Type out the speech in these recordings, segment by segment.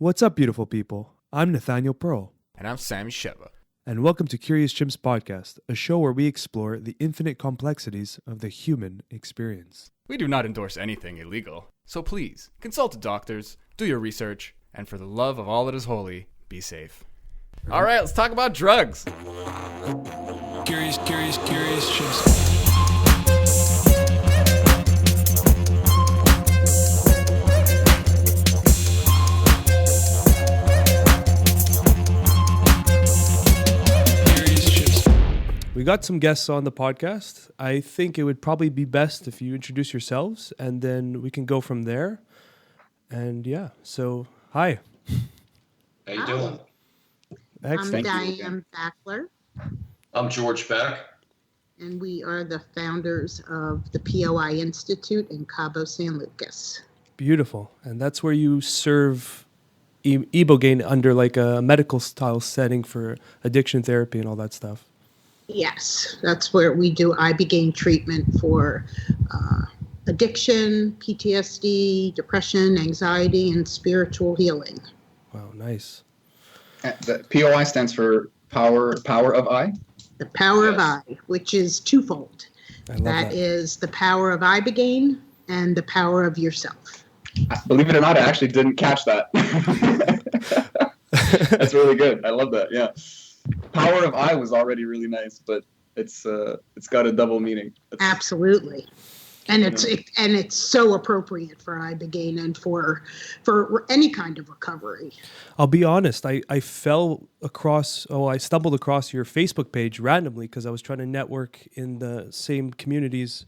What's up, beautiful people? I'm Nathaniel Pearl. And I'm Sammy Sheva. And welcome to Curious Chimps Podcast, a show where we explore the infinite complexities of the human experience. We do not endorse anything illegal, so please, consult doctors, do your research, and for the love of all that is holy, be safe. All right, let's talk about drugs. Curious Chimps. We got some guests on the podcast. I think it would probably be best if you introduce yourselves, and then we can go from there. And yeah, so hi. How you doing? Excellent. I'm Diane Baklor, I'm George Beck. and we are the founders of the POI Institute in Cabo San Lucas. Beautiful. And that's where you serve Ibogaine under like a medical style setting for addiction therapy and all that stuff. Yes, that's where we do Ibogaine treatment for addiction, PTSD, depression, anxiety, and spiritual healing. Wow, nice. The POI stands for Power of I. The power of Yes. I, which is twofold. I love That that. is the power of Ibogaine and the power of yourself. Believe it or not, I actually didn't catch that. That's really good. I love that. Yeah. Power of I was already really nice, but it's got a double meaning. Absolutely. And it's so appropriate for Ibogaine and for any kind of recovery. I'll be honest, I stumbled across your Facebook page randomly because I was trying to network in the same communities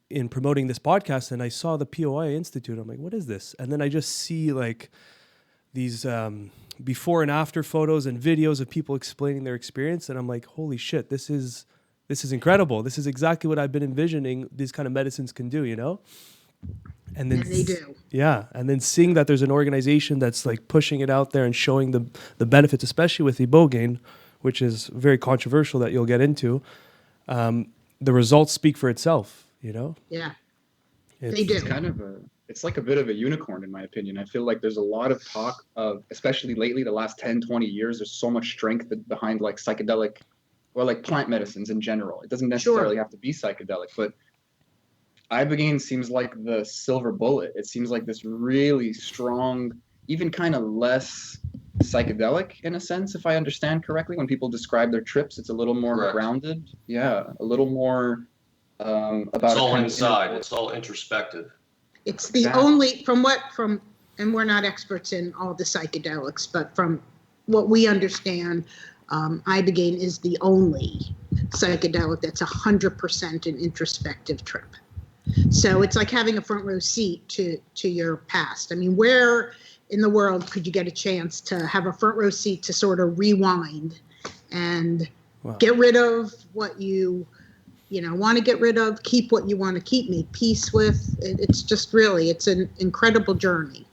in promoting this podcast, and I saw the POI Institute. I'm like, what is this? And then I just see like these before and after photos and videos of people explaining their experience, and I'm like, holy shit, this is incredible. This is exactly what I've been envisioning these kind of medicines can do, you know? And then They do. Yeah, and then seeing that there's an organization that's like pushing it out there and showing the benefits, especially with Ibogaine, which is very controversial that you'll get into, the results speak for itself, you know? Yeah, It's- they do. It's like a bit of a unicorn, in my opinion. I feel like there's a lot of talk of, especially lately, the last 10, 20 years, there's so much strength behind like psychedelic or like plant medicines in general. It doesn't necessarily have to be psychedelic, but Ibogaine seems like the silver bullet. It seems like this really strong, even kind of less psychedelic in a sense, if I understand correctly. When people describe their trips, it's a little more Correct. grounded. Yeah, a little more about It's a all kind of inside. inner- It's all introspective. It's the Exactly. only, and we're not experts in all the psychedelics, but from what we understand, Ibogaine is the only psychedelic that's 100% an introspective trip. So it's like having a front row seat to your past. I mean, where in the world could you get a chance to have a front row seat to sort of rewind and Wow. get rid of what you want to get rid of, keep what you want to keep, make peace with. It's just really, it's an incredible journey.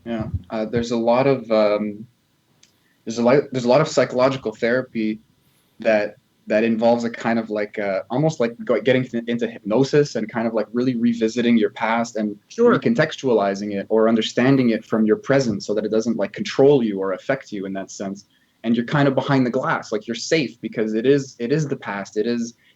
Yeah, there's a lot of psychological therapy that involves a kind of like almost like getting into hypnosis and kind of like really revisiting your past and Sure. recontextualizing it or understanding it from your present so that it doesn't like control you or affect you in that sense. And you're kind of behind the glass, like you're safe because it is the past. It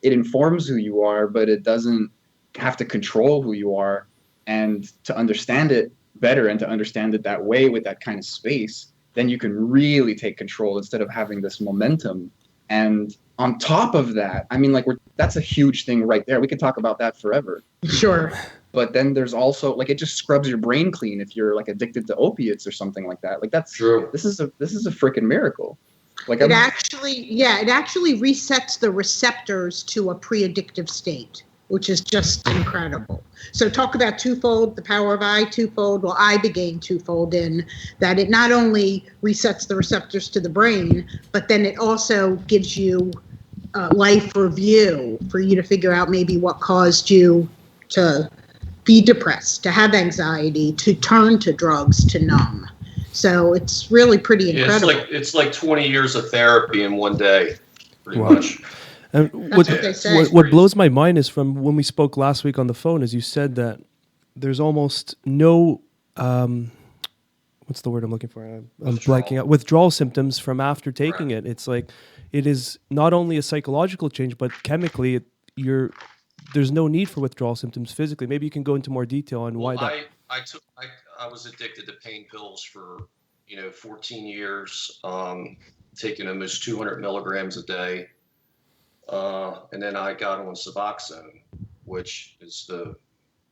informs who you are, but it doesn't have to control who you are. And to understand it better and to understand it that way with that kind of space, then you can really take control instead of having this momentum. And on top of that, I mean, like that's a huge thing right there. We could talk about that forever. Sure. But then there's also like it just scrubs your brain clean if you're like addicted to opiates or something like that. Like that's True. This is a freaking miracle. Like It actually resets the receptors to a pre-addictive state, which is just incredible. So talk about twofold, the power of I, twofold, well, Ibogaine twofold in that it not only resets the receptors to the brain, but then it also gives you a life review for you to figure out maybe what caused you to be depressed, to have anxiety, to turn to drugs, to numb. So it's really pretty Yeah, incredible. it's like 20 years of therapy in one day, pretty Wow. much. And That's what what they say. what blows my mind is from when we spoke last week on the phone, is you said that there's almost no what's the word I'm looking for? I'm Withdrawal. blanking out. Withdrawal symptoms from after taking it. It's like it is not only a psychological change, but chemically, there's no need for withdrawal symptoms physically. Maybe you can go into more detail on why Well, that. I was addicted to pain pills for 14 years, taking almost 200 milligrams a day, and then I got on Suboxone, which is the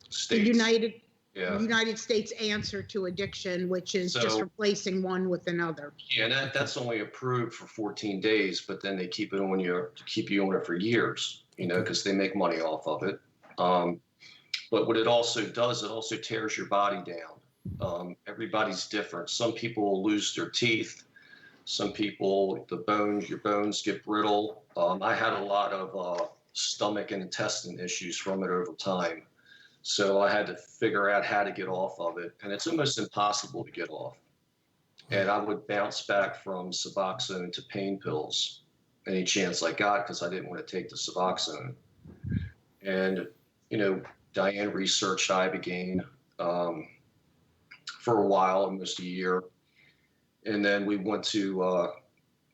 The state's United States answer to addiction, which is just So- replacing one with another. Yeah, and that's only approved for 14 days, but then they keep it on you to keep you on it for years, because they make money off of it. But what it also does, it also tears your body down. Everybody's different. Some people lose their teeth. Some people, your bones get brittle. I had a lot of stomach and intestine issues from it over time. So I had to figure out how to get off of it. And it's almost impossible to get off. And I would bounce back from Suboxone to pain pills any chance I got, because I didn't want to take the Suboxone. And, Diane researched Ibogaine for a while, almost a year. And then we went to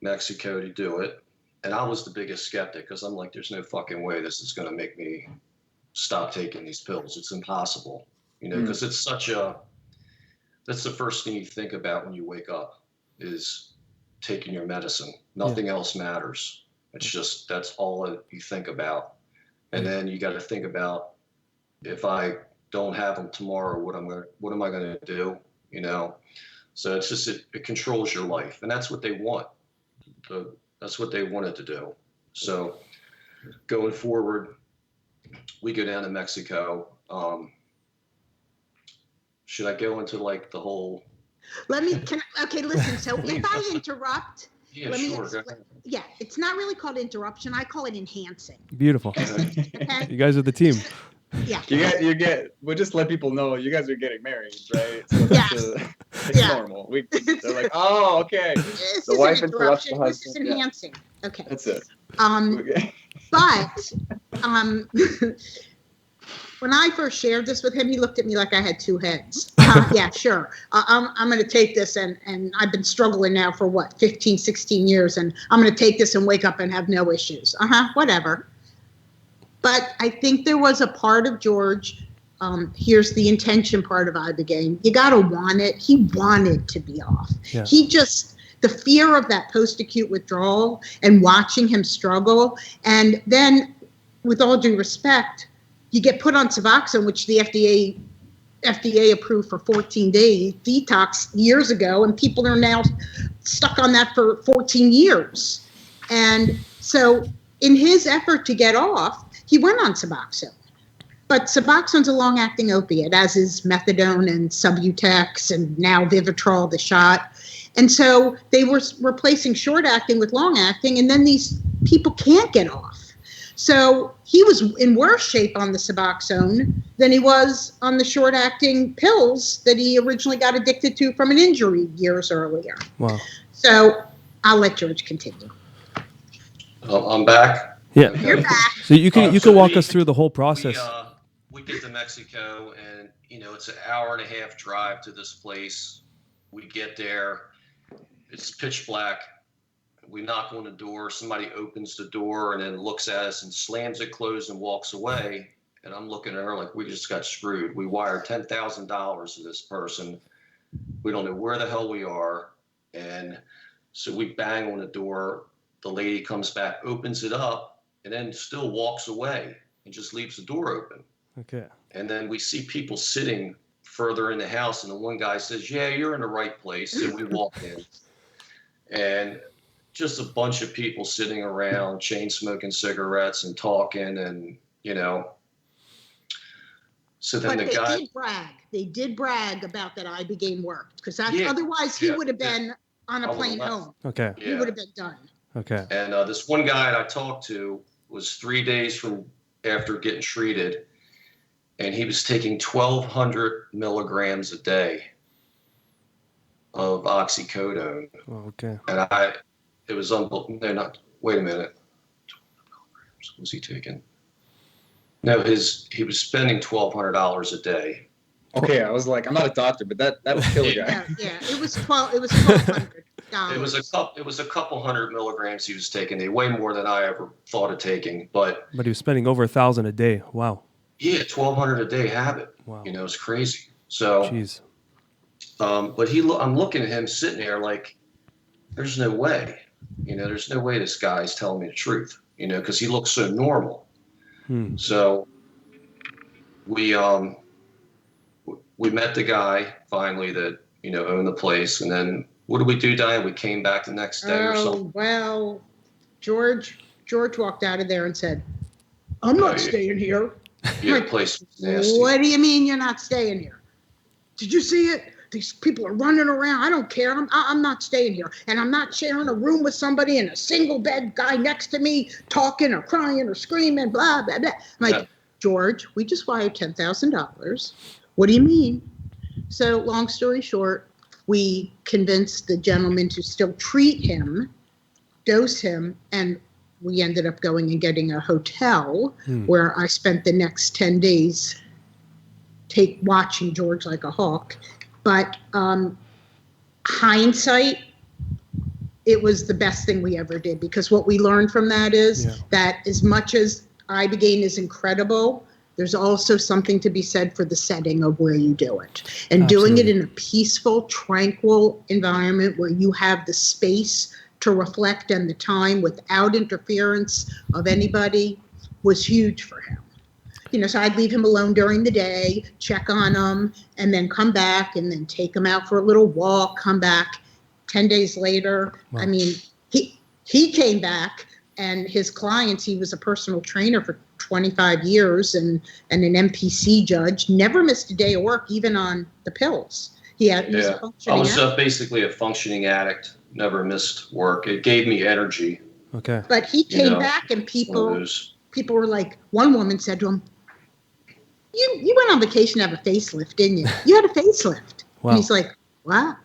Mexico to do it. And I was the biggest skeptic, because I'm like, there's no fucking way this is going to make me stop taking these pills. It's impossible, because it's that's the first thing you think about when you wake up is taking your medicine. Nothing else matters. It's just, that's all that you think about. And then you got to think about, if I don't have them tomorrow, what am I going to do? So it's just, it controls your life, and that's what they want. That's what they wanted to do. So going forward, we go down to Mexico. Should I go into like the whole? Okay, listen, so if I interrupt, Yeah, let me sure. explain. Yeah, it's not really called interruption. I call it enhancing. Beautiful. Okay? You guys are the team. Yeah. We'll just let people know you guys are getting married, right? So it's Yeah. normal. They're like, oh, okay. This The is wife an interrupts the interruption. This is husband. Yeah. enhancing. Okay. That's it. Okay. But when I first shared this with him, he looked at me like I had two heads. Yeah, sure. I'm going to take this, and I've been struggling now for 15, 16 years, and I'm going to take this and wake up and have no issues. Whatever. But I think there was a part of George, here's the intention part of Ibogaine. You got to want it. He wanted to be off. Yeah. The fear of that post-acute withdrawal and watching him struggle. And then, with all due respect, you get put on Suboxone, which the FDA approved for 14 days detox years ago, and people are now stuck on that for 14 years. And so in his effort to get off, he went on Suboxone. But Suboxone's a long-acting opiate, as is methadone and Subutex and now Vivitrol, the shot. And so they were replacing short-acting with long-acting, and then these people can't get off. So he was in worse shape on the Suboxone than he was on the short-acting pills that he originally got addicted to from an injury years earlier. Wow. So I'll let George continue. I'm back. Yeah. Okay. You're back. So you can So walk us through the whole process. We get to Mexico, and it's an hour and a half drive to this place. We get there, it's pitch black. We knock on the door. Somebody opens the door and then looks at us and slams it closed and walks away. And I'm looking at her like, we just got screwed. We wired $10,000 to this person. We don't know where the hell we are. And so we bang on the door. The lady comes back, opens it up, and then still walks away and just leaves the door open. Okay. And then we see people sitting further in the house, and the one guy says, yeah, you're in the right place. So we walk in, and just a bunch of people sitting around, chain smoking cigarettes and talking, and so then But the guy they did brag about that Ibogaine worked, because Yeah. otherwise he Yeah. would have been on a I plane would've home. Okay. He would have been done. Okay. And this one guy I talked to was 3 days from after getting treated, and he was taking 1,200 milligrams a day of oxycodone. Oh, okay. And it was unbelievable. Wait a minute. 1,200 milligrams. What was he taking? No, he was spending $1,200 a day. Okay, I was like, I'm not a doctor, but that'll kill a guy. Yeah. It was $1,200. It was a couple hundred milligrams he was taking. They way more than I ever thought of taking. But But he was spending over 1,000 a day. Wow. yeah, 1,200 a day habit. Wow. You know, it's crazy. So, Jeez. but I'm looking at him sitting there like, there's no way. You know, there's no way this guy's telling me the truth. You know, because he looks so normal. So we met the guy finally that, you know, owned the place. And then what did we do, Diane? We came back the next day or something. Well, George walked out of there and said, I'm not staying here. Yeah, Like, the place was nasty. what do you mean you're not staying here? Did you see it? These people are running around. I don't care. I'm not staying here. And I'm not sharing a room with somebody and a single bed guy next to me talking or crying or screaming, blah, blah, blah. I'm like, Yeah. George, we just wired $10,000. What do you mean? So long story short, we convinced the gentleman to still treat him, dose him, and we ended up going and getting a hotel where I spent the next 10 days watching George like a hawk. But hindsight, it was the best thing we ever did, because what we learned from that is that as much as Ibogaine is incredible, there's also something to be said for the setting of where you do it. And doing it in a peaceful, tranquil environment where you have the space to reflect and the time without interference of anybody was huge for him. You know, so I'd leave him alone during the day, check on him, and then come back and then take him out for a little walk, come back. 10 days later, I mean, he came back, and his clients, he was a personal trainer for 25 years and an MPC judge, never missed a day of work, even on the pills. He was a functioning addict. Basically a functioning addict, never missed work. It gave me energy. Okay. But he came back, and people were like, one woman said to him, you went on vacation to have a facelift, didn't you? You had a facelift. Wow. And he's like, what?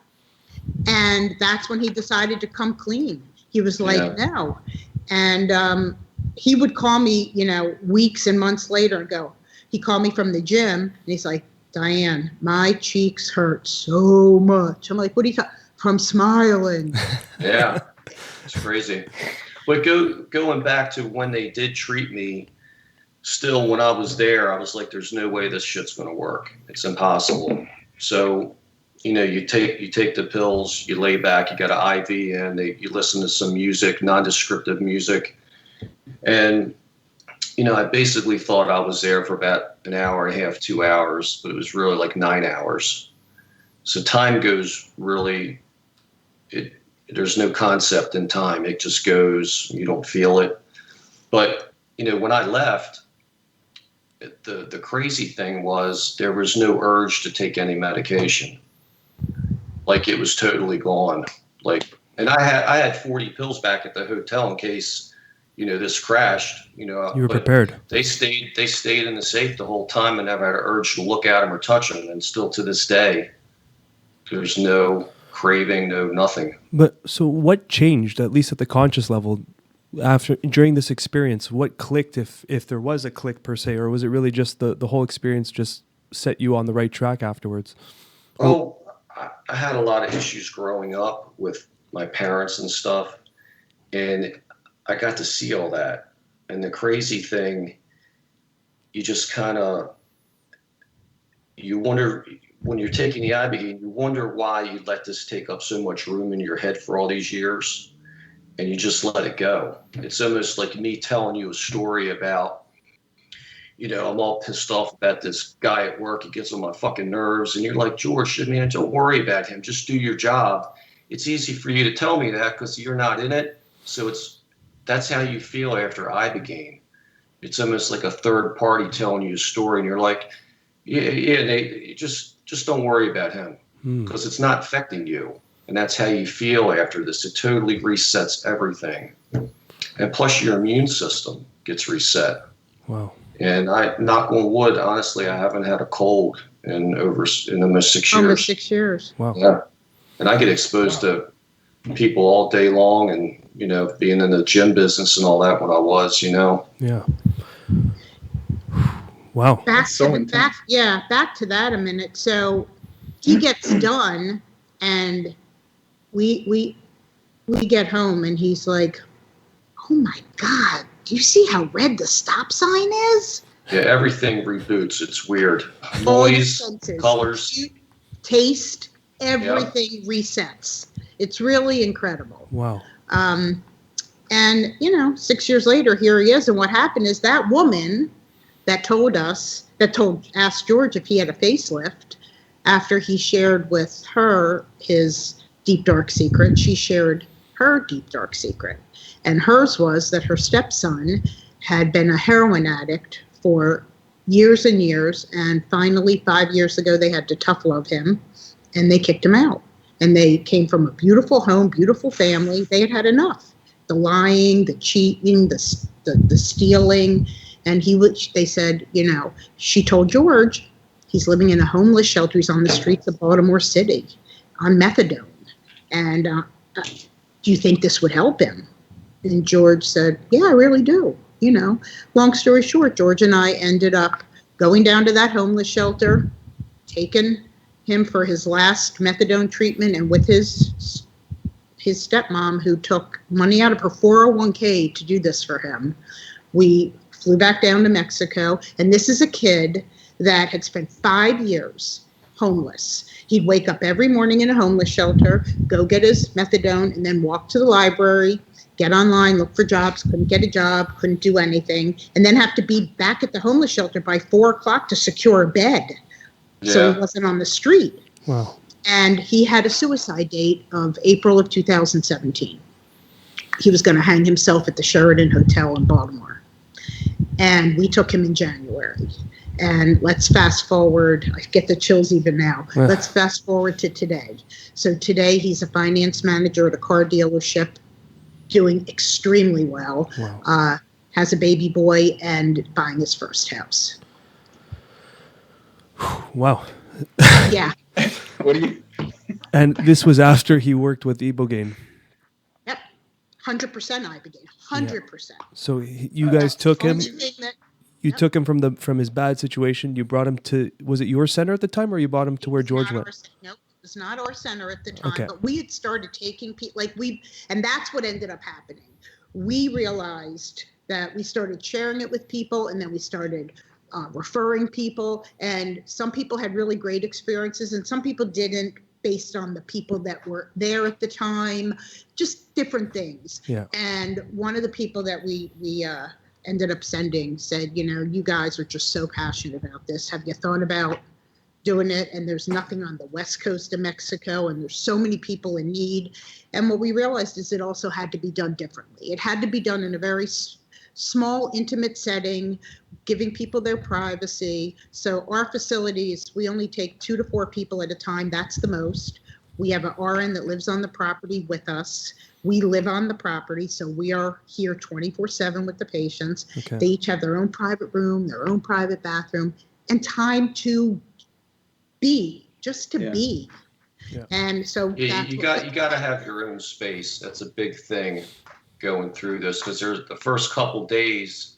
And that's when he decided to come clean. He was like, no. And he would call me, you know, weeks and months later and go, he called me from the gym, and he's like, Diane, my cheeks hurt so much. I'm like, what are you from smiling? Yeah, it's crazy. But going back to when they did treat me, still when I was there, I was like, there's no way this shit's going to work. It's impossible. So, you know, you take the pills, you lay back, you got an IV in, you listen to some music, non-descriptive music. And, you know, I basically thought I was there for about an hour and a half, 2 hours, but it was really like 9 hours. So time goes really, there's no concept in time. It just goes, you don't feel it. But, you know, when I left, the crazy thing was there was no urge to take any medication. Like, it was totally gone. Like, and I had 40 pills back at the hotel in case, you know, this crashed. You know, you were prepared. They stayed in the safe the whole time, and never had an urge to look at them or touch them. And still to this day, there's no craving, no nothing. But so what changed, at least at the conscious level, during this experience? What clicked, if there was a click per se, or was it really just the whole experience just set you on the right track afterwards? Well, I had a lot of issues growing up with my parents and stuff, and I got to see all that. And the crazy thing, you just kind of, you wonder, when you're taking the Ibogaine, you wonder why you let this take up so much room in your head for all these years, and you just let it go. It's almost like me telling you a story about, you know, I'm all pissed off about this guy at work. He gets on my fucking nerves. And you're like, George, I mean, don't worry about him. Just do your job. It's easy for you to tell me that because you're not in it. So that's how you feel after Ibogaine. It's almost like a third party telling you a story. And you're like, just don't worry about him because it's not affecting you. And that's how you feel after this. It totally resets everything. And plus your immune system gets reset. Wow. And knock on wood, honestly, I haven't had a cold in almost 6 years. Almost 6 years. Wow. Yeah. And I get exposed to people all day long, and, you know, being in the gym business and all that when I was, you know. Yeah. Wow. Back so to intense. back to that a minute. So he gets done, and we get home, and he's like, "Oh my God, do you see how red the stop sign is?" Yeah, everything reboots. It's weird. All your Noise, senses, colors. taste, everything resets. It's really incredible. Wow. And 6 years later, here he is. And what happened is that woman that asked George if he had a facelift, after he shared with her his deep, dark secret, she shared her deep, dark secret. And hers was that her stepson had been a heroin addict for years and years. And finally, 5 years ago, they had to tough love him, and they kicked him out. And they came from a beautiful home, beautiful family. They had had enough. The lying, the cheating, the stealing. And they said, she told George, he's living in a homeless shelter. He's on the streets of Baltimore City on methadone. And do you think this would help him? And George said, yeah, I really do. Long story short, George and I ended up going down to that homeless shelter, taking him for his last methadone treatment, and with his stepmom, who took money out of her 401k to do this for him, we flew back down to Mexico. And this is a kid that had spent 5 years homeless. He'd wake up every morning in a homeless shelter, go get his methadone, and then walk to the library, get online, look for jobs, couldn't get a job, couldn't do anything, and then have to be back at the homeless shelter by 4:00 to secure a bed. Yeah. So he wasn't on the street. Wow. And he had a suicide date of April of 2017. He was going to hang himself at the Sheraton Hotel in Baltimore. And we took him in January. And let's fast forward. I get the chills even now. Yeah. Let's fast forward to today. So today he's a finance manager at a car dealership, doing extremely well. Wow. Has a baby boy and buying his first house. Wow. Yeah. What do you? And this was after he worked with Ibogaine. Yep. 100% Ibogaine. 100%. So you guys took him. Only thing that- You took him from his bad situation. You brought him to. Was it your center at the time, or you brought him to where George went? Nope, it was not our center at the time. Okay. But we had started taking people, and that's what ended up happening. We realized that we started sharing it with people, and then we started referring people. And some people had really great experiences, and some people didn't, based on the people that were there at the time, just different things. Yeah. And one of the people that we ended up sending said, you guys are just so passionate about this. Have you thought about doing it? And there's nothing on the west coast of Mexico, and there's so many people in need. And what we realized is it also had to be done differently. It had to be done in a very small, intimate setting, giving people their privacy. So our facilities, we only take 2 to 4 people at a time. That's the most. We have an RN that lives on the property with us. We live on the property, so we are here 24/7 with the patients. Okay. They each have their own private room, their own private bathroom, and time to be, just to Yeah. be. Yeah. And so Yeah, you got to have your own space. That's a big thing going through this, because there's the first couple days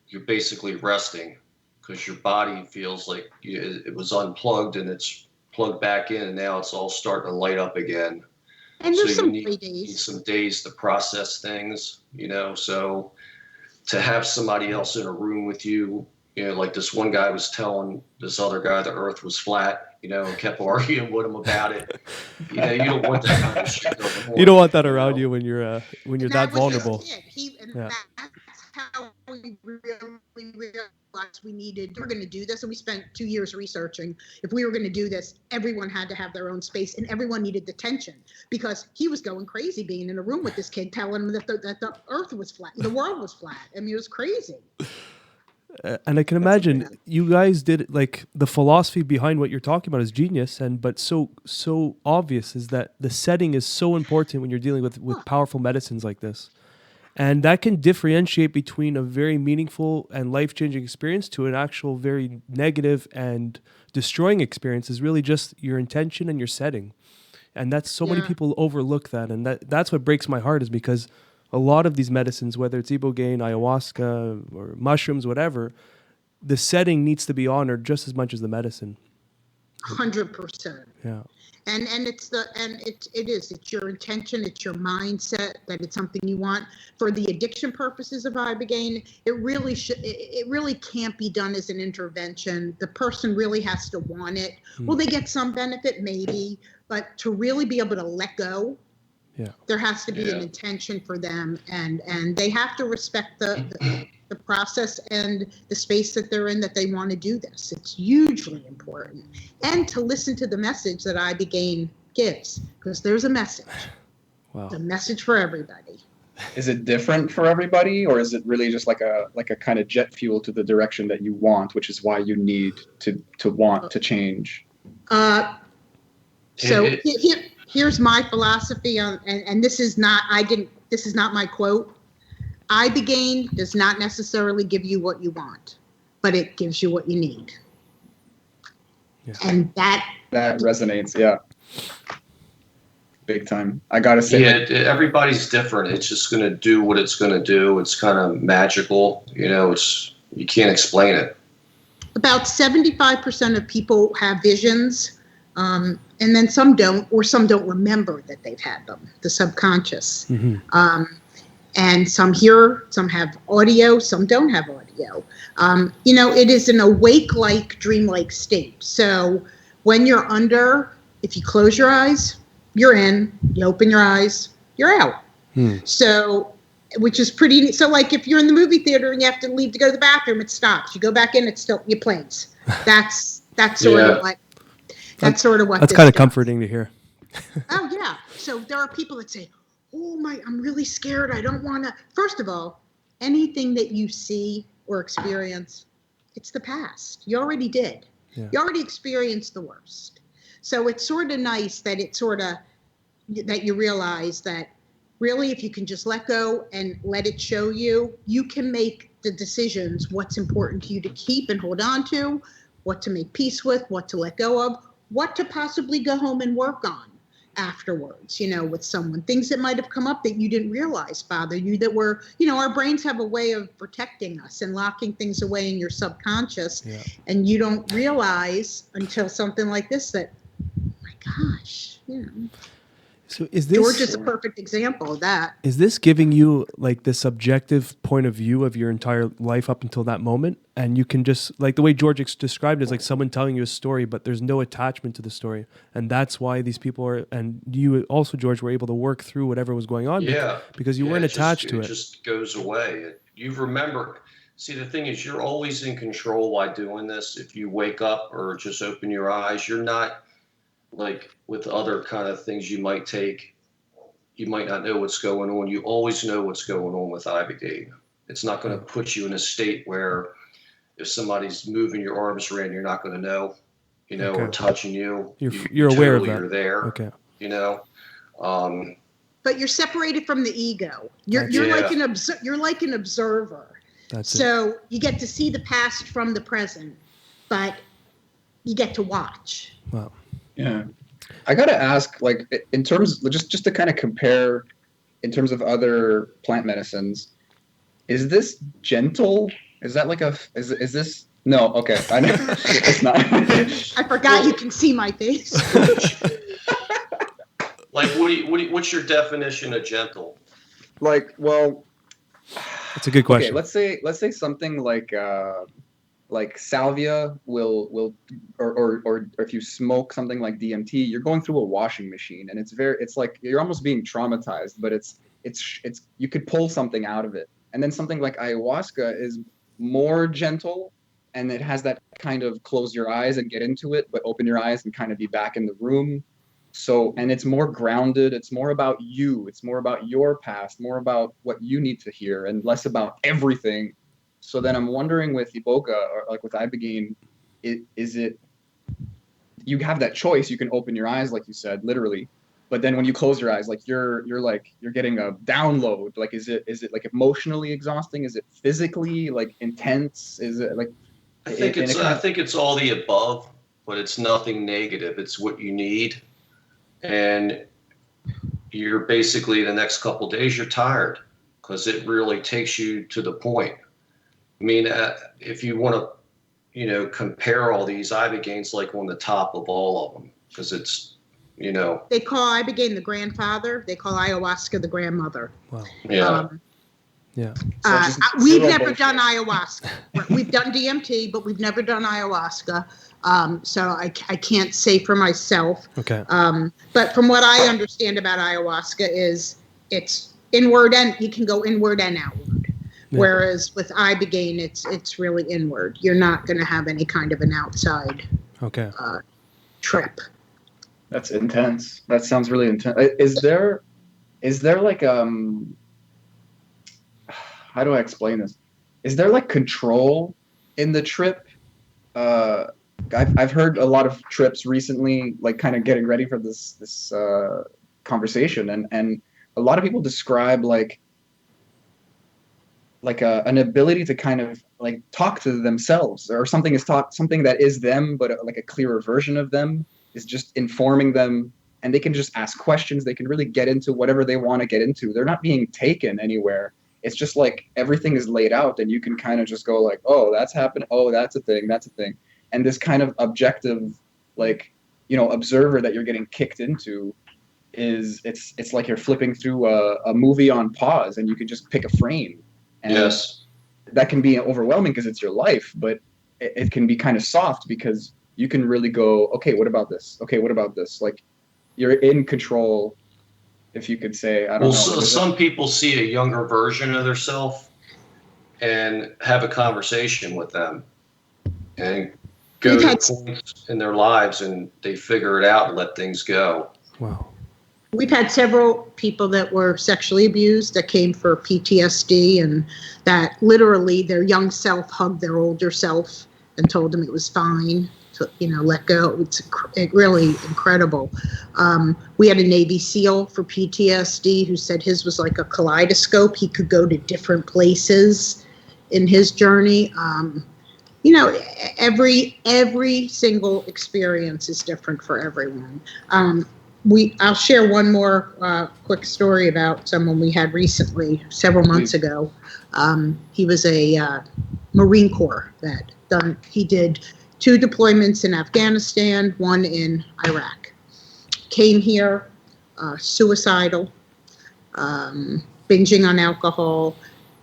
you're basically resting because your body feels like it was unplugged and it's plugged back in, and now it's all starting to light up again. And there's So some you great need days. some days to process things, so to have somebody else in a room with you, like this one guy was telling this other guy the earth was flat, and kept arguing with him about it. You don't want that kind of shit going on. You don't want that around you when you're that was his vulnerable. kid. Yeah. That's how we really realized we were going to do this. And we spent 2 years researching. If we were going to do this, everyone had to have their own space, and everyone needed the tension, because he was going crazy being in a room with this kid, telling him that the earth was flat, the world was flat. I mean, it was crazy. And I can imagine you guys did, like, the philosophy behind what you're talking about is genius, but so obvious is that the setting is so important when you're dealing with powerful medicines like this. And that can differentiate between a very meaningful and life-changing experience to an actual very negative and destroying experience is really just your intention and your setting. And that's so many people overlook that. And that's what breaks my heart, is because a lot of these medicines, whether it's Ibogaine, ayahuasca, or mushrooms, whatever, the setting needs to be honored just as much as the medicine. 100%. Yeah. And it's it's your intention, it's your mindset that it's something you want. For the addiction purposes of Ibogaine, it really can't be done as an intervention. The person really has to want it. Will they get some benefit? Maybe, but to really be able to let go, there has to be an intention for them, and they have to respect the process and the space that they're in, that they want to do this. It's hugely important. And to listen to the message that Ibogaine gives, because there's a message. Wow. It's a message for everybody. Is it different for everybody, or is it really just like a kind of jet fuel to the direction that you want, which is why you need to want to change? Here's my philosophy on, and this is not my quote. Ibogaine does not necessarily give you what you want, but it gives you what you need. Yeah. And that resonates, big time. I gotta say, everybody's different. It's just gonna do what it's gonna do. It's kind of magical, you can't explain it. About 75% of people have visions, and then some don't, or some don't remember that they've had them, the subconscious. Mm-hmm. And some hear, some have audio, some don't have audio. It is an awake-like, dream-like state. So when you're under, if you close your eyes, you're in. You open your eyes, you're out. So, which is pretty neat. So like if you're in the movie theater and you have to leave to go to the bathroom, it stops. You go back in, it's still, it plays. That's sort of what. That's sort of what. That's kind of comforting to hear. Oh yeah. So there are people that say, "Oh my, I'm really scared. I don't want to." First of all, anything that you see or experience, it's the past. You already did. Yeah. You already experienced the worst. So it's sort of nice that that you realize that really, if you can just let go and let it show you, you can make the decisions what's important to you to keep and hold on to, what to make peace with, what to let go of, what to possibly go home and work on afterwards, with someone, things that might have come up that you didn't realize bother you, that were, our brains have a way of protecting us and locking things away in your subconscious. Yeah. And you don't realize until something like this that, oh my gosh, So is this George is a perfect example of that. Is this giving you like the subjective point of view of your entire life up until that moment? And you can just, like the way George described it, is like someone telling you a story, but there's no attachment to the story. And that's why these people are, and you also, George, were able to work through whatever was going on. Yeah. Because you weren't attached to it. It just goes away. You remember, see, the thing is, you're always in control while doing this. If you wake up or just open your eyes, you're not like with other kind of things you might take. You might not know what's going on. You always know what's going on with Ibogaine. It's not going to put you in a state where if somebody's moving your arms around, you're not going to know, okay. or touching you. You're aware of that. You're there. Okay. But you're separated from the ego. You're like an observer. So you get to see the past from the present, but you get to watch. Wow. Yeah. I got to ask, like, in terms, just to kind of compare in terms of other plant medicines, is this gentle? Is that like is this? No. Okay. I know. It's not. I forgot you can see my face. Like, what's your definition of gentle? Like, well, that's a good question. Okay, let's say something like salvia will or if you smoke something like DMT, you're going through a washing machine, and it's like you're almost being traumatized, but it's you could pull something out of it. And then something like ayahuasca is more gentle, and it has that kind of close your eyes and get into it, but open your eyes and kind of be back in the room. So, and it's more grounded. It's more about you. It's more about your past, more about what you need to hear, and less about everything. So then I'm wondering with Iboga, or like with Ibogaine, is it, you have that choice. You can open your eyes, like you said, literally. But then when you close your eyes, like you're getting a download. Like, is it like emotionally exhausting? Is it physically like intense? Is it like? I think it's all the above, but it's nothing negative. It's what you need, and you're basically the next couple of days you're tired because it really takes you to the point. I mean, if you want to compare all these. Ibogaine's like on the top of all of them because it's, They call Ibogaine the grandfather. They call ayahuasca the grandmother. Wow. yeah. Yeah. We've never done ayahuasca. We've done DMT, but we've never done ayahuasca. So I can't say for myself. Okay. But from what I understand about ayahuasca is it's inward and you can go inward and outward. Yeah. Whereas with Ibogaine, it's really inward. You're not going to have any kind of an outside trip. That's intense. That sounds really intense. Is there like how do I explain this? Is there like control in the trip? I've heard a lot of trips recently, like kind of getting ready for this conversation, and a lot of people describe like an ability to kind of like talk to themselves, or something that is them, but like a clearer version of them is just informing them, and they can just ask questions. They can really get into whatever they want to get into. They're not being taken anywhere. It's just like everything is laid out, and you can kind of just go like, oh, that's happened. Oh, that's a thing. That's a thing. And this kind of objective, like, observer that you're getting kicked into it's like you're flipping through a movie on pause, and you can just pick a frame. And yes. That can be overwhelming because it's your life, but it can be kind of soft because you can really go, okay, what about this? Okay, what about this? Like, you're in control, if you could say. I don't know. So some people see a younger version of themselves and have a conversation with them and go to points in their lives and they figure it out and let things go. Wow. We've had several people that were sexually abused that came for PTSD, and that literally their young self hugged their older self and told them it was fine to, let go. It's really incredible. We had a Navy SEAL for PTSD who said his was like a kaleidoscope. He could go to different places in his journey. Every single experience is different for everyone. I'll share one more quick story about someone we had recently, several months ago. He was a Marine Corps vet. He did 2 deployments in Afghanistan, 1 in Iraq. Came here, suicidal, binging on alcohol,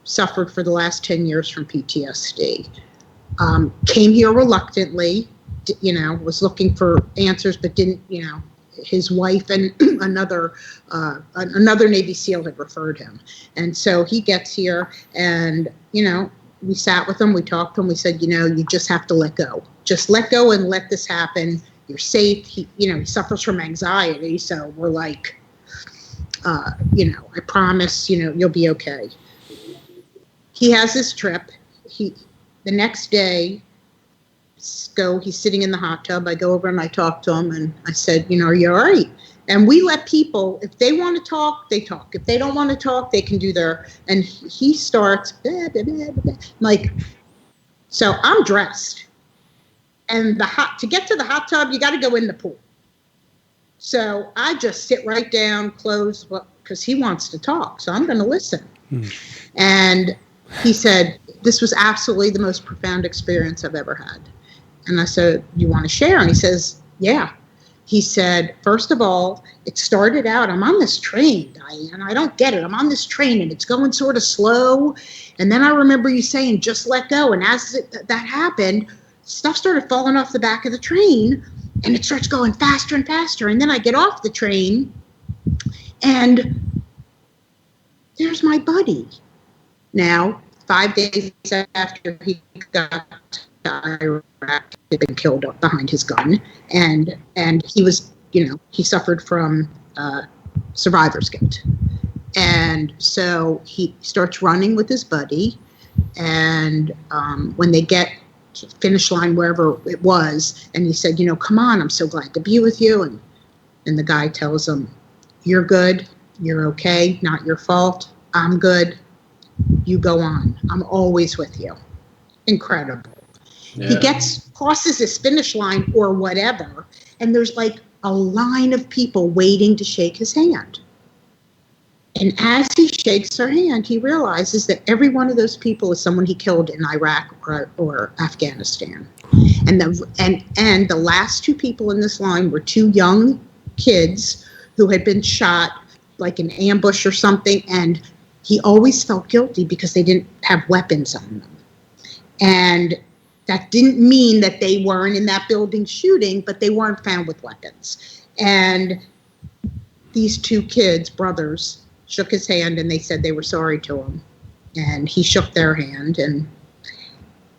suffered for the last 10 years from PTSD. Came here reluctantly, was looking for answers, but didn't, his wife and another Navy SEAL had referred him. And so he gets here and, we sat with him, we talked to him, we said, you just have to let go. Just let go and let this happen. You're safe. He suffers from anxiety. So we're like, I promise, you'll be okay. He has this trip. The next day, he's sitting in the hot tub. I go over and I talk to him and I said, are you all right? And we let people, if they want to talk, they talk. If they don't want to talk, they can do and he starts, blah, blah, blah, blah. Like, so I'm dressed. And to get to the hot tub, you got to go in the pool. So I just sit right down, close, because he wants to talk. So I'm going to listen. And he said, this was absolutely the most profound experience I've ever had. And I said, you want to share? And he says, yeah. He said, first of all, it started out, I'm on this train, Diane. I don't get it. I'm on this train and it's going sort of slow. And then I remember you saying, just let go. And as that happened, stuff started falling off the back of the train and it starts going faster and faster. And then I get off the train and there's my buddy. Now, 5 days after he got to Iraq, he'd been killed behind his gun, and he was, he suffered from survivor's guilt, and so he starts running with his buddy, and when they get to the finish line, wherever it was, and he said, come on, I'm so glad to be with you, and the guy tells him, you're good, you're okay, not your fault, I'm good, you go on, I'm always with you. Incredible. Yeah. He crosses his finish line or whatever, and there's like a line of people waiting to shake his hand. And as he shakes her hand, he realizes that every one of those people is someone he killed in Iraq or Afghanistan. And the last two people in this line were two young kids who had been shot, like an ambush or something, and he always felt guilty because they didn't have weapons on them. And that didn't mean that they weren't in that building shooting, but they weren't found with weapons. And these two kids, brothers, shook his hand and they said they were sorry to him. And he shook their hand and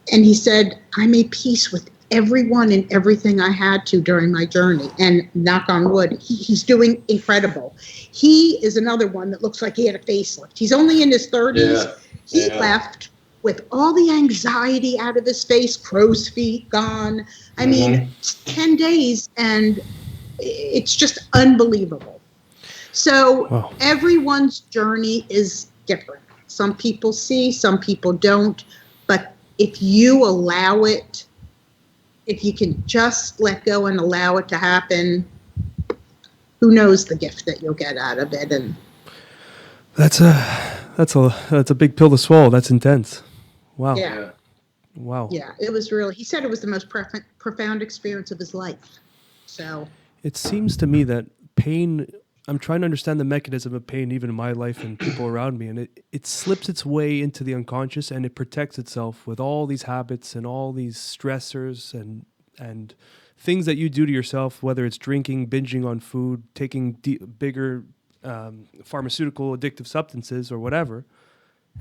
he said, I made peace with everyone and everything I had to during my journey. And knock on wood, he's doing incredible. He is another one that looks like he had a facelift. He's only in his 30s. Yeah. He left with all the anxiety out of his face, crow's feet gone. I mean, 10 days, and it's just unbelievable. So everyone's journey is different. Some people see, some people don't. But if you allow it, if you can just let go and allow it to happen, who knows the gift that you'll get out of it. And that's a big pill to swallow. That's intense. Wow. Yeah. Wow. Yeah, it was really, he said it was the most profound experience of his life. So it seems to me that pain, I'm trying to understand the mechanism of pain even in my life and people around me, and it slips its way into the unconscious and it protects itself with all these habits and all these stressors and things that you do to yourself, whether it's drinking, binging on food, taking bigger pharmaceutical addictive substances or whatever.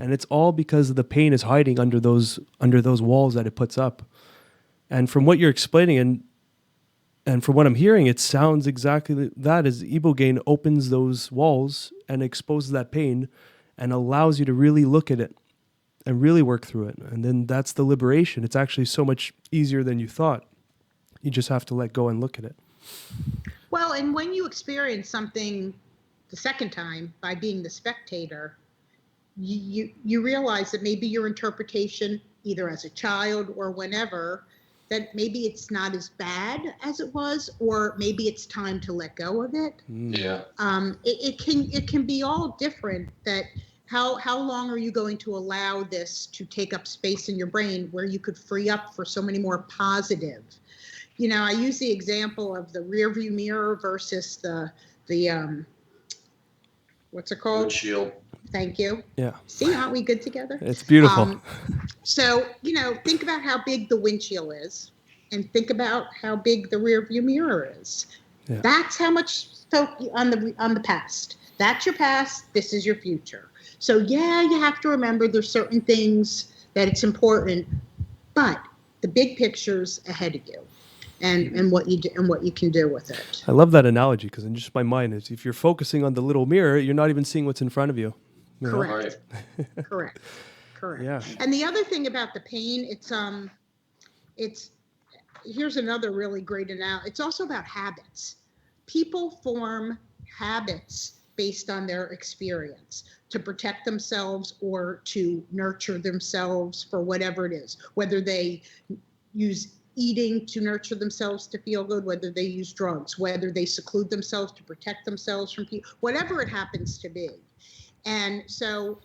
And it's all because the pain is hiding under those walls that it puts up. And from what you're explaining and from what I'm hearing, it sounds exactly that, as Ibogaine opens those walls and exposes that pain and allows you to really look at it and really work through it. And then that's the liberation. It's actually so much easier than you thought. You just have to let go and look at it. Well, and when you experience something the second time by being the spectator, you realize that maybe your interpretation, either as a child or whenever, that maybe it's not as bad as it was, or maybe it's time to let go of it. Yeah. It can be all different. That how long are you going to allow this to take up space in your brain where you could free up for so many more positive? You know, I use the example of the rear view mirror versus the what's it called? Windshield. Thank you. Yeah. See, aren't we good together? It's beautiful. So, you know, think about how big the windshield is and think about how big the rear view mirror is. Yeah. That's how much on the past. That's your past. This is your future. So, yeah, you have to remember there's certain things that it's important, but the big picture's ahead of you. And what you do and what you can do with it. I love that analogy because in just my mind is if you're focusing on the little mirror, you're not even seeing what's in front of you. Correct. Correct. Yeah. And the other thing about the pain, it's here's another really great analogy. It's also about habits. People form habits based on their experience to protect themselves or to nurture themselves for whatever it is, whether they use eating to nurture themselves to feel good, whether they use drugs, whether they seclude themselves to protect themselves from people, whatever it happens to be. And so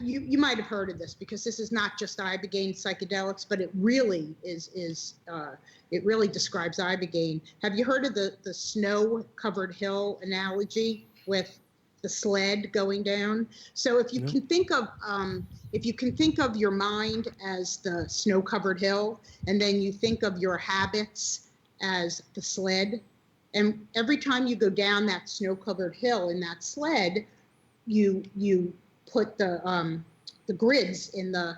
you might have heard of this because this is not just Ibogaine psychedelics, but it really is it really describes Ibogaine. Have you heard of the snow-covered hill analogy with the sled going down? So if you can think of your mind as the snow-covered hill, and then you think of your habits as the sled, and every time you go down that snow-covered hill in that sled, you put the grids in the,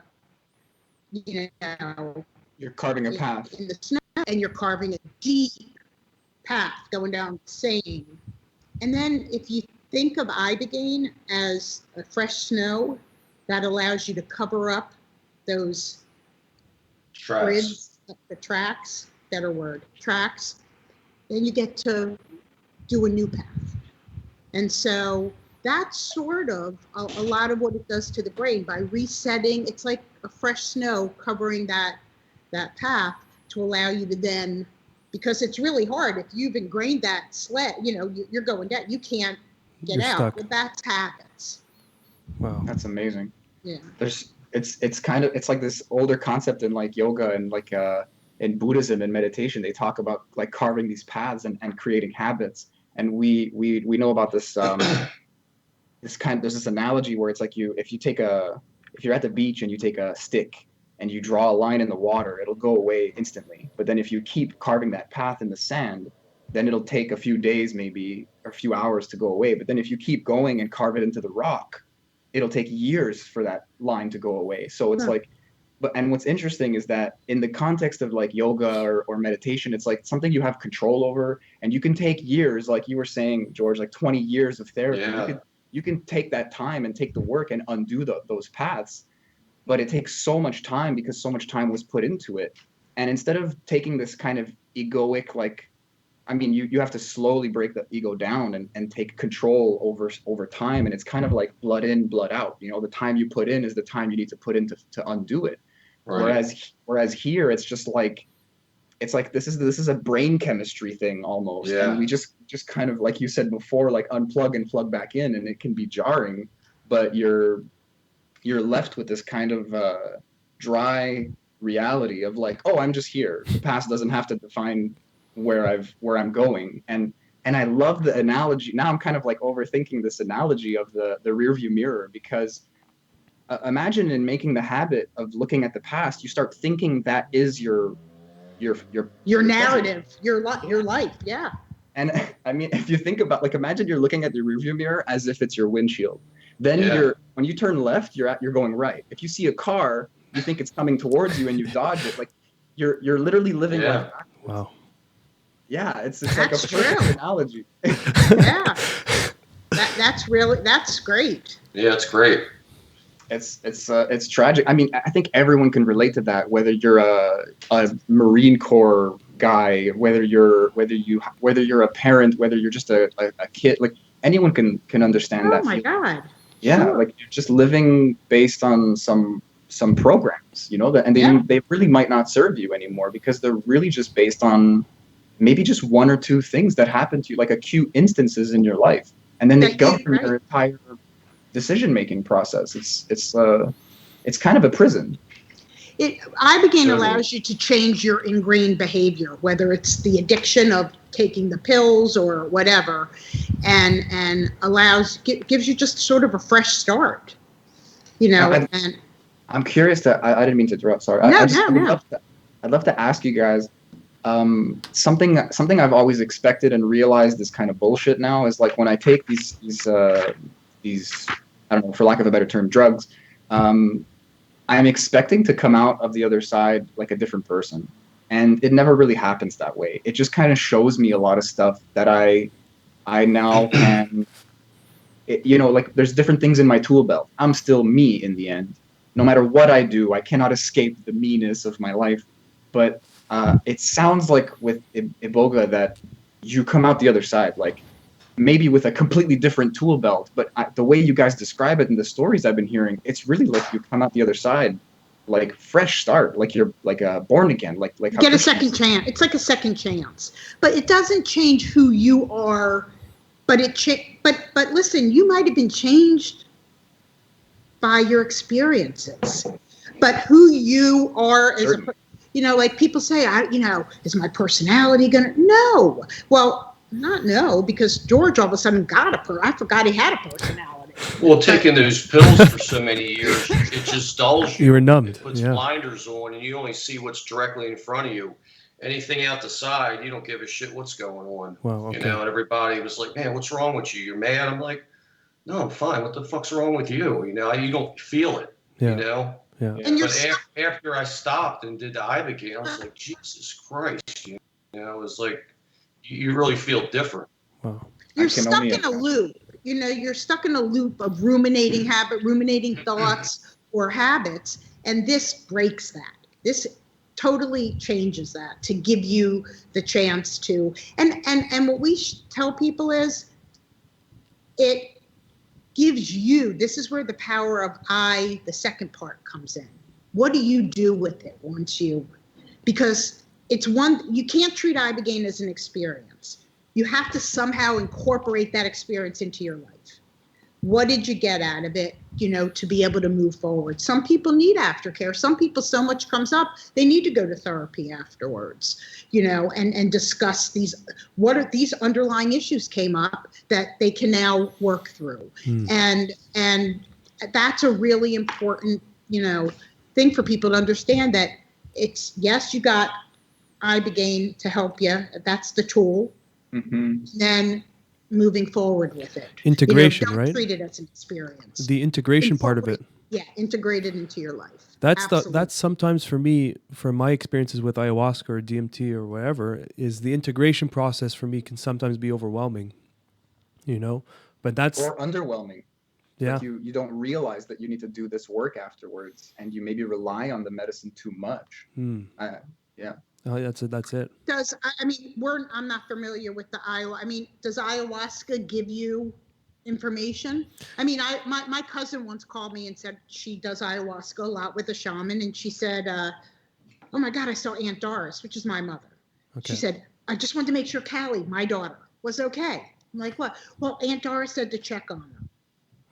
you're carving a path in the snow, and you're carving a deep path going down the same. And then if you think of Ibogaine as a fresh snow, that allows you to cover up those grids, the tracks, better word, tracks. Then you get to do a new path. And so that's sort of a lot of what it does to the brain by resetting. It's like a fresh snow covering that path to allow you to then, because it's really hard. If you've ingrained that sled, you're going down, you can't get out. Stuck. Well, that's habits. Wow. That's amazing. Yeah. it's like this older concept in like yoga and like in Buddhism and meditation. They talk about like carving these paths and creating habits. And we know about this there's this analogy where it's like if you're at the beach and you take a stick and you draw a line in the water, it'll go away instantly. But then if you keep carving that path in the sand, then it'll take a few days maybe or a few hours to go away. But then if you keep going and carve it into the rock, it'll take years for that line to go away. So it's like, and what's interesting is that in the context of like yoga or meditation, it's like something you have control over, and you can take years, like you were saying, George, like 20 years of therapy. Yeah. You can take that time and take the work and undo those paths, but it takes so much time because so much time was put into it. And instead of taking this kind of egoic, like, I mean, you have to slowly break the ego down and take control over time. And it's kind of like blood in, blood out. You know, the time you put in is the time you need to put in to undo it. Right. Whereas here, it's just like, it's like this is a brain chemistry thing almost. Yeah. And we just kind of, like you said before, like unplug and plug back in, and it can be jarring, but you're left with this kind of dry reality of like, oh, I'm just here. The past doesn't have to define where I'm going. And I love the analogy. Now I'm kind of like overthinking this analogy of the rearview mirror, because imagine in making the habit of looking at the past, you start thinking that is your narrative, your life. Yeah. And I mean, if you think about, like, imagine you're looking at the rearview mirror as if it's your windshield. Then when you turn left, you're going right. If you see a car, you think it's coming towards you and you dodge it. Like you're literally living life backwards. Wow. Yeah, it's like a perfect analogy. Yeah. That's great. Yeah, it's great. It's tragic. I mean, I think everyone can relate to that, whether you're a Marine Corps guy, whether you're a parent, whether you're just a kid, like anyone can understand that. Oh my God. Yeah, sure. Like you're just living based on some programs, you know, they really might not serve you anymore because they're really just based on maybe just one or two things that happen to you, like acute instances in your life, and then they govern your entire decision-making process. It's kind of a prison. Ibogaine allows you to change your ingrained behavior, whether it's the addiction of taking the pills or whatever, and gives you just sort of a fresh start, you know. I'm curious I didn't mean to interrupt. Sorry. No. I'd love to ask you guys something I've always expected and realized is kind of bullshit now is like when I take these I don't know, for lack of a better term, drugs, I'm expecting to come out of the other side like a different person. And it never really happens that way. It just kind of shows me a lot of stuff that I now can, you know, like there's different things in my tool belt. I'm still me in the end. No matter what I do, I cannot escape the meanness of my life. But it sounds like with Iboga that you come out the other side, like maybe with a completely different tool belt. But the way you guys describe it in the stories I've been hearing, it's really like you come out the other side like fresh start, like you're like born again, like you get a second chance. It's like a second chance, but it doesn't change who you are. But but listen, you might have been changed by your experiences, but who you are as a, you know, like people say, is my personality gonna? No. Well, not no, because George all of a sudden I forgot he had a personality. Well, taking those pills for so many years, it just dulls you. You were numbed. It puts blinders on, and you only see what's directly in front of you. Anything out the side, you don't give a shit what's going on. Wow, okay. You know, and everybody was like, "Man, what's wrong with you? You're mad." I'm like, "No, I'm fine. What the fuck's wrong with you?" You know, you don't feel it. Yeah. You know. Yeah. And but after I stopped and did the Ibogaine, I was like, Jesus Christ. You know, it was like you really feel different. Wow. You're stuck in a loop. You know, you're stuck in a loop of ruminating thoughts or habits, and this breaks that. This totally changes that to give you the chance to. And what we tell people is, it gives you. This is where the power of the second part comes in. What do you do with it once you? Because you can't treat Ibogaine as an experience. You have to somehow incorporate that experience into your life. What did you get out of it, to be able to move forward? Some people need aftercare. Some people, so much comes up, they need to go to therapy afterwards, and discuss what are these underlying issues came up that they can now work through. And that's a really important, thing for people to understand, that it's, yes, you got Ibogaine to help you. That's the tool. Then moving forward with it. Integration, don't right? Treat it as an experience. The integration part of it. Yeah, integrate it into your life. That's sometimes for me, from my experiences with ayahuasca or DMT or whatever, is the integration process for me can sometimes be overwhelming. But that's or underwhelming. Yeah. Like you don't realize that you need to do this work afterwards, and you maybe rely on the medicine too much. Yeah. Oh, that's it. I'm not familiar with the ayahuasca. Does ayahuasca give you information? My cousin once called me and said she does ayahuasca a lot with a shaman, and she said, "Oh my God, I saw Aunt Doris," which is my mother. Okay. She said, "I just wanted to make sure Callie, my daughter, was okay." I'm like, "What?" "Well, Aunt Doris said to check on her."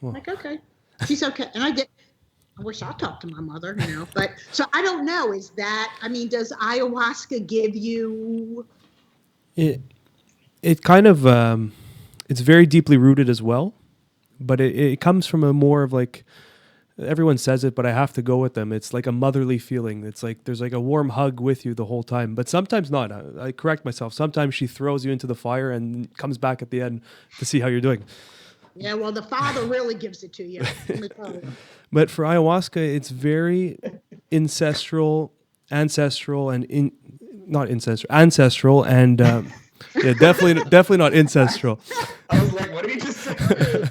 I'm like, "Okay, she's okay." And I wish I talked to my mother, but so I don't know. Is that, does ayahuasca give you? It kind of, it's very deeply rooted as well, but it comes from a more of like, everyone says it, but I have to go with them. It's like a motherly feeling. It's like, there's like a warm hug with you the whole time, but sometimes not. I correct myself. Sometimes she throws you into the fire and comes back at the end to see how you're doing. Yeah, well, the Father really gives it to you. But for ayahuasca, it's very ancestral, and ancestral, and definitely not ancestral. I was like, what did he just say?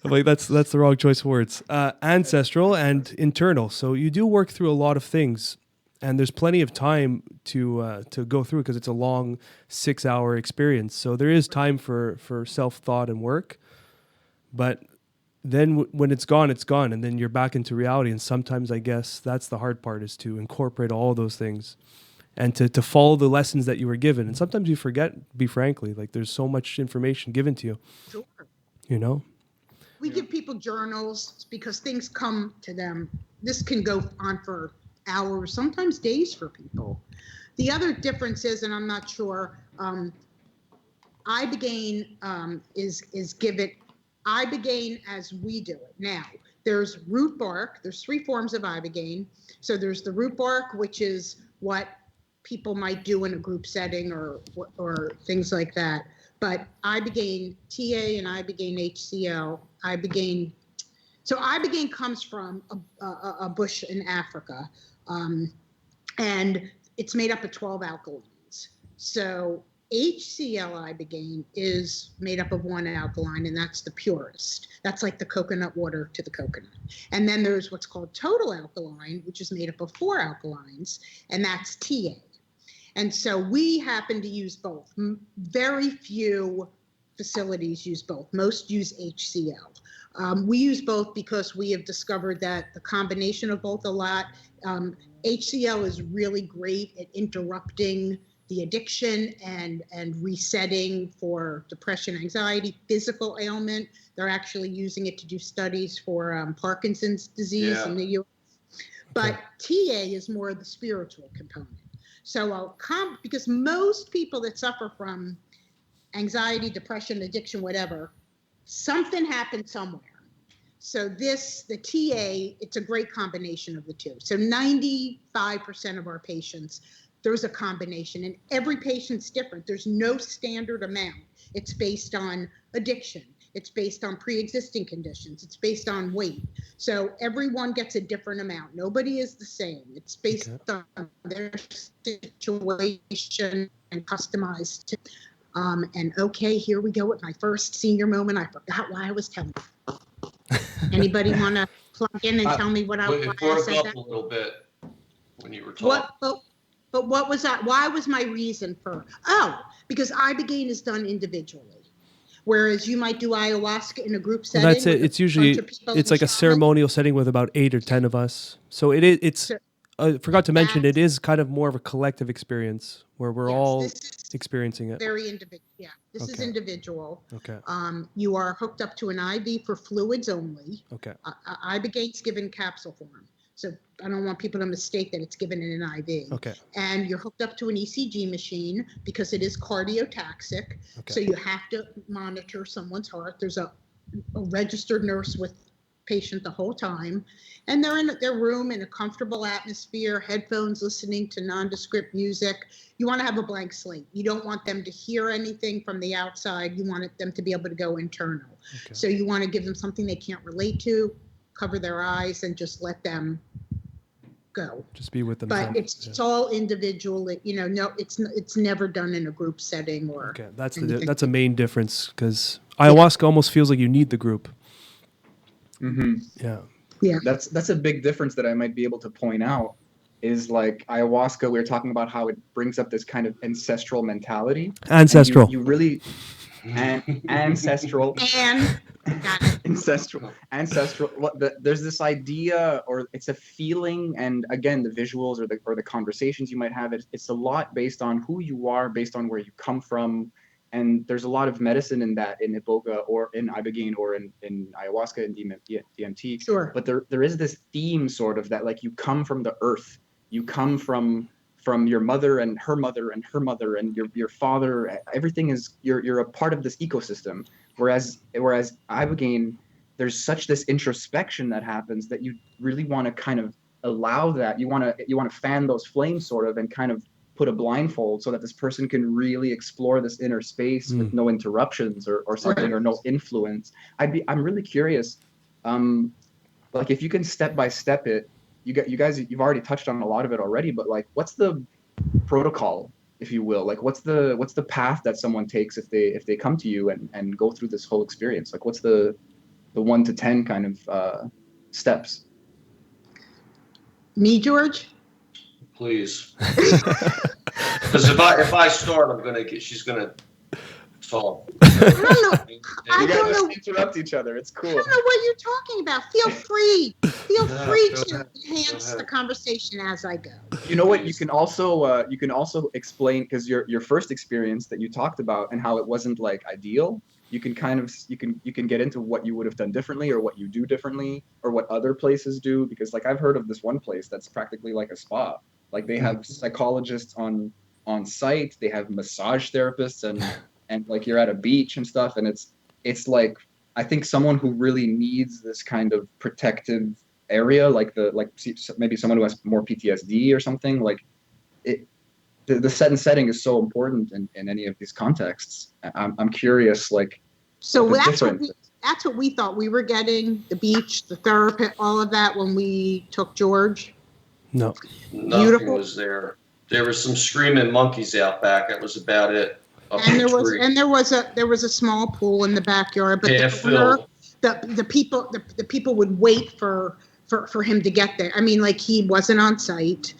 Like that's the wrong choice of words. Ancestral and internal. So you do work through a lot of things, and there's plenty of time to go through, because it's a long 6-hour experience. So there is time for self-thought and work. But then when it's gone, and then you're back into reality. And sometimes I guess that's the hard part, is to incorporate all of those things and to follow the lessons that you were given. And sometimes you forget, be frankly, like there's so much information given to you. Sure. We give people journals because things come to them. This can go on for hours, sometimes days for people. The other difference is, and I'm not sure, Ibogaine is given. Ibogaine as we do it now. There's root bark. There's 3 forms of Ibogaine. So there's the root bark, which is what people might do in a group setting or things like that. But Ibogaine TA and Ibogaine HCl, so Ibogaine comes from a bush in Africa, and it's made up of 12 alkalines. So HCl Ibogaine is made up of 1 alkaline, and that's the purest. That's like the coconut water to the coconut. And then there's what's called total alkaline, which is made up of 4 alkalines, and that's TA. And so we happen to use both. Very few facilities use both. Most use HCl. We use both because we have discovered that the combination of both a lot. HCl is really great at interrupting the addiction and resetting for depression, anxiety, physical ailment. They're actually using it to do studies for Parkinson's disease in the U.S. But TA is more of the spiritual component. So because most people that suffer from anxiety, depression, addiction, whatever, something happened somewhere. So the TA, it's a great combination of the two. So 95% of our patients, there's a combination, and every patient's different. There's no standard amount. It's based on addiction. It's based on pre-existing conditions. It's based on weight. So everyone gets a different amount. Nobody is the same. It's based on their situation and customized. Here we go with my first senior moment. I forgot why I was telling you. Anybody want to plug in and tell me what I said? It broke up a little bit when you were talking. But what was that? Why was my reason for? Because Ibogaine is done individually, whereas you might do ayahuasca in a group setting. Well, that's it. It's usually it's like a ceremonial setting with about 8 or 10 of us. So it's I forgot to mention, it That's- is kind of more of a collective experience where we're Yes, all this is experiencing it. very individual. Yeah, this is Okay. individual. Okay. You are hooked up to an IV for fluids only. Okay. Ibogaine's given capsule form. So I don't want people to mistake that it's given in an IV. Okay. And you're hooked up to an ECG machine because it is cardiotaxic. Okay. So you have to monitor someone's heart. There's a registered nurse with patient the whole time. And they're in their room in a comfortable atmosphere, headphones, listening to nondescript music. You want to have a blank slate. You don't want them to hear anything from the outside. You want them to be able to go internal. Okay. So you want to give them something they can't relate to, cover their eyes, and just let them go. Just be with them. But it's all individual. No, it's never done in a group setting or. Okay, that's anything. that's a main difference, because ayahuasca almost feels like you need the group. Mm-hmm. Yeah. Yeah. That's a big difference that I might be able to point out. Is like ayahuasca, we were talking about how it brings up this kind of ancestral mentality. Ancestral. And you really ancestral. And got it. ancestral. There's this idea, or it's a feeling, and again, the visuals or the conversations you might have. It's a lot based on who you are, based on where you come from, and there's a lot of medicine in that, in Iboga or in Ibogaine or in ayahuasca and DMT. Sure. But there is this theme sort of that, like, you come from the earth, you come from your mother and her mother and her mother and your father. Everything is you're a part of this ecosystem. Whereas Ibogaine, there's such this introspection that happens that you really want to kind of allow that. You want to fan those flames sort of, and kind of put a blindfold so that this person can really explore this inner space with no interruptions or something, or no influence. I'm really curious, like, if you can step by step it. You guys, you've already touched on a lot of it already, but like, what's the protocol, if you will? Like, what's the path that someone takes if they come to you and go through this whole experience? Like, what's the 1 to 10 kind of steps? Me, George? Please. Because if I start, she's gonna talk. I don't know. I You don't guys know. interrupt each other. It's cool. I don't know what you're talking about. Feel free. Feel No, free go to ahead. enhance Go the ahead. conversation as I go. You know what? You can also explain, because your first experience that you talked about and how it wasn't like ideal. You can kind of you can get into what you would have done differently, or what you do differently, or what other places do. Because, like, I've heard of this one place that's practically like a spa. Like, they have psychologists on site. They have massage therapists, and like, you're at a beach and stuff. And it's like, I think someone who really needs this kind of protective area, like maybe someone who has more PTSD or something, like the set and setting is so important in any of these contexts. I'm curious, like, So the that's difference. what we thought we were getting, the beach, the therapy, all of that when we took George. No. Nothing Beautiful. was there. There were some screaming monkeys out back. That was about it. Up And the there was tree. a small pool in the backyard, but Half filled. the people would wait for him to get there. I mean, like, he wasn't on site.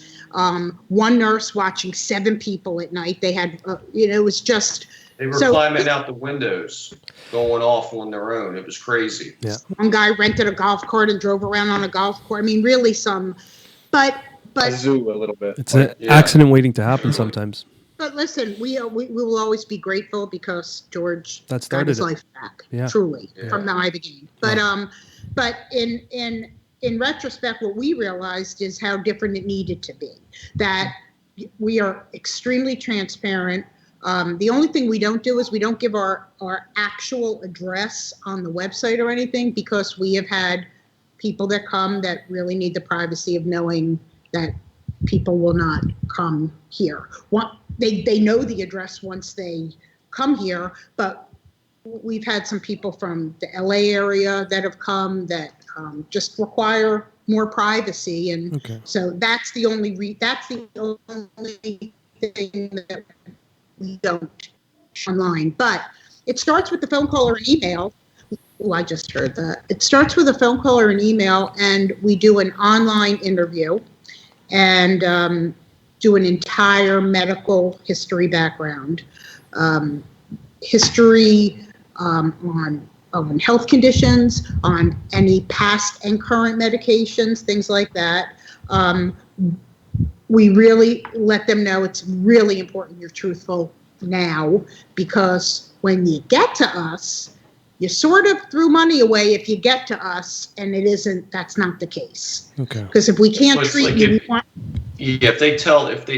One nurse watching 7 people at night. They had, it was just. They were So- climbing out the windows, going off on their own. It was crazy. Yeah. One guy rented a golf cart and drove around on a golf cart. I mean, really but A zoo a little bit. It's an Yeah. accident waiting to happen sometimes. But listen, we will always be grateful because George That got started his it. life back, Yeah. truly, Yeah. from the Ibogaine. But in retrospect, what we realized is how different it needed to be. That we are extremely transparent. The only thing we don't do is we don't give our actual address on the website or anything, because we have had people that come that really need the privacy of knowing that people will not come here. They know the address once they come here, but we've had some people from the LA area that have come that just require more privacy, and Okay. so that's the only thing that we don't online. But it starts with the phone call or an email. Oh, I just heard that. It starts with a phone call or an email, and we do an online interview and do an entire medical history background, history on health conditions, on any past and current medications, things like that. we really let them know it's really important you're truthful now, because when you get to us, you sort of threw money away if you get to us, and that's not the case. Okay. Because if we can't So it's treat like you, we want. Yeah, if they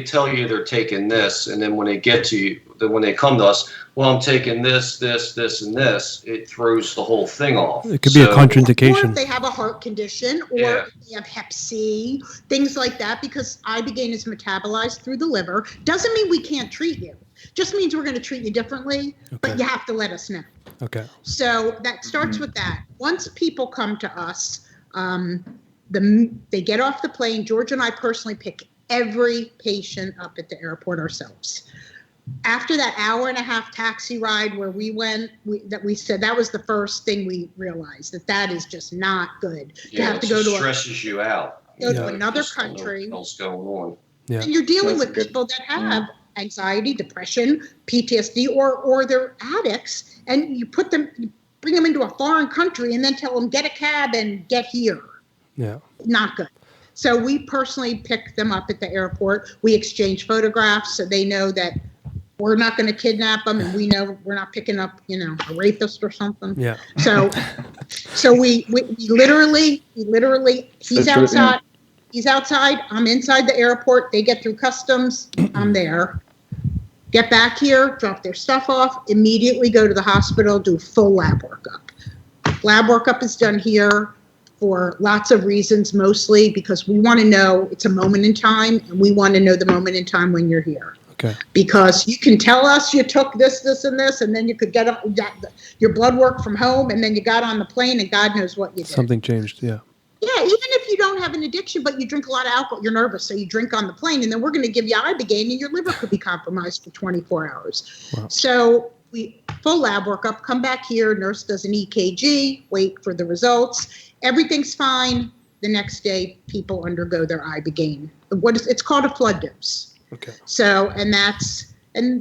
tell you they're taking this, and then when they get to you, when they come to us, well, I'm taking this, this, this, and this, it throws the whole thing off. It could be a Or contraindication. if they have a heart condition, or Yeah. if they have Hep C, things like that, because Ibogaine is metabolized through the liver. Doesn't mean we can't treat you. Just means we're going to treat you differently, but Okay. you have to let us know. Okay. So that starts with that. Once people come to us, they get off the plane. George and I personally pick every patient up at the airport ourselves. After that hour and a half taxi ride where we went, we said that was the first thing we realized, that is just not good. Yeah, You have it to go just to stresses you out. go to Yeah. another Just don't know country. what else going on. Yeah. And you're dealing That's with good. people that have anxiety, depression, PTSD, or they're addicts, and you bring them into a foreign country and then tell them, get a cab and get here. Yeah. Not good. So we personally pick them up at the airport. We exchange photographs so they know that we're not going to kidnap them, and we know we're not picking up, a rapist or something. Yeah. So we literally, he's The truth, outside. He's outside. I'm inside the airport. They get through customs. I'm there. Get back here, drop their stuff off, immediately go to the hospital, do full lab workup. Lab workup is done here for lots of reasons, mostly because we want to know it's a moment in time, and we want to know the moment in time when you're here. Okay. Because you can tell us you took this, this, and this, and then you could get your blood work from home, and then you got on the plane, and God knows what you did. Something changed. Yeah. Yeah, even if you don't have an addiction, but you drink a lot of alcohol, you're nervous, so you drink on the plane, and then we're going to give you Ibogaine, and your liver could be compromised for 24 hours. Wow. So we full lab workup, come back here, nurse does an EKG, wait for the results. Everything's fine. The next day, people undergo their Ibogaine. It's called a flood dose. Okay. So, and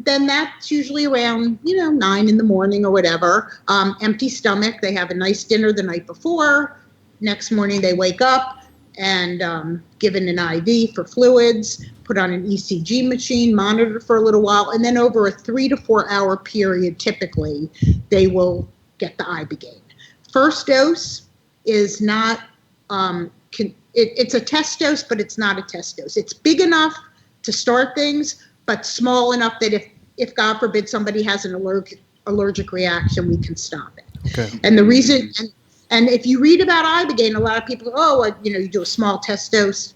then that's usually around, 9 in the morning or whatever. Empty stomach. They have a nice dinner the night before. Next morning they wake up and given an IV for fluids, put on an ECG machine, monitored for a little while, and then over a 3 to 4 hour period, typically, they will get the Ibogaine. First dose is not, it's a test dose, but it's not a test dose. It's big enough to start things, but small enough that if God forbid somebody has an allergic reaction, we can stop it. Okay. And the reason, and if you read about Ibogaine, a lot of people, you do a small test dose.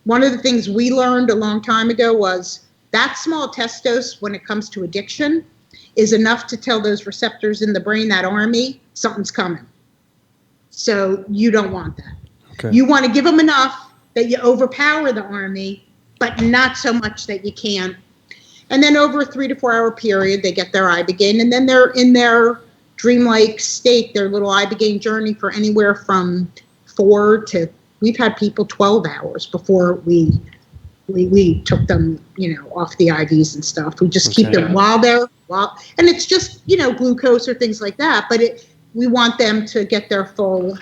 One of the things we learned a long time ago was that small test dose, when it comes to addiction, is enough to tell those receptors in the brain, that army, something's coming. So you don't want that. Okay. You want to give them enough that you overpower the army, but not so much that you can't. And then over a 3 to 4 hour period, they get their Ibogaine, and then they're in their dreamlike state, their little Ibogaine journey for anywhere from 4 to, we've had people 12 hours before we took them, off the IVs and stuff. We just keep them and it's just, glucose or things like that, but we want them to get their full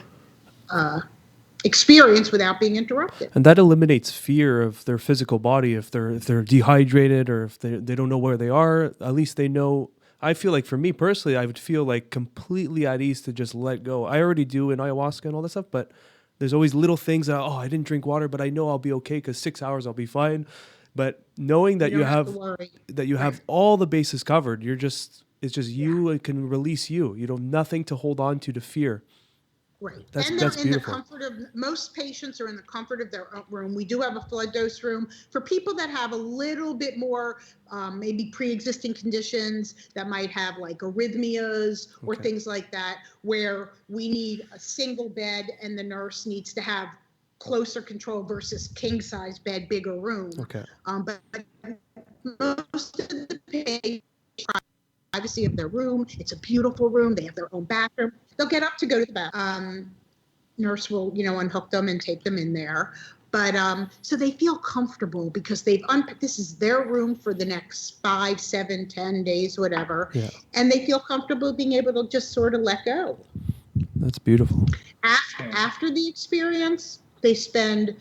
experience without being interrupted. And that eliminates fear of their physical body. If they're dehydrated or if they don't know where they are, at least they know. I feel like for me personally, I would feel like completely at ease to just let go. I already do in ayahuasca and all that stuff, but there's always little things that, I didn't drink water, but I know I'll be okay because 6 hours I'll be fine. But knowing that you have all the bases covered, it's just you, it can release you. You know, nothing to hold on to fear. Right. That's and they're in beautiful. the comfort of, most patients are in the comfort of their own room. We do have a flood dose room for people that have a little bit more, maybe pre-existing conditions that might have like arrhythmias or things like that, where we need a single bed and the nurse needs to have closer control versus king size bed, bigger room. Okay. But most of the patients, privacy of their room. It's a beautiful room. They have their own bathroom. They'll get up to go to the bathroom. Nurse will, unhook them and take them in there. But so they feel comfortable because they've this is their room for the next 5, 7, 10 days, whatever. Yeah. And they feel comfortable being able to just sort of let go. That's beautiful. After the experience, they spend,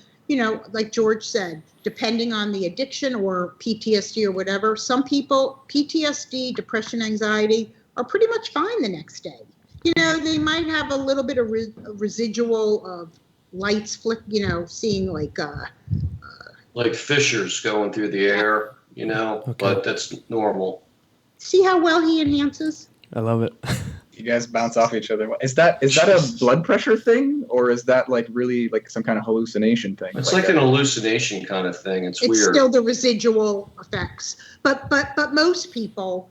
like George said, depending on the addiction or PTSD or whatever, some people, PTSD, depression, anxiety, are pretty much fine the next day. They might have a little bit of residual of lights flick, seeing like fissures going through the air, Okay. but that's normal. See how well he enhances? I love it. You guys bounce off each other. Is that a blood pressure thing, or is that like really like some kind of hallucination thing? It's like an hallucination kind of thing. It's weird. Still the residual effects, but most people,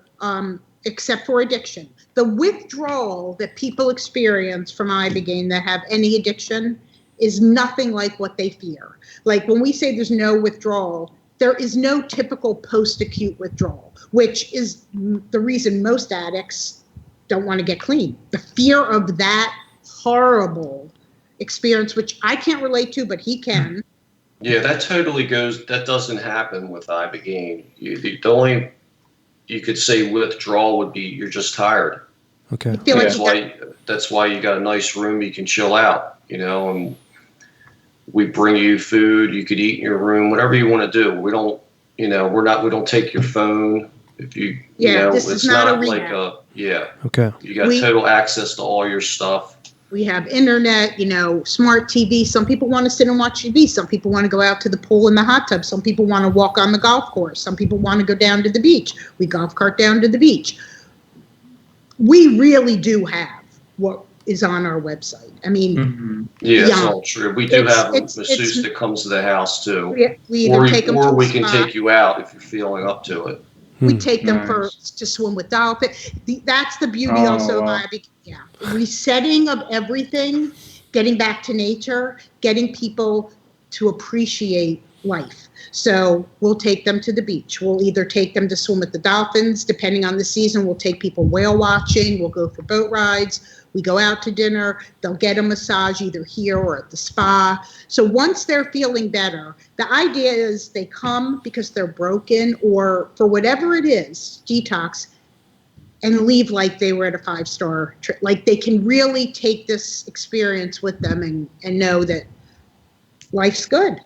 except for addiction, the withdrawal that people experience from Ibogaine that have any addiction is nothing like what they fear. Like when we say there's no withdrawal, there is no typical post-acute withdrawal, which is the reason most addicts don't want to get clean. The fear of that horrible experience, which I can't relate to, but he can. Yeah, that doesn't happen with Ibogaine. The only, you could say withdrawal would be you're just tired. Okay. That's why you got a nice room you can chill out, and we bring you food, you could eat in your room, whatever you want to do. We don't, we don't take your phone. If it's not a like rehab. Okay. You got total access to all your stuff. We have internet, smart TV. Some people want to sit and watch TV. Some people want to go out to the pool and the hot tub. Some people want to walk on the golf course. Some people want to go down to the beach. We golf cart down to the beach. We really do have what is on our website. I mean, it's all true. We do have a masseuse that comes to the house too. We either take them or we can take you out if you're feeling up to it. We take them to swim with dolphins. That's the beauty also of Ibogaine. Yeah, resetting of everything, getting back to nature, getting people to appreciate life. So we'll take them to the beach. We'll either take them to swim with the dolphins, depending on the season. We'll take people whale watching. We'll go for boat rides. We go out to dinner. They'll get a massage either here or at the spa. So once they're feeling better, the idea is they come because they're broken or for whatever it is, detox, and leave like they were at a 5-star trip. Like they can really take this experience with them and know that life's good.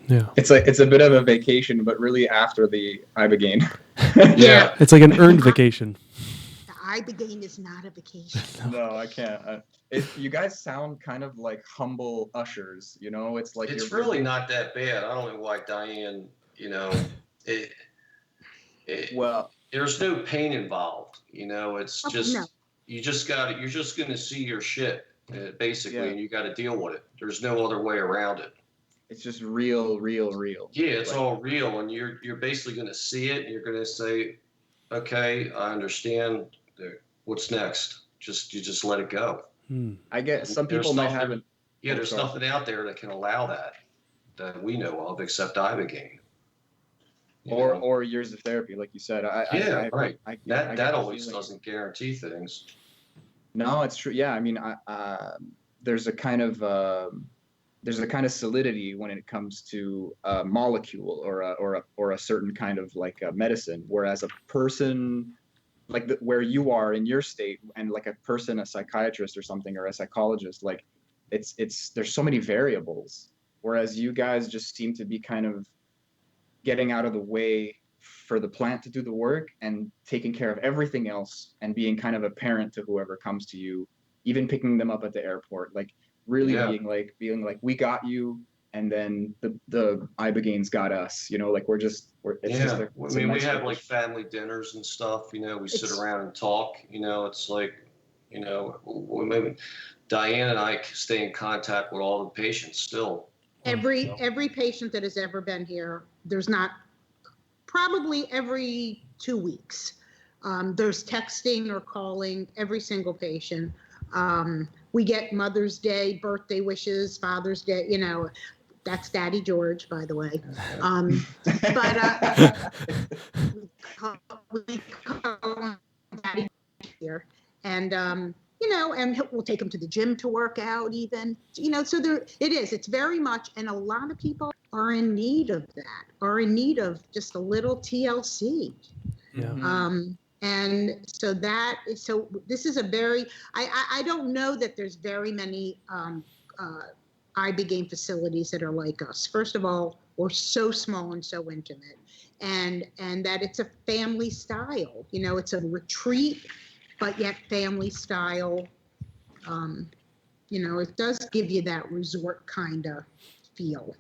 Yeah. It's a bit of a vacation, but really after the Ibogaine. Yeah. It's like an earned vacation. Ibogaine is not a vacation. No, I can't. You guys sound kind of like humble ushers, It's like it's really not that bad. I don't know why Diane, well, there's no pain involved. It's just no. you're just going to see your shit basically, and you got to deal with it. There's no other way around it. It's just real. Yeah, it's all real, and you're basically going to see it. And you're going to say, okay, I understand. What's next? You just let it go. I guess some people might have there's nothing out there that can allow that we know of except Ibogaine. Or years of therapy, like you said. Right. That always feeling. Doesn't guarantee things. No, it's true. Yeah, I mean, there's a kind of solidity when it comes to a molecule or a certain kind of like a medicine, whereas a person like where you are in your state and like a person, a psychiatrist or something, or a psychologist, like it's there's so many variables, whereas you guys just seem to be kind of getting out of the way for the plant to do the work and taking care of everything else and being kind of a parent to whoever comes to you, even picking them up at the airport, like really being like we got you, and then the Ibogaine's got us, like we have like family dinners and stuff, we sit around and talk, it's like, maybe Diane and I stay in contact with all the patients still. Every patient that has ever been here, there's not probably every 2 weeks. There's texting or calling every single patient. We get Mother's Day, birthday wishes, Father's Day, that's Daddy George, by the way. We call him Daddy here. And, and we'll take him to the gym to work out even, so there it is. It's very much, and a lot of people are in need of that, are in need of just a little TLC. Yeah. And so this is a very, I don't know that there's very many Ibogaine facilities that are like us. First of all, we're so small and so intimate, and that it's a family style. You know, it's a retreat, but yet family style. You know, it does give you that resort kind of feel.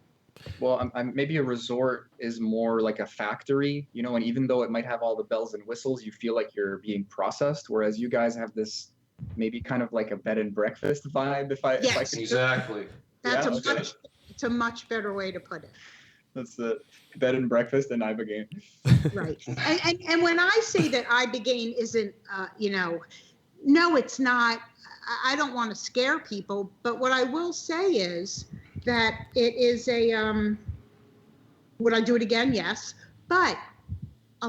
Well, maybe a resort is more like a factory, you know, and even though it might have all the bells and whistles, you feel like you're being processed, whereas you guys have this maybe kind of like a bed and breakfast vibe, if I Yes. could. Exactly. That's Yeah, it's a much better way to put it. That's the bed and breakfast in Ibogaine. Right. And when I say that Ibogaine isn't, you know, no, it's not. I don't want to scare people, but what I will say is that it is a, would I do it again? Yes. But a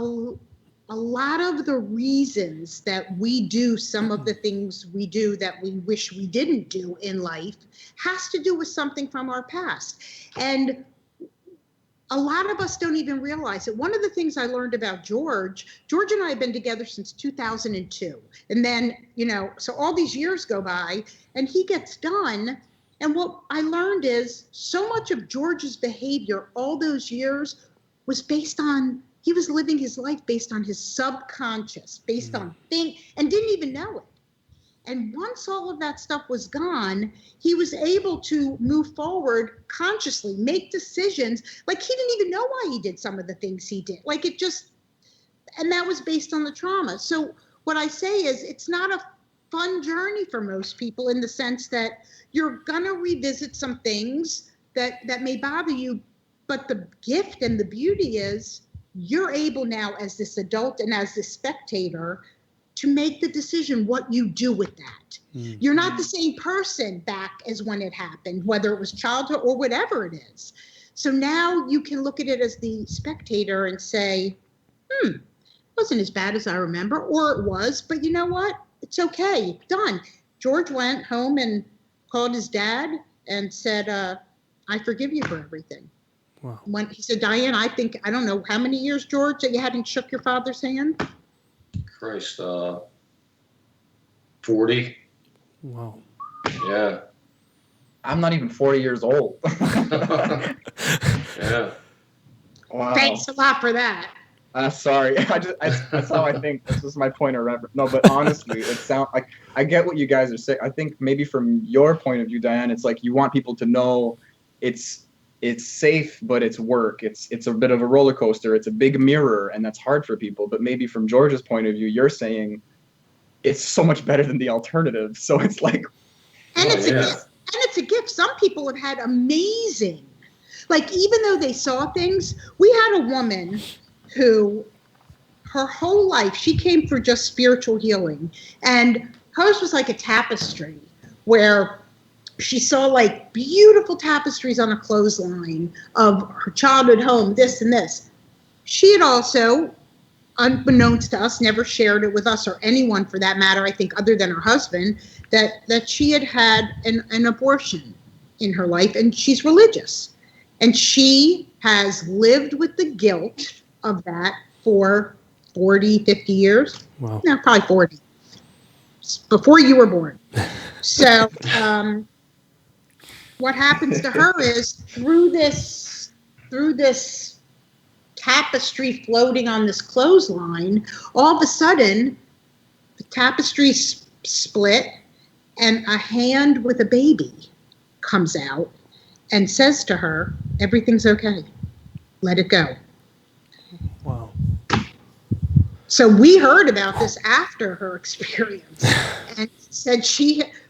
lot of the reasons that we do some of the things we do that we wish we didn't do in life has to do with something from our past. And a lot of us don't even realize it. One of the things I learned about George and I have been together since 2002. And then, you know, so all these years go by and he gets done. And what I learned is so much of George's behavior all those years was based on, he was living his life based on his subconscious, based on things, and didn't even know it. And once all of that stuff was gone, he was able to move forward consciously, make decisions. Like he didn't even know why he did some of the things he did. Like it just, and that was based on the trauma. So what I say is it's not a fun journey for most people in the sense that you're gonna revisit some things that may bother you. But the gift and the beauty is you're able now as this adult and as this spectator to make the decision what you do with that. You're not the same person back as when it happened, whether it was childhood or whatever it is. So now you can look at it as the spectator and say, it wasn't as bad as I remember, or it was, but you know what? It's okay, done. George went home and called his dad and said, I forgive you for everything. Wow. When he said, Diane, I don't know how many years, George, that you hadn't shook your father's hand? Christ, 40. Wow. Yeah. I'm not even 40 years old. Yeah. Wow. Thanks a lot for that. Sorry, that's how I think. This is my point of reference. No, but honestly, it sounds like I get what you guys are saying. I think maybe from your point of view, Diane, it's like you want people to know it's safe, but it's work. It's a bit of a roller coaster. It's a big mirror, and that's hard for people. But maybe from George's point of view, you're saying it's so much better than the alternative. So it's like, and it's a gift. And it's a gift. Some people have had amazing, like even though they saw things. We had a woman who, her whole life, she came for just spiritual healing, and hers was like a tapestry where she saw like beautiful tapestries on a clothesline of her childhood home, this and this. She had also, unbeknownst to us, never shared it with us or anyone for that matter, I think other than her husband, that she had an abortion in her life, and she's religious. And she has lived with the guilt of that for 40, 50 years. Wow. No, probably 40. Before you were born. So what happens to her is through this tapestry floating on this clothesline, all of a sudden the tapestry split and a hand with a baby comes out and says to her, everything's okay. Let it go. Wow. So we heard about this after her experience, and said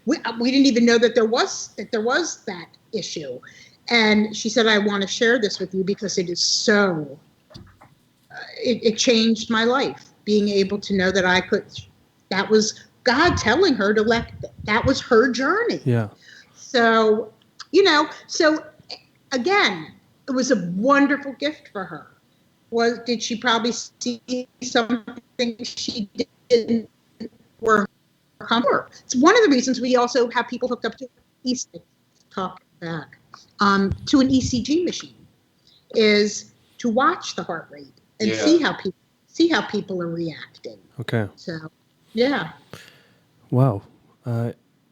we didn't even know that there was that issue, and she said, I want to share this with you because it is so. It changed my life, being able to know that I could. That was God telling her to let. That was her journey. Yeah. So, so again, it was a wonderful gift for her. Did she probably see something she didn't work for? It's one of the reasons we also have people hooked up to to an ECG machine, is to watch the heart rate and see how people are reacting. Okay. So, yeah. Wow.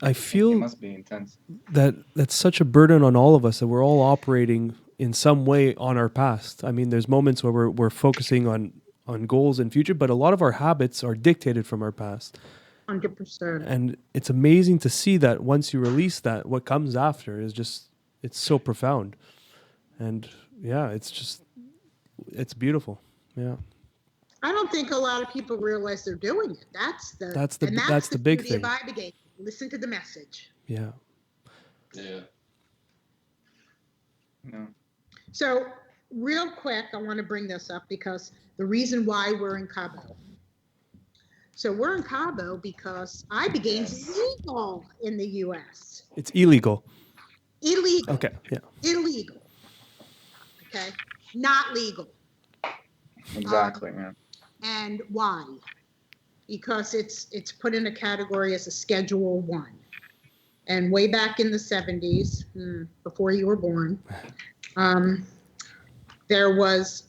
I It feel must be intense. that that's such a burden on all of us that we're all operating in some way on our past. I mean, there's moments where we're focusing on goals and future, but a lot of our habits are dictated from our past. 100%. And it's amazing to see that once you release that, what comes after is just, it's so profound. And yeah, it's beautiful. Yeah. I don't think a lot of people realize they're doing it. That's the big beauty thing. of Ibogaine. Listen to the message. Yeah. Yeah. No. So real quick, I want to bring this up because the reason why we're in Cabo. So we're in Cabo because Ibogaine's legal in the U.S. It's illegal. Illegal. Okay. Yeah. Illegal. Okay. Not legal. Exactly. Yeah. And why? Because it's put in a category as a Schedule 1. And way back in the 70s, before you were born, there was,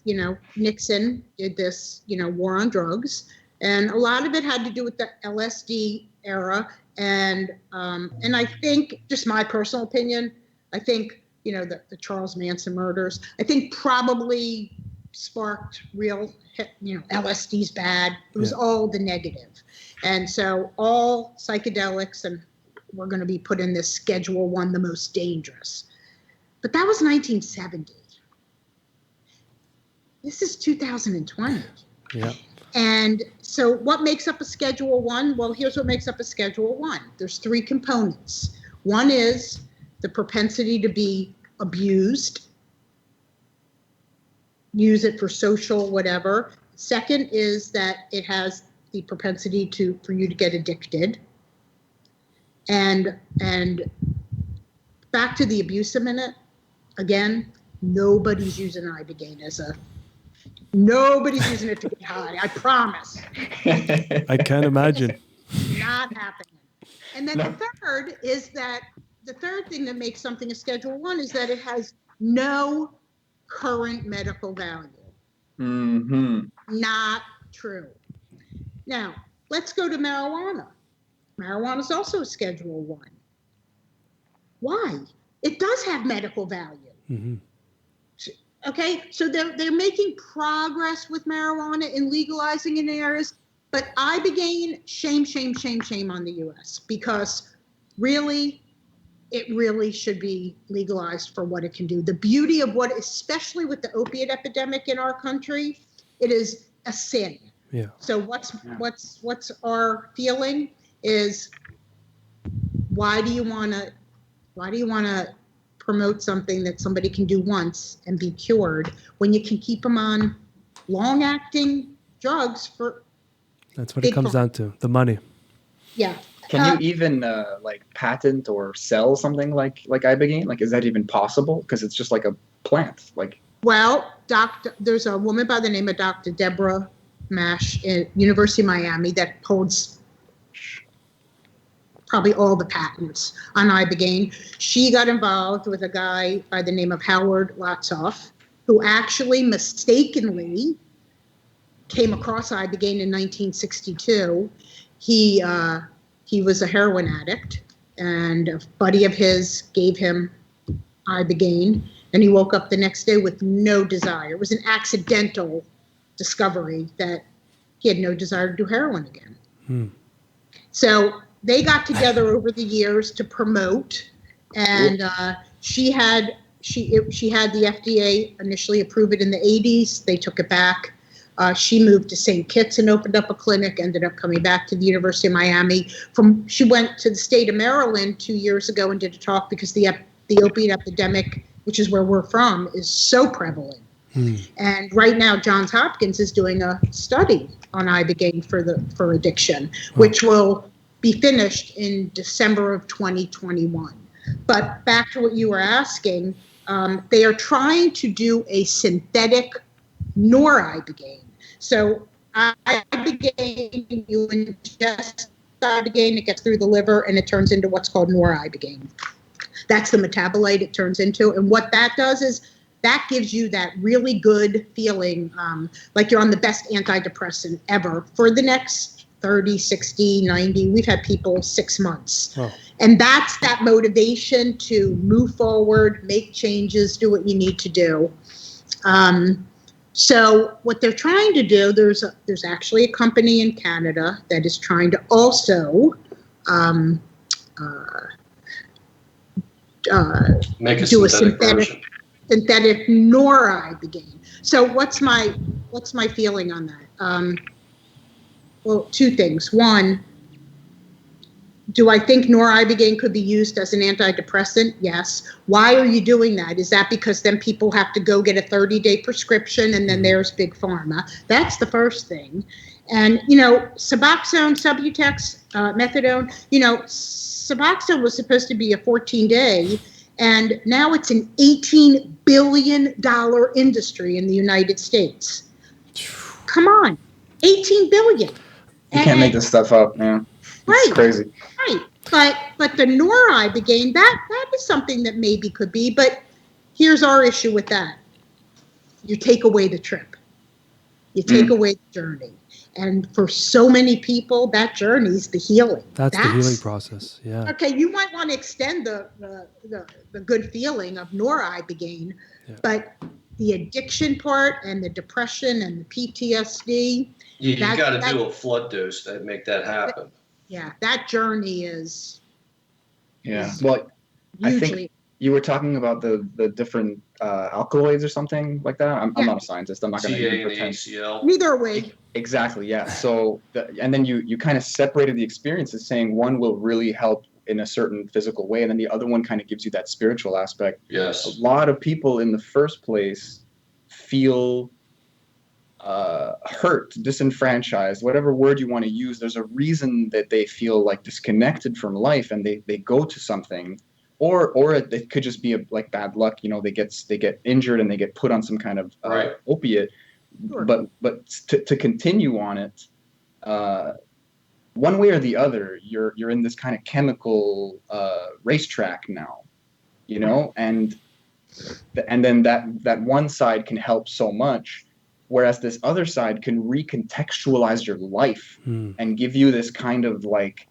Nixon did this, war on drugs. And a lot of it had to do with the LSD era. And I think, just my personal opinion, I think, the Charles Manson murders, I think probably sparked real, LSD's bad. It was all the negative. And so all psychedelics and we're going to be put in this Schedule 1, the most dangerous. But that was 1970. This is 2020. Yeah. And so what makes up a Schedule 1? Well, here's what makes up a Schedule 1. There's 3 components. One is the propensity to be abused, use it for social whatever. Second is that it has the propensity for you to get addicted. And back to the abuse a minute. Again, nobody's using Ibogaine nobody's using it to get high. I promise. I can't imagine. Not happening. And then the third thing that makes something a Schedule 1 is that it has no current medical value. Mm-hmm. Not true. Now, let's go to marijuana. Marijuana is also a Schedule 1. Why? It does have medical value. Mm-hmm. Okay, so they're making progress with marijuana in legalizing in areas, but Ibogaine, shame on the U.S. because really, it really should be legalized for what it can do. The beauty of especially with the opiate epidemic in our country, it is a sin. Yeah. So what's our feeling is why do you want to promote something that somebody can do once and be cured when you can keep them on long-acting drugs for that's what it comes down to, the money. Yeah. Can you even patent or sell something like Ibogaine? Like, is that even possible? Because it's just like a plant. Well, there's a woman by the name of Dr. Deborah Mash at University of Miami that holds probably all the patents on Ibogaine. She got involved with a guy by the name of Howard Latzoff, who actually mistakenly came across Ibogaine in 1962. He was a heroin addict, and a buddy of his gave him Ibogaine, and he woke up the next day with no desire. It was an accidental discovery that he had no desire to do heroin again. So they got together over the years to promote, and she had the FDA initially approve it in the 80s. They took it back. She moved to St. Kitts and opened up a clinic, ended up coming back to the University of Miami. She went to the state of Maryland 2 years ago and did a talk because the opiate epidemic, which is where we're from, is so prevalent. And right now, Johns Hopkins is doing a study on Ibogaine for addiction, which will be finished in December of 2021. But back to what you were asking, they are trying to do a synthetic nor-Ibogaine. So Ibogaine, you ingest Ibogaine, it gets through the liver, and it turns into what's called nor-Ibogaine. That's the metabolite it turns into. And what that does is that gives you that really good feeling, like you're on the best antidepressant ever for the next 30, 60, 90. We've had people 6 months. Oh. And that's that motivation to move forward, make changes, do what you need to do. So what they're trying to do, there's actually a company in Canada that is trying to also Make a do a synthetic synthetic Ibogaine. So what's my feeling on that? Well, two things. One, do I think Ibogaine could be used as an antidepressant? Yes. Why are you doing that? Is that because then people have to go get a 30-day prescription and then there's big pharma? That's the first thing. And, Suboxone, Subutex, methadone, Suboxone was supposed to be a 14-day, and now it's an $18 billion industry in the United States. Come on, $18 billion. You can't make this stuff up, man. It's crazy. Right. But the Ibogaine, that is something that maybe could be, but here's our issue with that. You take away the trip. You take away the journey. And for so many people, that journey is the healing. That's the healing process. Yeah. Okay, you might want to extend the good feeling of Ibogaine, but the addiction part and the depression and the PTSD. You got to do a flood dose to make that happen. Yeah, that journey is. Yeah. Well, I think you were talking about the different alkaloids or something like that. I'm not a scientist. I'm not going to pretend. ACL. Neither way. Exactly. Yeah. So, and then you kind of separated the experiences, saying one will really help in a certain physical way, and then the other one kind of gives you that spiritual aspect. Yes. A lot of people in the first place feel hurt, disenfranchised, whatever word you want to use. There's a reason that they feel like disconnected from life, and they go to something. Or it could just be like bad luck. They get injured and they get put on some kind of opiate. Sure. But to continue on it, one way or the other, you're in this kind of chemical racetrack now, and then that one side can help so much, whereas this other side can recontextualize your life and give you this kind of like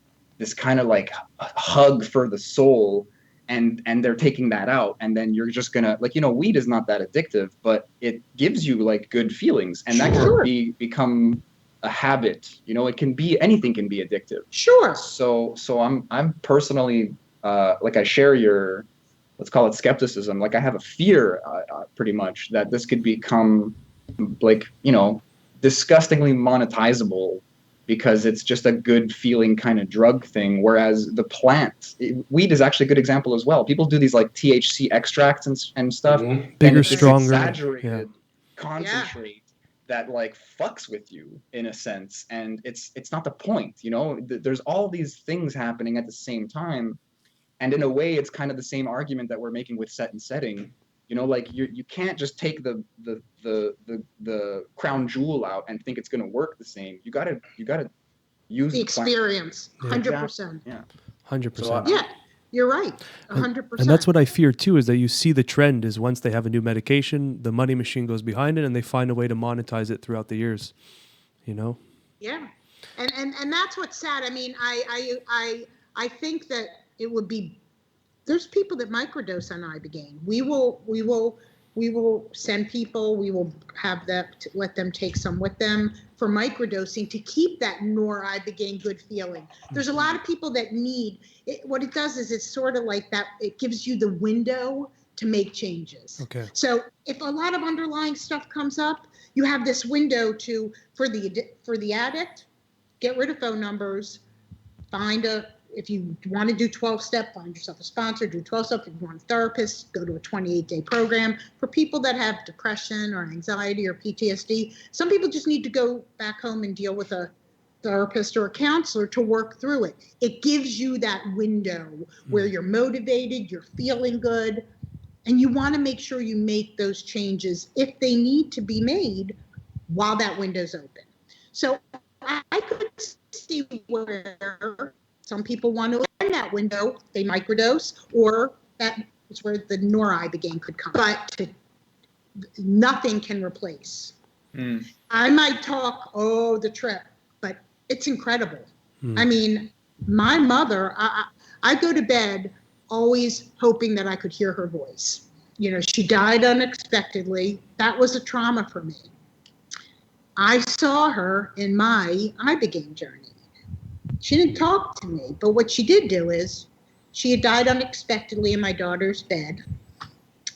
hug for the soul. And they're taking that out, and then you're just gonna weed is not that addictive, but it gives you like good feelings, and that can become a habit. Anything can be addictive. Sure. So I'm personally I share your, let's call it skepticism. Like I have a fear, pretty much, that this could become disgustingly monetizable, because it's just a good feeling kind of drug thing. Whereas the plant, weed is actually a good example as well. People do these like THC extracts and stuff. Bigger, and stronger, exaggerated concentrate that like fucks with you in a sense. And it's not the point, there's all these things happening at the same time. And in a way, it's kind of the same argument that we're making with set and setting. You can't just take the crown jewel out and think it's going to work the same. You gotta use the experience. 100%. Yeah. 100%. Yeah, you're right. 100%. And that's what I fear too, is that you see the trend is once they have a new medication, the money machine goes behind it, and they find a way to monetize it throughout the years. Yeah, and that's what's sad. I mean, I think that it would be. There's people that microdose on Ibogaine. We will send people. We will have that, let them take some with them for microdosing to keep that Ibogaine good feeling. There's a lot of people that need it. What it does is it's sort of like that. It gives you the window to make changes. Okay. So if a lot of underlying stuff comes up, you have this window for the addict, get rid of phone numbers, if you want to do 12-step, find yourself a sponsor, do 12-step. If you want a therapist, go to a 28-day program. For people that have depression or anxiety or PTSD, some people just need to go back home and deal with a therapist or a counselor to work through it. It gives you that window where you're motivated, you're feeling good, and you want to make sure you make those changes if they need to be made while that window's open. So I could see where some people want to end that window, they microdose, or that is where the Ibogaine could come. But nothing can replace. I might talk, the trip, but it's incredible. I mean, my mother, I go to bed always hoping that I could hear her voice. You know, she died unexpectedly. That was a trauma for me. I saw her in my Ibogaine journey. She didn't talk to me, but what she did do is she had died unexpectedly in my daughter's bed,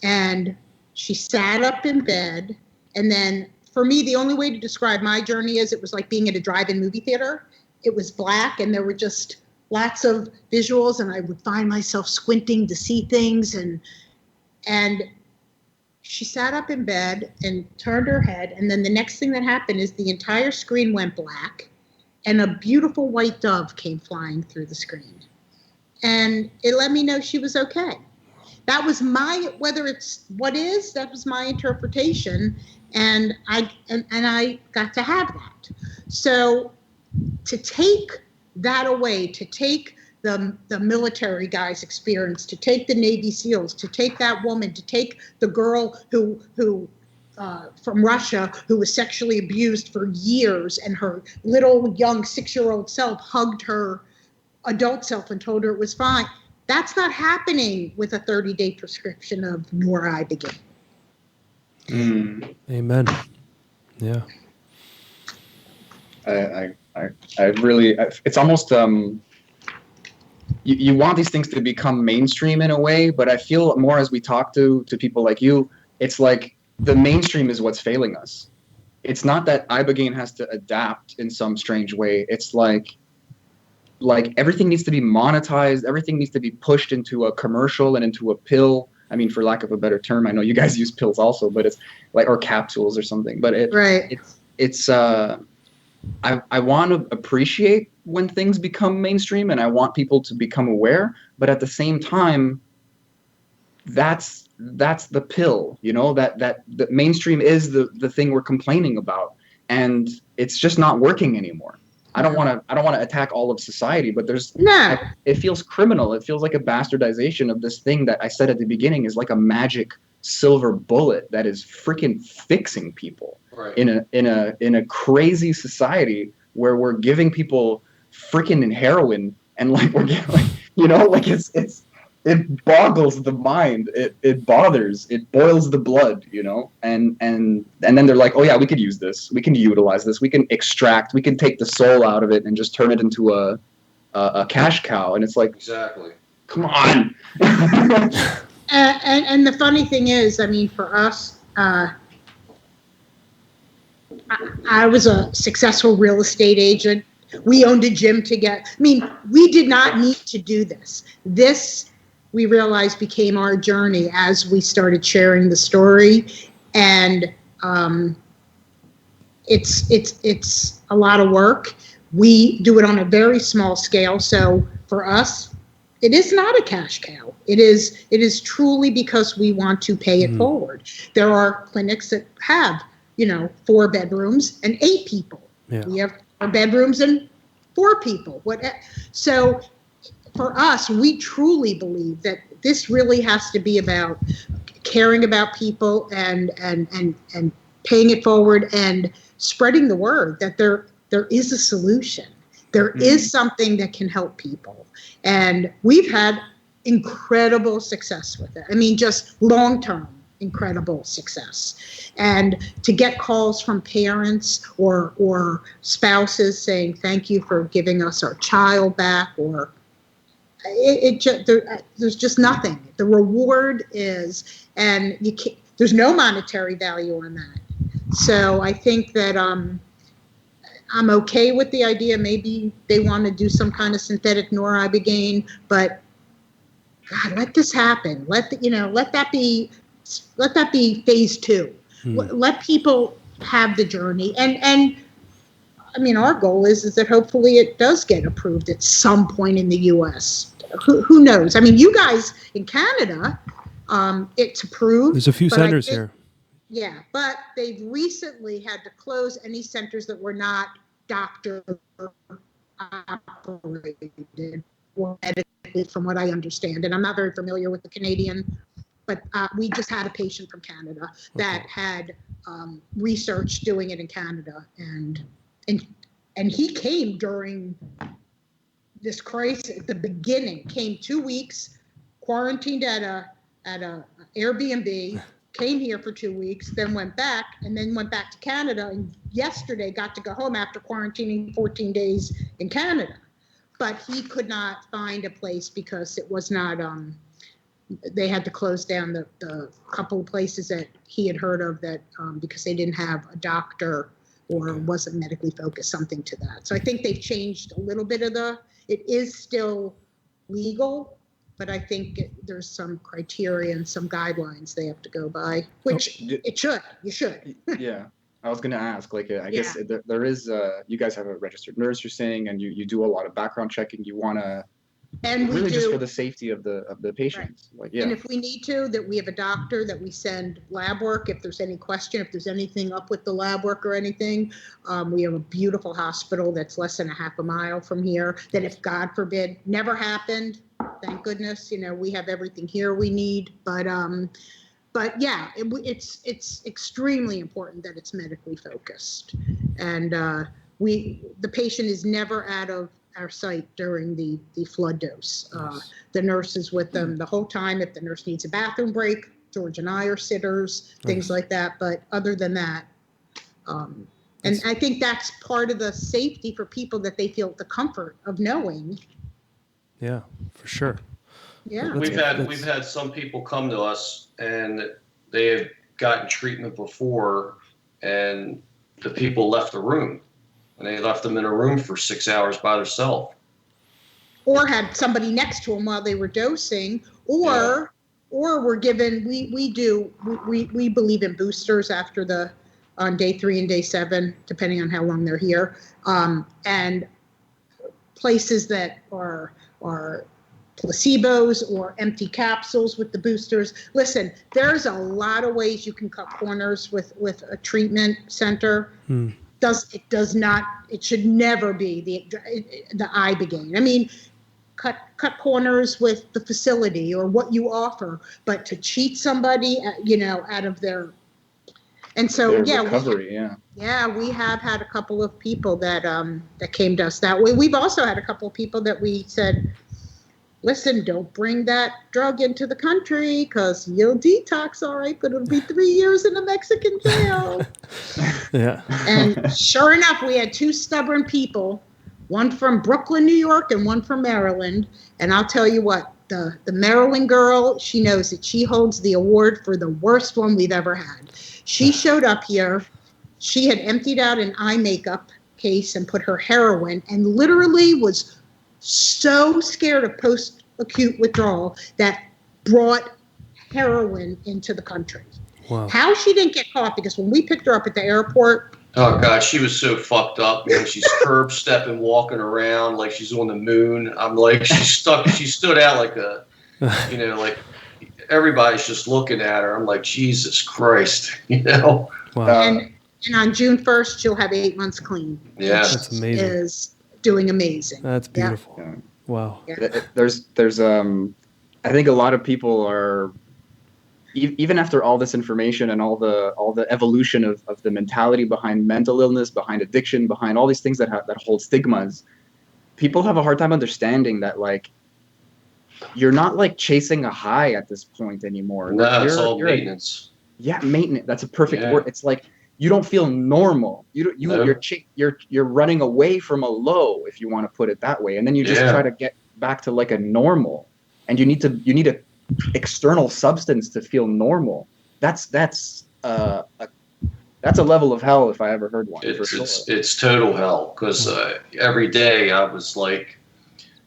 and she sat up in bed, and then for me, the only way to describe my journey is it was like being at a drive-in movie theater. It was black, and there were just lots of visuals, and I would find myself squinting to see things, and she sat up in bed and turned her head, and then the next thing that happened is the entire screen went black, and a beautiful white dove came flying through the screen. And it let me know she was okay. That was my, whether it's what is, that was my interpretation, and I got to have that. So to take that away, to take the military guy's experience, to take the Navy SEALs, to take that woman, to take the girl who from Russia who was sexually abused for years, and her little young 6-year-old self hugged her adult self and told her it was fine. That's not happening with a 30-day prescription of Ibogaine. Amen. Yeah. I really, it's almost, you want these things to become mainstream in a way, but I feel more as we talk to people like you, it's like the mainstream is what's failing us. It's not that Ibogaine has to adapt in some strange way. It's like everything needs to be monetized. Everything needs to be pushed into a commercial and into a pill. I mean, for lack of a better term, I know you guys use pills also, but it's like, or capsules or something, but I want to appreciate when things become mainstream, and I want people to become aware, but at the same time, that's the pill, you know, that the mainstream is the thing we're complaining about, and it's just not working anymore. I don't want to attack all of society, but it feels criminal. It feels like a bastardization of this thing that I said at the beginning is like a magic silver bullet that is freaking fixing people. Right. In a crazy society where we're giving people freaking heroin, and like we're getting, like, you know, like it boggles the mind. It bothers. It boils the blood, you know. And then they're like, oh yeah, we could use this. We can utilize this. We can extract. We can take the soul out of it and just turn it into a cash cow. And it's like, exactly. Come on. And the funny thing is, I mean, for us, I was a successful real estate agent. We owned a gym together. I mean, we did not need to do this. This, we realized, became our journey as we started sharing the story. And it's a lot of work. We do it on a very small scale. So for us, it is not a cash cow. It is truly because we want to pay it forward. There are clinics that have, 4 bedrooms and 8 people. Yeah. We have 4 bedrooms and 4 people. So for us, we truly believe that this really has to be about caring about people and paying it forward and spreading the word that there is a solution. There is something that can help people. And we've had incredible success with it. I mean, just long-term incredible success. And to get calls from parents or spouses saying, thank you for giving us our child back, or there's just nothing. The reward is, and there's no monetary value on that. So I think that I'm okay with the idea. Maybe they want to do some kind of synthetic Ibogaine, but God, let this happen. Let that be phase 2. Let people have the journey. And I mean, our goal is that hopefully it does get approved at some point in the U.S. Who knows? I mean, you guys in Canada, it's approved. There's a few centers here. Yeah, but they've recently had to close any centers that were not doctor operated or medically, from what I understand. And I'm not very familiar with the Canadian, but we just had a patient from Canada that had research doing it in Canada, and and he came during this crisis at the beginning, came 2 weeks, quarantined at a Airbnb, came here for 2 weeks, then went back to Canada, and yesterday got to go home after quarantining 14 days in Canada. But he could not find a place because it was not, they had to close down the couple of places that he had heard of that because they didn't have a doctor or wasn't medically focused, something to that. So I think they've changed a little bit of it is still legal, but I think there's some criteria and some guidelines they have to go by, which you should. Yeah. I was going to ask, like, I guess there is, you guys have a registered nurse, you're saying, and you do a lot of background checking. You want to, and really we do, just for the safety of the patients. Right. Like, yeah. And if we need to, that we have a doctor that we send lab work. If there's any question, if there's anything up with the lab work or anything, we have a beautiful hospital that's less than a half a mile from here, that if God forbid, never happened, thank goodness, we have everything here we need. But yeah, it's extremely important that it's medically focused, and the patient is never out of our site during the flood dose. The nurse is with them the whole time. If the nurse needs a bathroom break, George and I are sitters, things like that. But other than that, and I think that's part of the safety for people, that they feel the comfort of knowing. Yeah, for sure. Yeah, we've had some people come to us and they have gotten treatment before, and the people left the room, and they left them in a room for 6 hours by themselves, or had somebody next to them while they were dosing, or were given. We believe in boosters after on day 3 and day 7, depending on how long they're here, and places that are placebos or empty capsules with the boosters. Listen, there's a lot of ways you can cut corners with a treatment center. It should never be the Ibogaine. I mean, cut corners with the facility or what you offer, but to cheat somebody, out of their, and so their recovery, we have had a couple of people that came to us that way. We've also had a couple of people that we said, listen, don't bring that drug into the country because you'll detox, all right, but it'll be 3 years in a Mexican jail. Yeah. And sure enough, we had 2 stubborn people, one from Brooklyn, New York, and one from Maryland. And I'll tell you what, the Maryland girl, she knows that she holds the award for the worst one we've ever had. She showed up here. She had emptied out an eye makeup case and put her heroin, and literally was so scared of post-acute withdrawal that brought heroin into the country. Wow. How she didn't get caught, because when we picked her up at the airport, oh God, she was so fucked up, man. She's curb stepping, walking around like she's on the moon. I'm like, she stood out like like everybody's just looking at her. I'm like, Jesus Christ, Wow. And on June 1st, she'll have 8 months clean. Yeah. That's amazing. Is doing amazing. That's beautiful. Yeah. Wow. Yeah. There's I think a lot of people are, even after all this information and all the evolution of the mentality behind mental illness, behind addiction, behind all these things that hold stigmas, people have a hard time understanding that, like, you're not like chasing a high at this point anymore. No, Like, it's all maintenance. Maintenance. That's a perfect word. It's like you don't feel normal. You're running away from a low, if you want to put it that way, and then you just try to get back to like a normal, and you need a external substance to feel normal. That's a level of hell if I ever heard one. It's total hell, because every day I was like,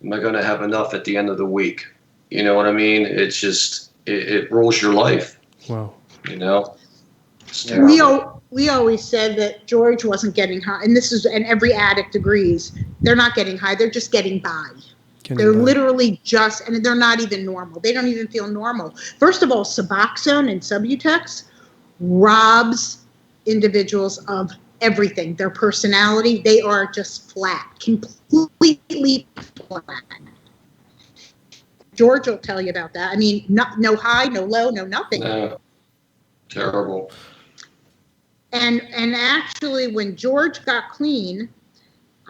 am I going to have enough at the end of the week? You know what I mean? It's just it rules your life. Wow. It's terrible. We always said that George wasn't getting high, and every addict agrees, they're not getting high, they're just getting by. They're literally just, and they're not even normal. They don't even feel normal. First of all, Suboxone and Subutex robs individuals of everything. Their personality, they are just flat, completely flat. George will tell you about that. I mean, no high, no low, no nothing. No. Terrible. And actually, when George got clean,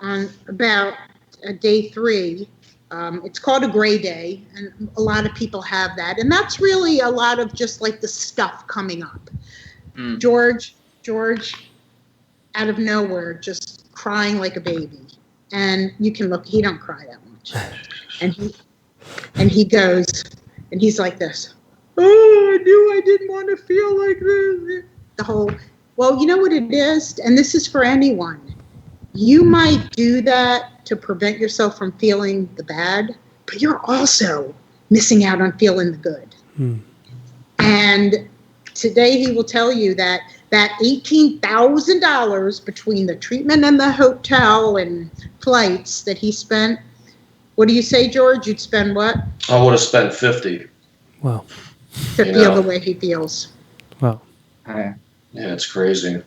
on about day 3. It's called a gray day, and a lot of people have that. And that's really a lot of just like the stuff coming up. George, out of nowhere, just crying like a baby. And you can look, he don't cry that much. And he goes, and he's like this. Oh, I knew I didn't want to feel like this. Well, you know what it is? And this is for anyone. You might do that to prevent yourself from feeling the bad, but you're also missing out on feeling the good. And today he will tell you that $18,000 between the treatment and the hotel and flights that he spent. What do you say, George? You'd spend what? I would have spent 50. Wow. To feel the way he feels. Wow. Yeah, it's crazy.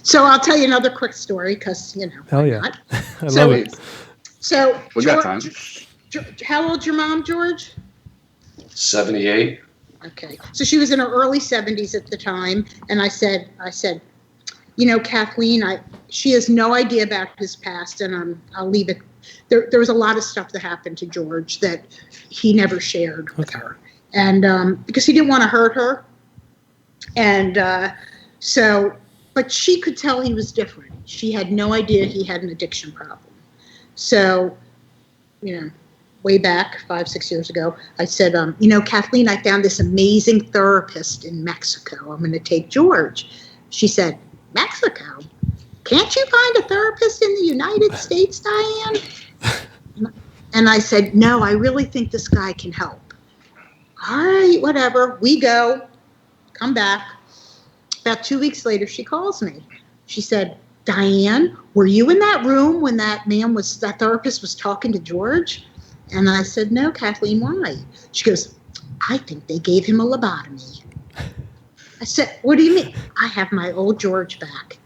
So I'll tell you another quick story because, Hell yeah. I love it. So, We got time. How old's your mom, George? 78. Okay. So she was in her early 70s at the time. And I said, Kathleen, she has no idea about his past, and I'll leave it. There was a lot of stuff that happened to George that he never shared with her. And because he didn't want to hurt her. And but she could tell he was different. She had no idea he had an addiction problem. So, way back 5-6 years ago, I said, Kathleen, I found this amazing therapist in Mexico. I'm going to take George. She said, Mexico? Can't you find a therapist in the United States, Diane? And I said, no, I really think this guy can help. All right, whatever. We go, come back. About 2 weeks later, she calls me. She said, Diane, were you in that room when that therapist was talking to George? And I said, no, Kathleen, why? She goes, I think they gave him a lobotomy. I said, what do you mean? I have my old George back.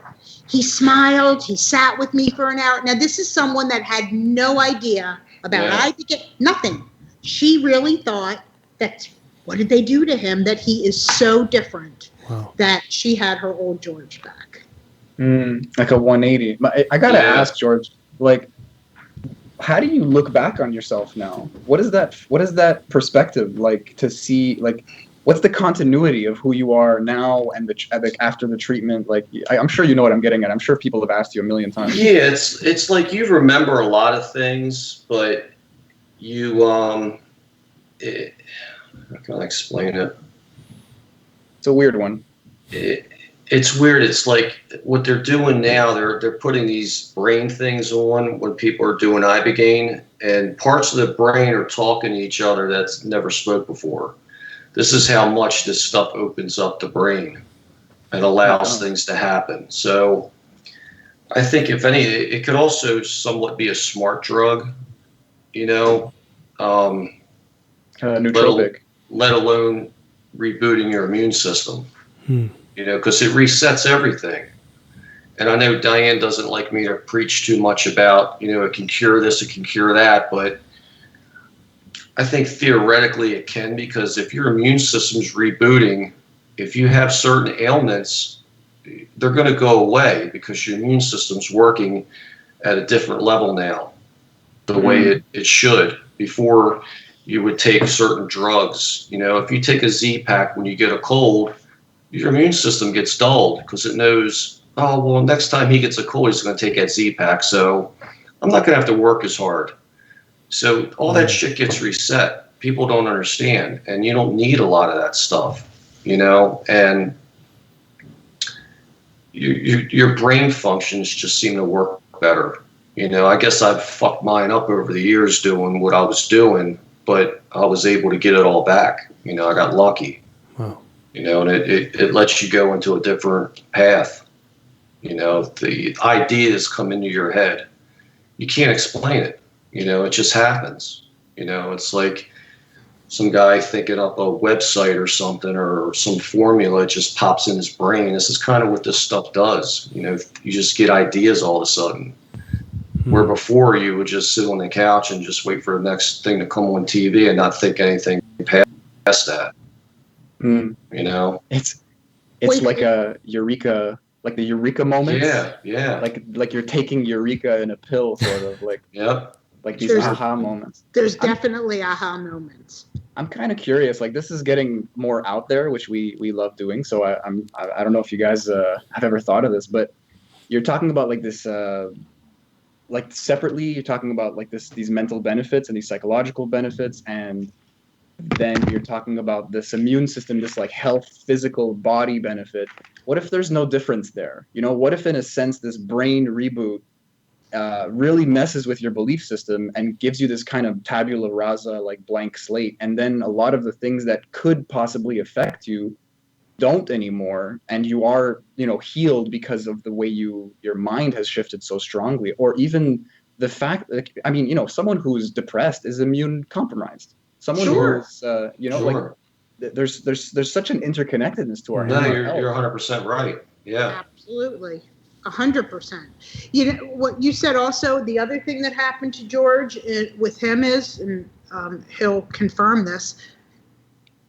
He smiled. He sat with me for an hour. Now, this is someone that had no idea about nothing. She really thought that, what did they do to him that he is so different that she had her old George back? Like a 180. I got to ask, George, like, how do you look back on yourself now? What is that perspective like to see, like, what's the continuity of who you are now and after the treatment? Like, I'm sure you know what I'm getting at. I'm sure people have asked you a million times. Yeah, it's like you remember a lot of things, but you how can I explain it? It's a weird one. It's weird. It's like what they're doing now. They're putting these brain things on when people are doing Ibogaine, and parts of the brain are talking to each other that's never spoke before. This is how much this stuff opens up the brain and allows things to happen. So I think if any, it could also somewhat be a smart drug, nootropic. Let alone rebooting your immune system, because it resets everything. And I know Diane doesn't like me to preach too much about, it can cure this, it can cure that, but I think theoretically it can, because if your immune system's rebooting, if you have certain ailments, they're going to go away because your immune system's working at a different level now, the way it should. Before you would take certain drugs, if you take a Z-Pack when you get a cold, your immune system gets dulled because it knows, oh, well, next time he gets a cold, he's going to take that Z-Pack, so I'm not going to have to work as hard. So all that shit gets reset. People don't understand, and you don't need a lot of that stuff, and your brain functions just seem to work better. I guess I've fucked mine up over the years doing what I was doing, but I was able to get it all back. I got lucky. Wow. And it lets you go into a different path. The ideas come into your head. You can't explain it. It just happens. It's like some guy thinking up a website or something or some formula just pops in his brain. This is kind of what this stuff does. You just get ideas all of a sudden. Where before you would just sit on the couch and just wait for the next thing to come on TV and not think anything past that. It's like a eureka like the eureka moments. Yeah. Like you're taking eureka in a pill, sort of like. Yep. Like these There's- aha moments. There's definitely aha moments. I'm kind of curious. Like this is getting more out there, which we love doing. So I don't know if you guys have ever thought of this, but you're talking about like this, like separately. You're talking about like these mental benefits and these psychological benefits, and then you're talking about this immune system, this like health, physical body benefit. What if there's no difference there? You know, what if in a sense this brain reboot really messes with your belief system and gives you this kind of tabula rasa, like blank slate, and then a lot of the things that could possibly affect you don't anymore, and you are, you know, healed because of the way your mind has shifted so strongly, or even the fact that, I mean, you know, someone who's depressed is immune compromised. Someone Sure. who's, you know, like there's such an interconnectedness to our No, health. you're 100% right. Yeah. Absolutely. 100%. You know, what you said also, the other thing that happened to George with him is, and he'll confirm this,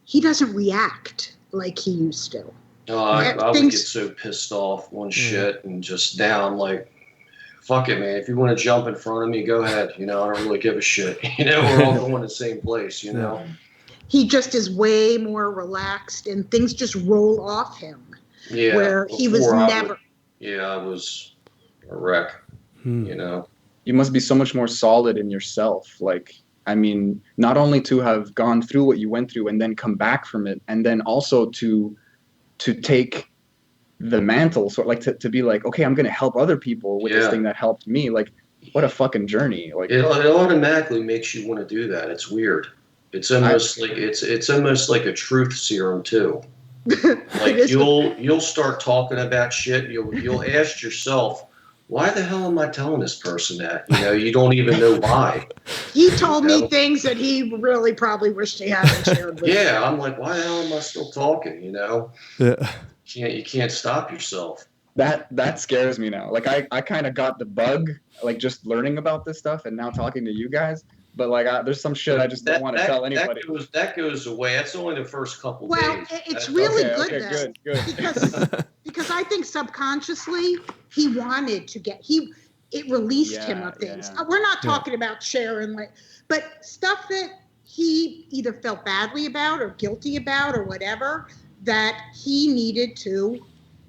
he doesn't react like he used to. I would get so pissed off on shit and just down, like, fuck it, man. If you want to jump in front of me, go ahead. You know, I don't really give a shit. You know, we're all going the same place, you know. He just is way more relaxed and things just roll off him. Yeah. Where he was never. I was a wreck, you know. You must be so much more solid in yourself. Like, I mean, not only to have gone through what you went through and then come back from it, and then also to take the mantle, so like to be like, okay, I'm going to help other people with this thing that helped me. Like, what a fucking journey. Like, it automatically makes you want to do that. It's weird. It's almost like it's almost like a truth serum too. Like you'll start talking about shit. You'll ask yourself, why the hell am I telling this person that? You know, you don't even know why. He told me things that he really probably wished he hadn't shared with me. I'm like, why the hell am I still talking? You know, you can't stop yourself. That scares me now. Like I kind of got the bug, like just learning about this stuff and now talking to you guys. But like, there's some shit I just don't want to tell anybody. That goes away. That's only the first couple days. Well, it's really good because I think subconsciously he wanted to it released him of things. Yeah. We're not talking about sharing, but stuff that he either felt badly about or guilty about or whatever that he needed to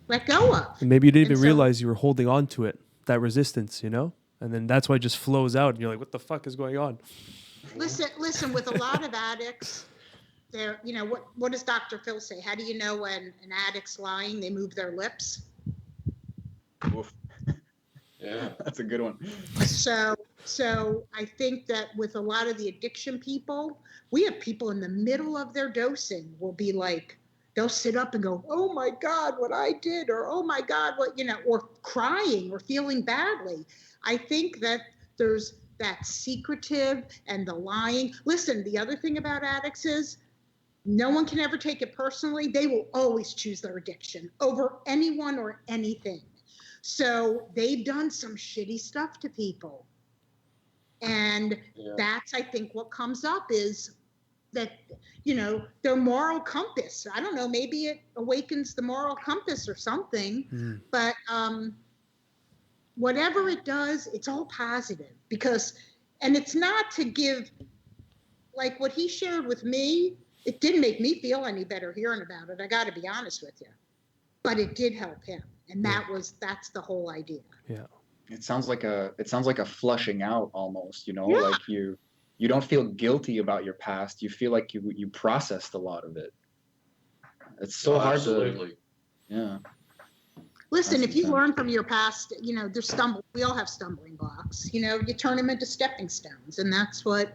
let go of. And maybe you didn't even realize you were holding on to it, that resistance, you know? And then that's why it just flows out and you're like, what the fuck is going on? Listen, with a lot of addicts, they're, you know, what does Dr. Phil say? How do you know when an addict's lying? They move their lips. Oof. Yeah. That's a good one. So I think that with a lot of the addiction people, we have people in the middle of their dosing will be like, they'll sit up and go, oh my God, what I did, or oh my God, what, you know, or crying or feeling badly. I think that there's that secretive and the lying. Listen, the other thing about addicts is no one can ever take it personally. They will always choose their addiction over anyone or anything. So they've done some shitty stuff to people. And that's, I think, what comes up is that, you know, their moral compass. I don't know, maybe it awakens the moral compass or something, but whatever it does, it's all positive because, and it's not to give, like what he shared with me, it didn't make me feel any better hearing about it. I got to be honest with you, but it did help him. And that's the whole idea. Yeah. It sounds like a flushing out almost, you know, like you don't feel guilty about your past. You feel like you processed a lot of it. It's so hard to, Listen, if you learn from your past, you know, we all have stumbling blocks, you know, you turn them into stepping stones. And that's what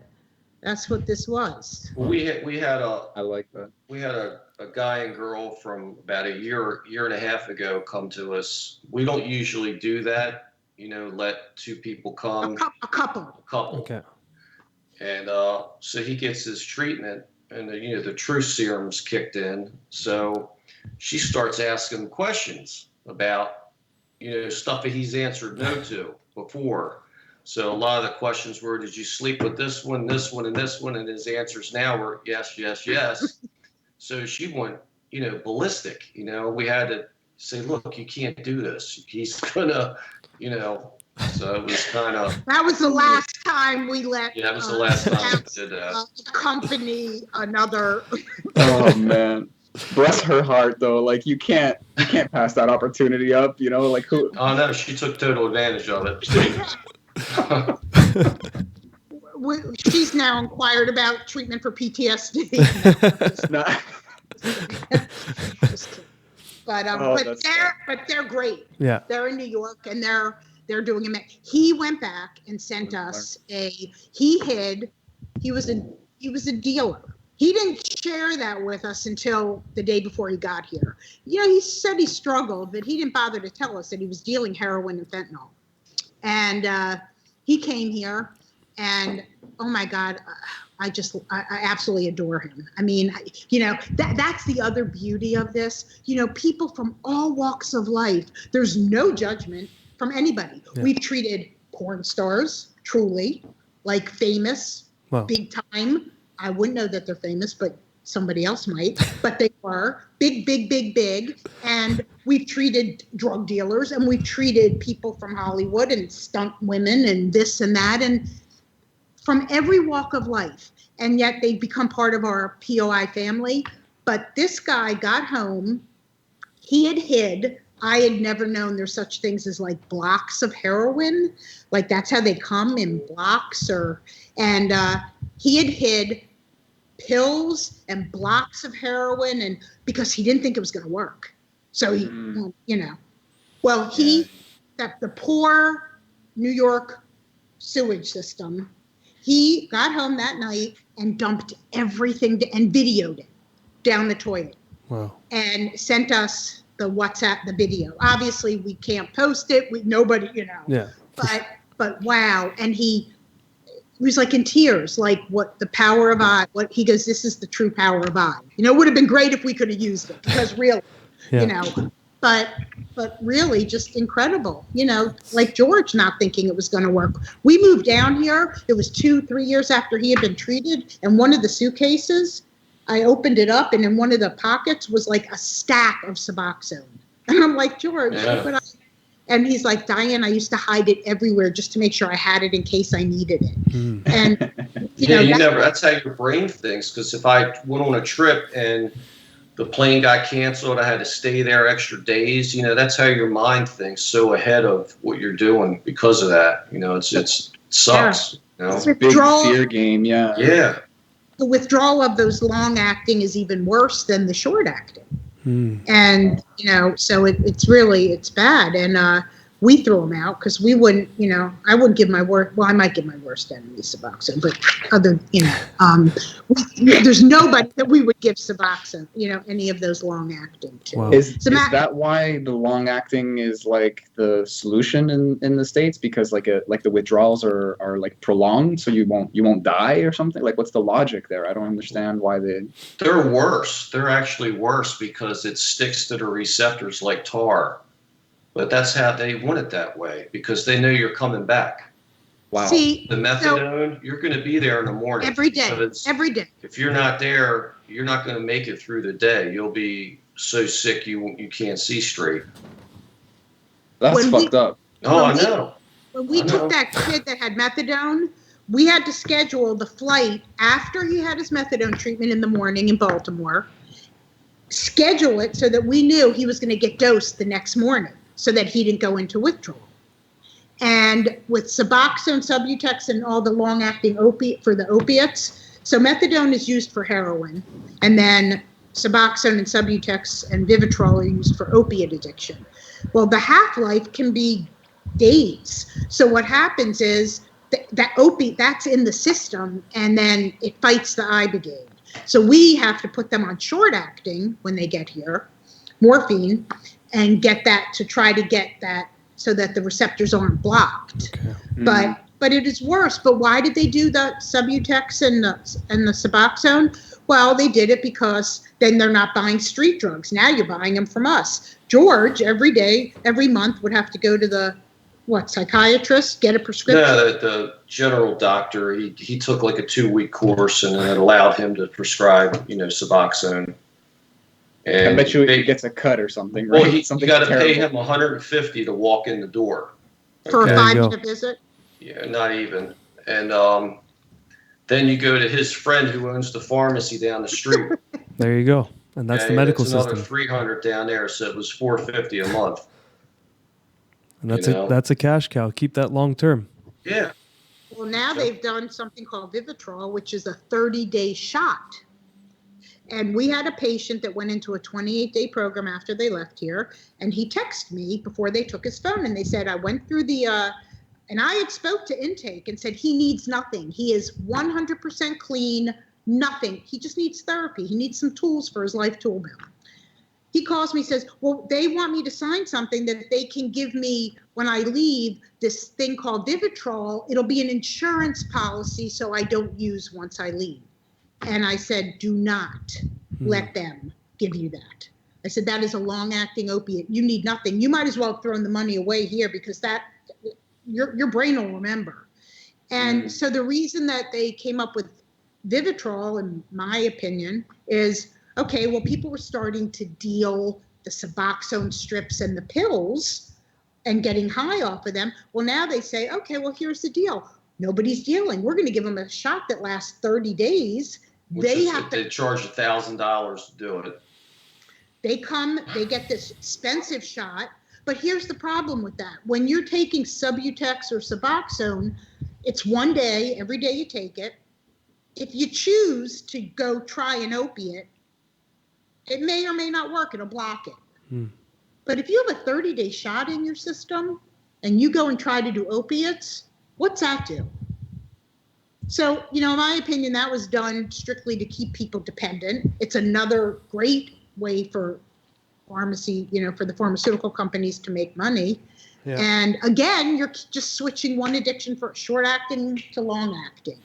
this was. Well, we had I like that. We had a guy and girl from about a year and a half ago come to us. We don't usually do that, you know, let two people come. A couple. Okay. And so he gets his treatment, and the truth serum's kicked in. So she starts asking questions about, stuff that he's answered no to before. So a lot of the questions were, did you sleep with this one, and this one? And his answers now were yes, yes, yes. So she went, ballistic. We had to say, look, you can't do this. He's gonna, so it was kind of. That was the last time we let. Yeah, that was the last time we did that. Accompany another. Oh man, bless her heart though. Like you can't pass that opportunity up. Like who? Oh no, she took total advantage of it. She's now inquired about treatment for PTSD. But they're great. Yeah, they're in New York and they're doing it. He went back and sent us he was a dealer. He didn't share that with us until the day before he got here. He said he struggled, but he didn't bother to tell us that he was dealing heroin and fentanyl. And he came here, and oh my God, I absolutely adore him. I mean, that's the other beauty of this. People from all walks of life. There's no judgment from anybody. Yeah. We've treated porn stars, truly, like famous, big time. I wouldn't know that they're famous, but somebody else might. But they are big, big, big, big. And we've treated drug dealers, and we've treated people from Hollywood and stunt women and this and that, and from every walk of life. And yet they've become part of our POI family. But this guy got home. He had hid. I had never known there's such things as like blocks of heroin. Like that's how they come in blocks and he had hid pills and blocks of heroin and because he didn't think it was going to work. So he, the poor New York sewage system, he got home that night and dumped everything and videoed it down the toilet. Wow. And sent us the WhatsApp, the video. Obviously, we can't post it. Nobody, Yeah. But wow. And he was like in tears, like what the power of I, what he goes, this is the true power of I. It would have been great if we could have used it because really, but really just incredible, like George not thinking it was going to work. We moved down here. It was 2-3 years after he had been treated. And one of the suitcases, I opened it up, and in one of the pockets was like a stack of Suboxone. And I'm like, George, and he's like, Diane, I used to hide it everywhere just to make sure I had it in case I needed it. Mm. And that's how your brain thinks. Because if I went on a trip and the plane got canceled, I had to stay there extra days. That's how your mind thinks, so ahead of what you're doing because of that. It sucks. It's a big fear game. Yeah. Yeah. The withdrawal of those long acting is even worse than the short acting. And, so it's bad. And we threw them out because we wouldn't, I wouldn't give my worst, I might give my worst enemy Suboxone, but there's nobody that we would give Suboxone, any of those long acting to. Wow. Is that why the long acting is like the solution in the States? Because like the withdrawals are like prolonged, so you won't die or something? Like what's the logic there? I don't understand why they're worse. They're actually worse because it sticks to the receptors like tar. But that's how they want it that way because they know you're coming back. Wow. See, the methadone, you're going to be there in the morning. Every day. If you're not there, you're not going to make it through the day. You'll be so sick you can't see straight. That's fucked up. Oh, I know. When we took that kid that had methadone, we had to schedule the flight after he had his methadone treatment in the morning in Baltimore, schedule it so that we knew he was going to get dosed the next morning, so that he didn't go into withdrawal. And with Suboxone, Subutex, and all the long-acting for the opiates, so methadone is used for heroin, and then Suboxone and Subutex and Vivitrol are used for opiate addiction. Well, the half-life can be days. So what happens is that opiate, that's in the system, and then it fights the Ibogaine. So we have to put them on short-acting when they get here, morphine, and get that to try to get that so that the receptors aren't blocked. Okay. But it is worse. But why did they do the Subutex and the Suboxone? Well, they did it because then they're not buying street drugs. Now you're buying them from us. George, every month would have to go to the psychiatrist, get a prescription? No, the general doctor, he took like a 2-week course and it allowed him to prescribe, Suboxone. And I bet you he gets a cut or something, right? well, you Something got to pay terrible. him $150 to walk in the door. For Okay. a There you go. 5-minute visit. Yeah, not even. And then you go to his friend who owns the pharmacy down the street. There you go. And that's the medical it's another system. $300 down there, so it was $450 a month. And that's you know? that's a cash cow. Keep that long term. Yeah. Well, now they've done something called Vivitrol, which is a 30-day shot. And we had a patient that went into a 28-day program after they left here, and he texted me before they took his phone, and they said, I went through the, and I had spoke to intake and said, he needs nothing. He is 100% clean, nothing. He just needs therapy. He needs some tools for his life tool belt. He calls me, says, well, they want me to sign something that they can give me when I leave, this thing called Vivitrol. It'll be an insurance policy so I don't use once I leave. And I said, do not let them give you that. I said, that is a long-acting opiate. You need nothing. You might as well have thrown the money away here because that your brain will remember. And so the reason that they came up with Vivitrol, in my opinion, is, okay, well, people were starting to deal the Suboxone strips and the pills and getting high off of them. Well, now they say, okay, well, here's the deal. Nobody's dealing. We're going to give them a shot that lasts 30 days. They charge $1,000 to do it. They come, they get this expensive shot, but here's the problem with that. When you're taking Subutex or Suboxone, it's one day, every day you take it. If you choose to go try an opiate, it may or may not work. It'll block it. But if you have a 30-day shot in your system and you go and try to do opiates, what's that do? So, in my opinion, that was done strictly to keep people dependent. It's another great way for pharmacy, for the pharmaceutical companies to make money. Yeah. And again, you're just switching one addiction for short acting to long acting.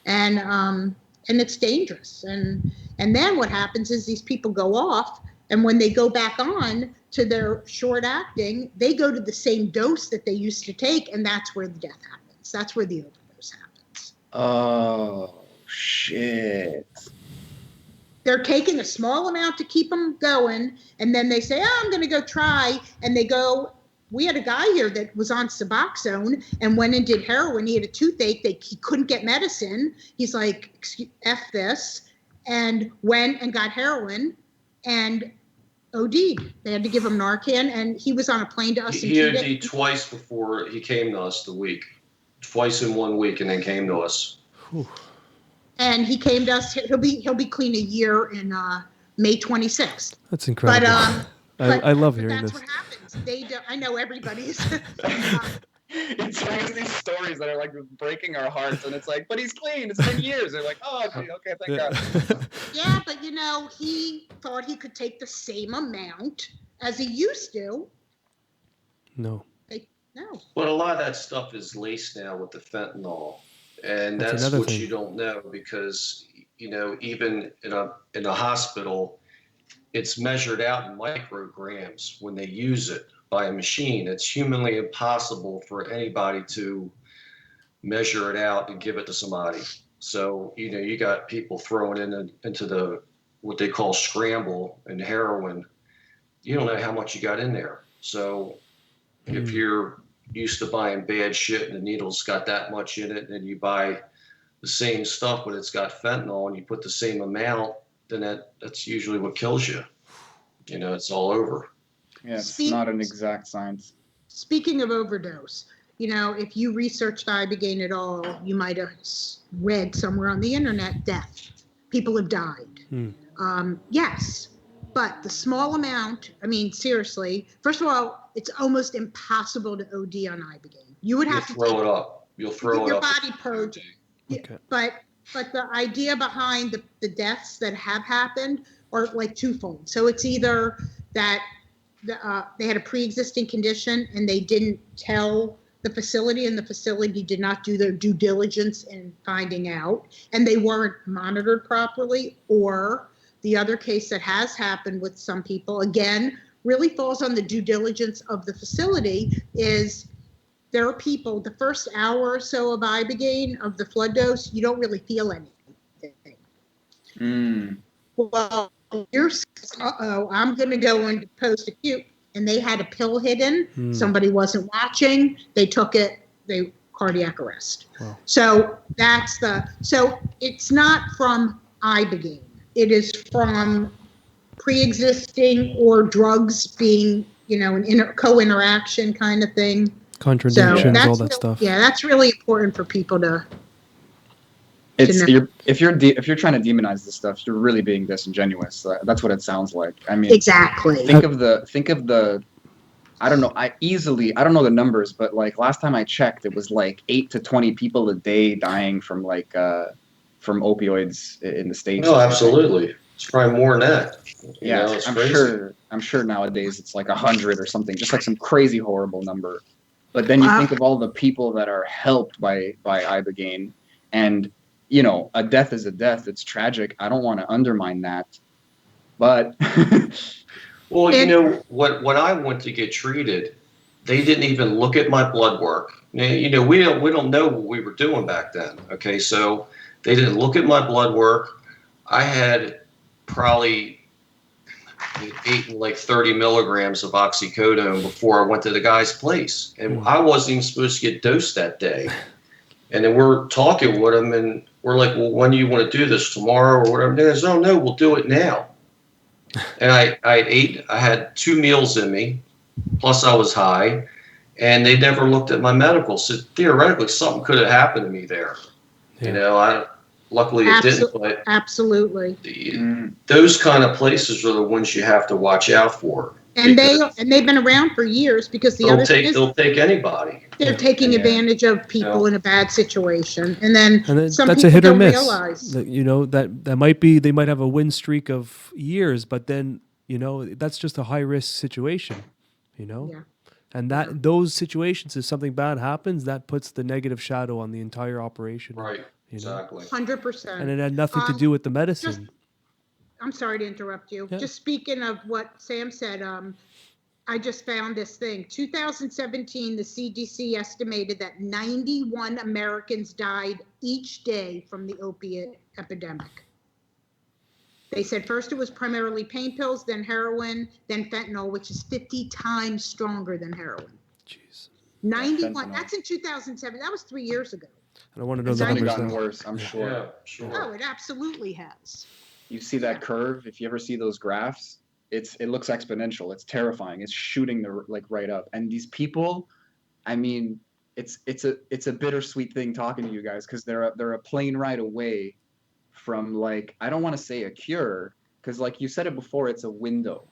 And it's dangerous. And then what happens is these people go off, and when they go back on to their short acting, they go to the same dose that they used to take, and that's where the death happens. That's where the overdose happens. Oh, shit. They're taking a small amount to keep them going, and then they say, I'm going to go try, and they go. We had a guy here that was on Suboxone and went and did heroin. He had a toothache. He couldn't get medicine. He's like, F this, and went and got heroin and OD'd. They had to give him Narcan, and he was on a plane to us. He OD'd twice before he came to us twice in 1 week, and then came to us. Whew. And he came to us. He'll be clean a year in May 26th. That's incredible. But I love hearing that's this. What happens. I know everybody's. It's always these stories that are like breaking our hearts, and it's like, but he's clean. It's been years. They're like, oh, okay, thank God. Yeah, but he thought he could take the same amount as he used to. No. No. But a lot of that stuff is laced now with the fentanyl, and that's what you don't know, because even in a hospital, it's measured out in micrograms when they use it by a machine. It's humanly impossible for anybody to measure it out and give it to somebody. So, you got people throwing into the what they call scramble and heroin. You don't know how much you got in there. So if you're used to buying bad shit and the needle's got that much in it, and you buy the same stuff but it's got fentanyl and you put the same amount, then that's usually what kills you. It's all over. Yeah, it's not an exact science. Speaking of overdose, if you researched Ibogaine at all, you might have read somewhere on the internet death. People have died. Yes, but the small amount, seriously, first of all, it's almost impossible to OD on Ibogaine. You would have to throw it up. You'll throw it up. Your body purging. Okay. But the idea behind the deaths that have happened are like twofold. So it's either that they had a pre-existing condition and they didn't tell the facility, and the facility did not do their due diligence in finding out, and they weren't monitored properly. Or the other case that has happened with some people, again, really falls on the due diligence of the facility, is there are people, the first hour or so of Ibogaine, of the flood dose, you don't really feel anything. Well, I'm going to go into post-acute. And they had a pill hidden. Somebody wasn't watching. They took it. They cardiac arrest. Wow. So so it's not from Ibogaine. It is from pre-existing or drugs being, an co-interaction kind of thing. Contradictions, that's all that stuff. Yeah, that's really important for people to. If you're trying to demonize this stuff, you're really being disingenuous. That's what it sounds like. I mean, exactly. Think of the. I don't know. I don't know the numbers, but like last time I checked, it was like 8 to 20 people a day dying from from opioids in the States. No, absolutely. It's probably more than that. Yeah, I'm sure nowadays it's like 100 or something, just like some crazy horrible number. But then you think of all the people that are helped by Ibogaine, and a death is a death. It's tragic. I don't want to undermine that, but. Well, when I went to get treated, they didn't even look at my blood work. We don't know what we were doing back then. Okay, so they didn't look at my blood work. I had probably eaten like 30 milligrams of oxycodone before I went to the guy's place, and I wasn't even supposed to get dosed that day. And then we're talking with him, and we're like, "Well, when do you want to do this? Tomorrow or whatever?" And he goes, "Oh no, we'll do it now." And I had 2 meals in me, plus I was high, and they never looked at my medical. So theoretically, something could have happened to me there. Yeah. Luckily it didn't. But absolutely, those kind of places are the ones you have to watch out for. And they've been around for years because they'll take anybody. They're taking advantage of people in a bad situation, and then some that's people a hit or don't miss. realize. That might be, they might have a win streak of years, but then that's just a high risk situation. Yeah. And those situations, if something bad happens, that puts the negative shadow on the entire operation. Right. Exactly. 100%. And it had nothing to do with the medicine. I'm sorry to interrupt you. Yeah. Just speaking of what Sam said, I just found this thing. 2017, the CDC estimated that 91 Americans died each day from the opiate epidemic. They said first it was primarily pain pills, then heroin, then fentanyl, which is 50 times stronger than heroin. Jeez. 91. That's in 2007. That was 3 years ago. I don't want to know It's the only numbers. gotten worse, I'm sure. Yeah, sure. Oh, it absolutely has. You see that curve? If you ever see those graphs, it looks exponential. It's terrifying. It's shooting right up. And these people, I mean, it's a bittersweet thing talking to you guys, because they're a plane ride away from, I don't want to say a cure, because like you said it before, it's a window.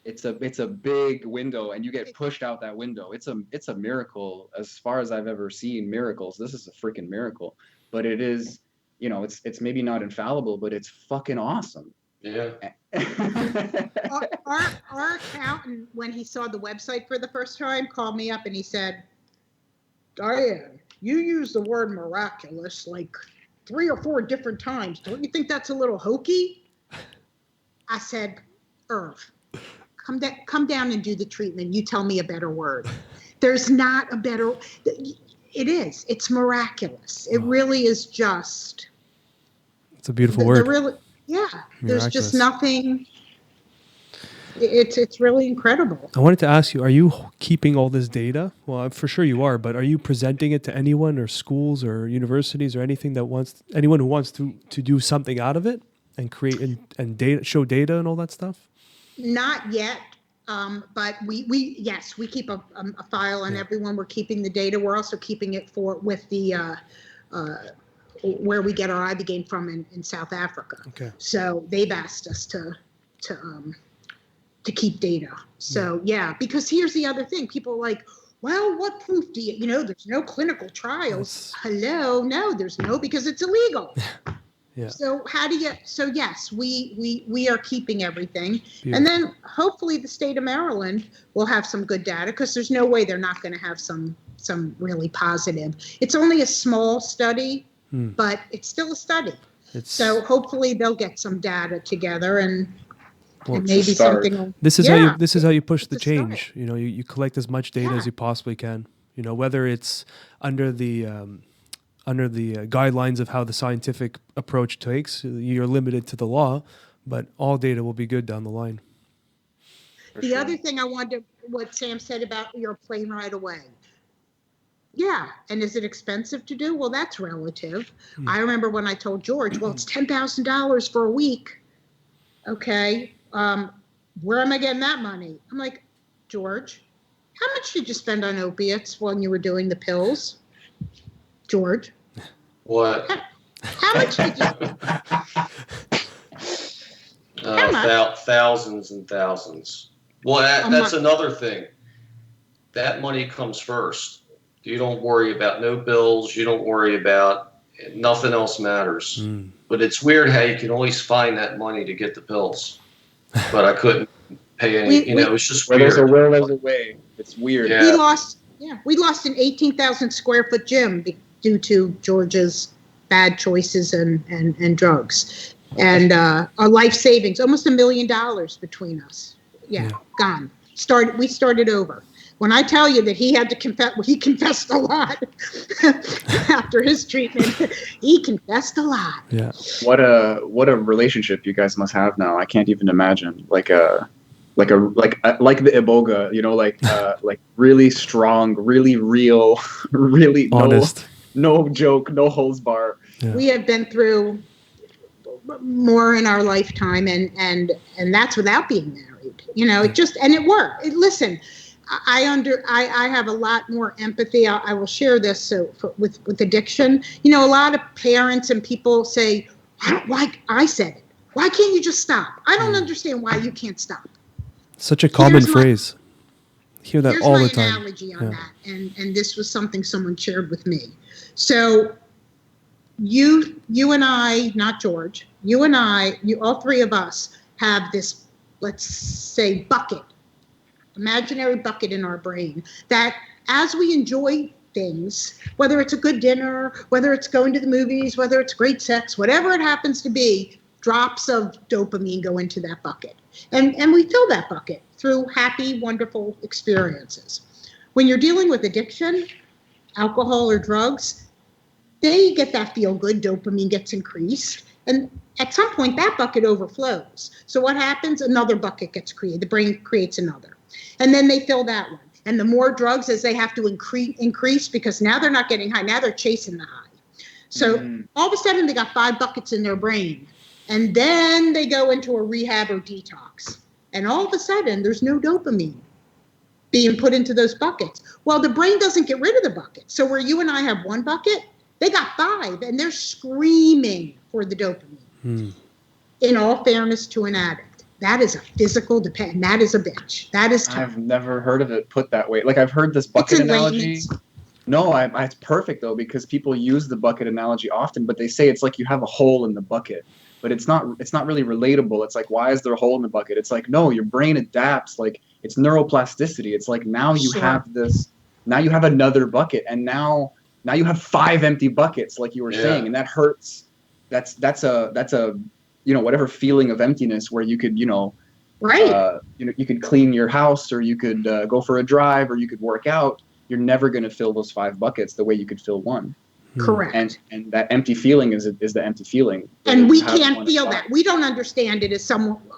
It's a big window, and you get pushed out that window. It's a miracle as far as I've ever seen miracles. This is a freaking miracle. But it is, it's maybe not infallible, but it's fucking awesome. Yeah. Our accountant, when he saw the website for the first time, called me up and he said, "Diane, you use the word miraculous like 3 or 4 different times. Don't you think that's a little hokey?" I said, "Irv, come down and do the treatment. You tell me a better word." There's not a better. It is. It's miraculous. It really is just. It's a beautiful word. Yeah. There's just nothing. It's really incredible. I wanted to ask you: are you keeping all this data? Well, for sure you are, but are you presenting it to anyone, or schools, or universities, or anything anyone who wants to do something out of it and create and data, show data and all that stuff? Not yet, but we keep a file on everyone. We're keeping the data. We're also keeping it with the where we get our Ibogaine from in South Africa. Okay. So they've asked us to keep data. So yeah, because here's the other thing: people are like, "Well, what proof do you? There's no clinical trials." Hello, no, there's no, because it's illegal. Yeah. So how do you? So yes, we are keeping everything, Beautiful. And then hopefully the state of Maryland will have some good data, because there's no way they're not going to have some really positive. It's only a small study, but it's still a study. So hopefully they'll get some data together and maybe something. This is how you push the change. You collect as much data as you possibly can. Whether it's under the guidelines of how the scientific approach takes, you're limited to the law, but all data will be good down the line. The other thing I wanted, what Sam said about your plane ride away. Yeah, and is it expensive to do? Well, that's relative. I remember when I told George, well, it's $10,000 for a week. Okay, where am I getting that money? I'm like, George, how much did you spend on opiates when you were doing the pills? George? What? How much did you spend? Thousands and thousands. Well, that's another thing. That money comes first. You don't worry about no bills. You don't worry about nothing else matters. But it's weird how you can always find that money to get the pills. But I couldn't pay any. It's just where weird. there's a will, there's a way. It's weird. Yeah. We lost an 18,000 square foot gym due to George's bad choices and drugs. And our life savings, almost $1 million between us. Yeah, gone. We started over. When I tell you that he had to confess, he confessed a lot after his treatment. He confessed a lot. Yeah. What a relationship you guys must have now. I can't even imagine. Like the Iboga, like really strong, really real, really honest. No joke, no holds bar. Yeah. We have been through more in our lifetime, and that's without being married. It worked. Listen, I have a lot more empathy. I will share this with addiction. A lot of parents and people say, I said it. Why can't you just stop? I don't understand why you can't stop. Such a common phrase. Hear that all the time. Here's my analogy on that, and this was something someone shared with me. So you and I, not George, you and I, all three of us have this, let's say, bucket, imaginary bucket in our brain that as we enjoy things, whether it's a good dinner, whether it's going to the movies, whether it's great sex, whatever it happens to be, drops of dopamine go into that bucket. And we fill that bucket through happy, wonderful experiences. When you're dealing with addiction, alcohol or drugs, they get that feel good, dopamine gets increased. And at some point that bucket overflows. So what happens? Another bucket gets created. The brain creates another. And then they fill that one. And the more drugs as they have to increase because now they're not getting high. Now they're chasing the high. So all of a sudden they got 5 buckets in their brain. And then they go into a rehab or detox. And all of a sudden there's no dopamine being put into those buckets. Well, the brain doesn't get rid of the bucket. So where you and I have 1 bucket, they got 5 and they're screaming for the dopamine. In all fairness to an addict, that is a physical dependent. That is a bitch. That is tough. I've never heard of it put that way. Like I've heard this bucket analogy. No, it's perfect though because people use the bucket analogy often, but they say it's like you have a hole in the bucket. But it's not really relatable. It's like, why is there a hole in the bucket? It's like, no, your brain adapts. Like it's neuroplasticity. It's like now you have this. Now you have another bucket, and now you have 5 empty buckets, like you were saying, and that hurts. That's a whatever feeling of emptiness where you could you could clean your house or you could go for a drive or you could work out. You're never going to fill those 5 buckets the way you could fill one. Correct. And that empty feeling is the empty feeling. And we can't feel that. We don't understand it as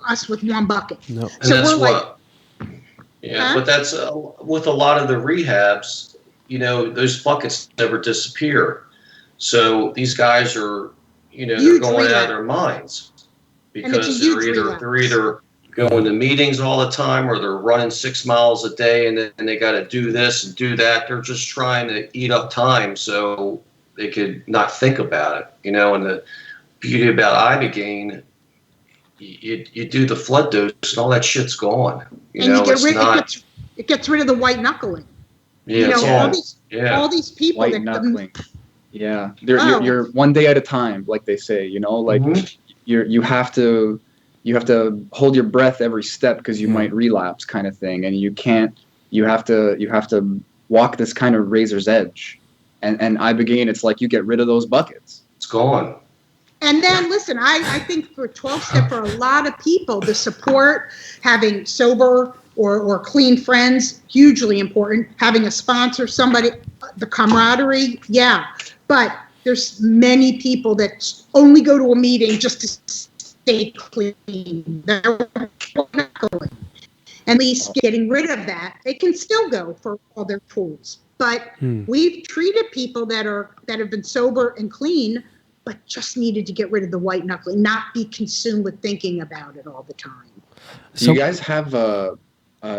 us with 1 bucket. No. So and we're but that's with a lot of the rehabs, those buckets never disappear. So these guys are, they're going out of their minds because they're either going to meetings all the time or they're running 6 miles a day and then they got to do this and do that. They're just trying to eat up time so they could not think about it, and the beauty about Ibogaine, you do the flood dose and all that shit's gone. It gets rid of the white knuckling. Yeah, all these people white knuckling. You're one day at a time, like they say. You have to hold your breath every step because you might relapse, kind of thing, and you have to walk this kind of razor's edge. And Ibogaine, it's like you get rid of those buckets. It's gone. And then, listen, I think for 12-step, for a lot of people, the support, having sober or clean friends, hugely important. Having a sponsor, somebody, the camaraderie, But there's many people that only go to a meeting just to stay clean. They're knuckling. At least getting rid of that, they can still go for all their tools. But we've treated people that have been sober and clean, but just needed to get rid of the white knuckling, not be consumed with thinking about it all the time. Do you guys have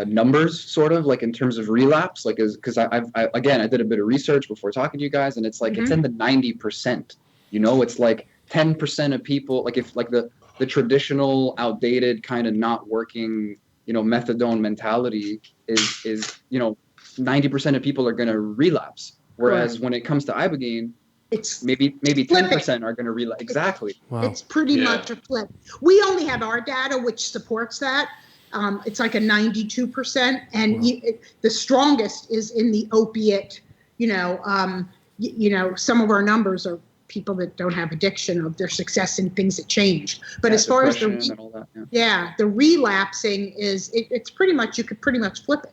numbers, sort of, like in terms of relapse? Like, because I did a bit of research before talking to you guys, and it's like it's in the 90%. You know, it's like 10% of people, like if like the traditional, outdated, kind of not working, you know, methadone mentality is 90% of people are going to relapse. Whereas when it comes to Ibogaine, it's maybe 10% are going to relapse. Exactly. Wow. It's pretty much a flip. We only have our data, which supports that. It's like a 92%, and the strongest is in the opiate. Some of our numbers are people that don't have addiction, of their success in things that changed. But as far as the relapsing is, it's pretty much, you could pretty much flip it.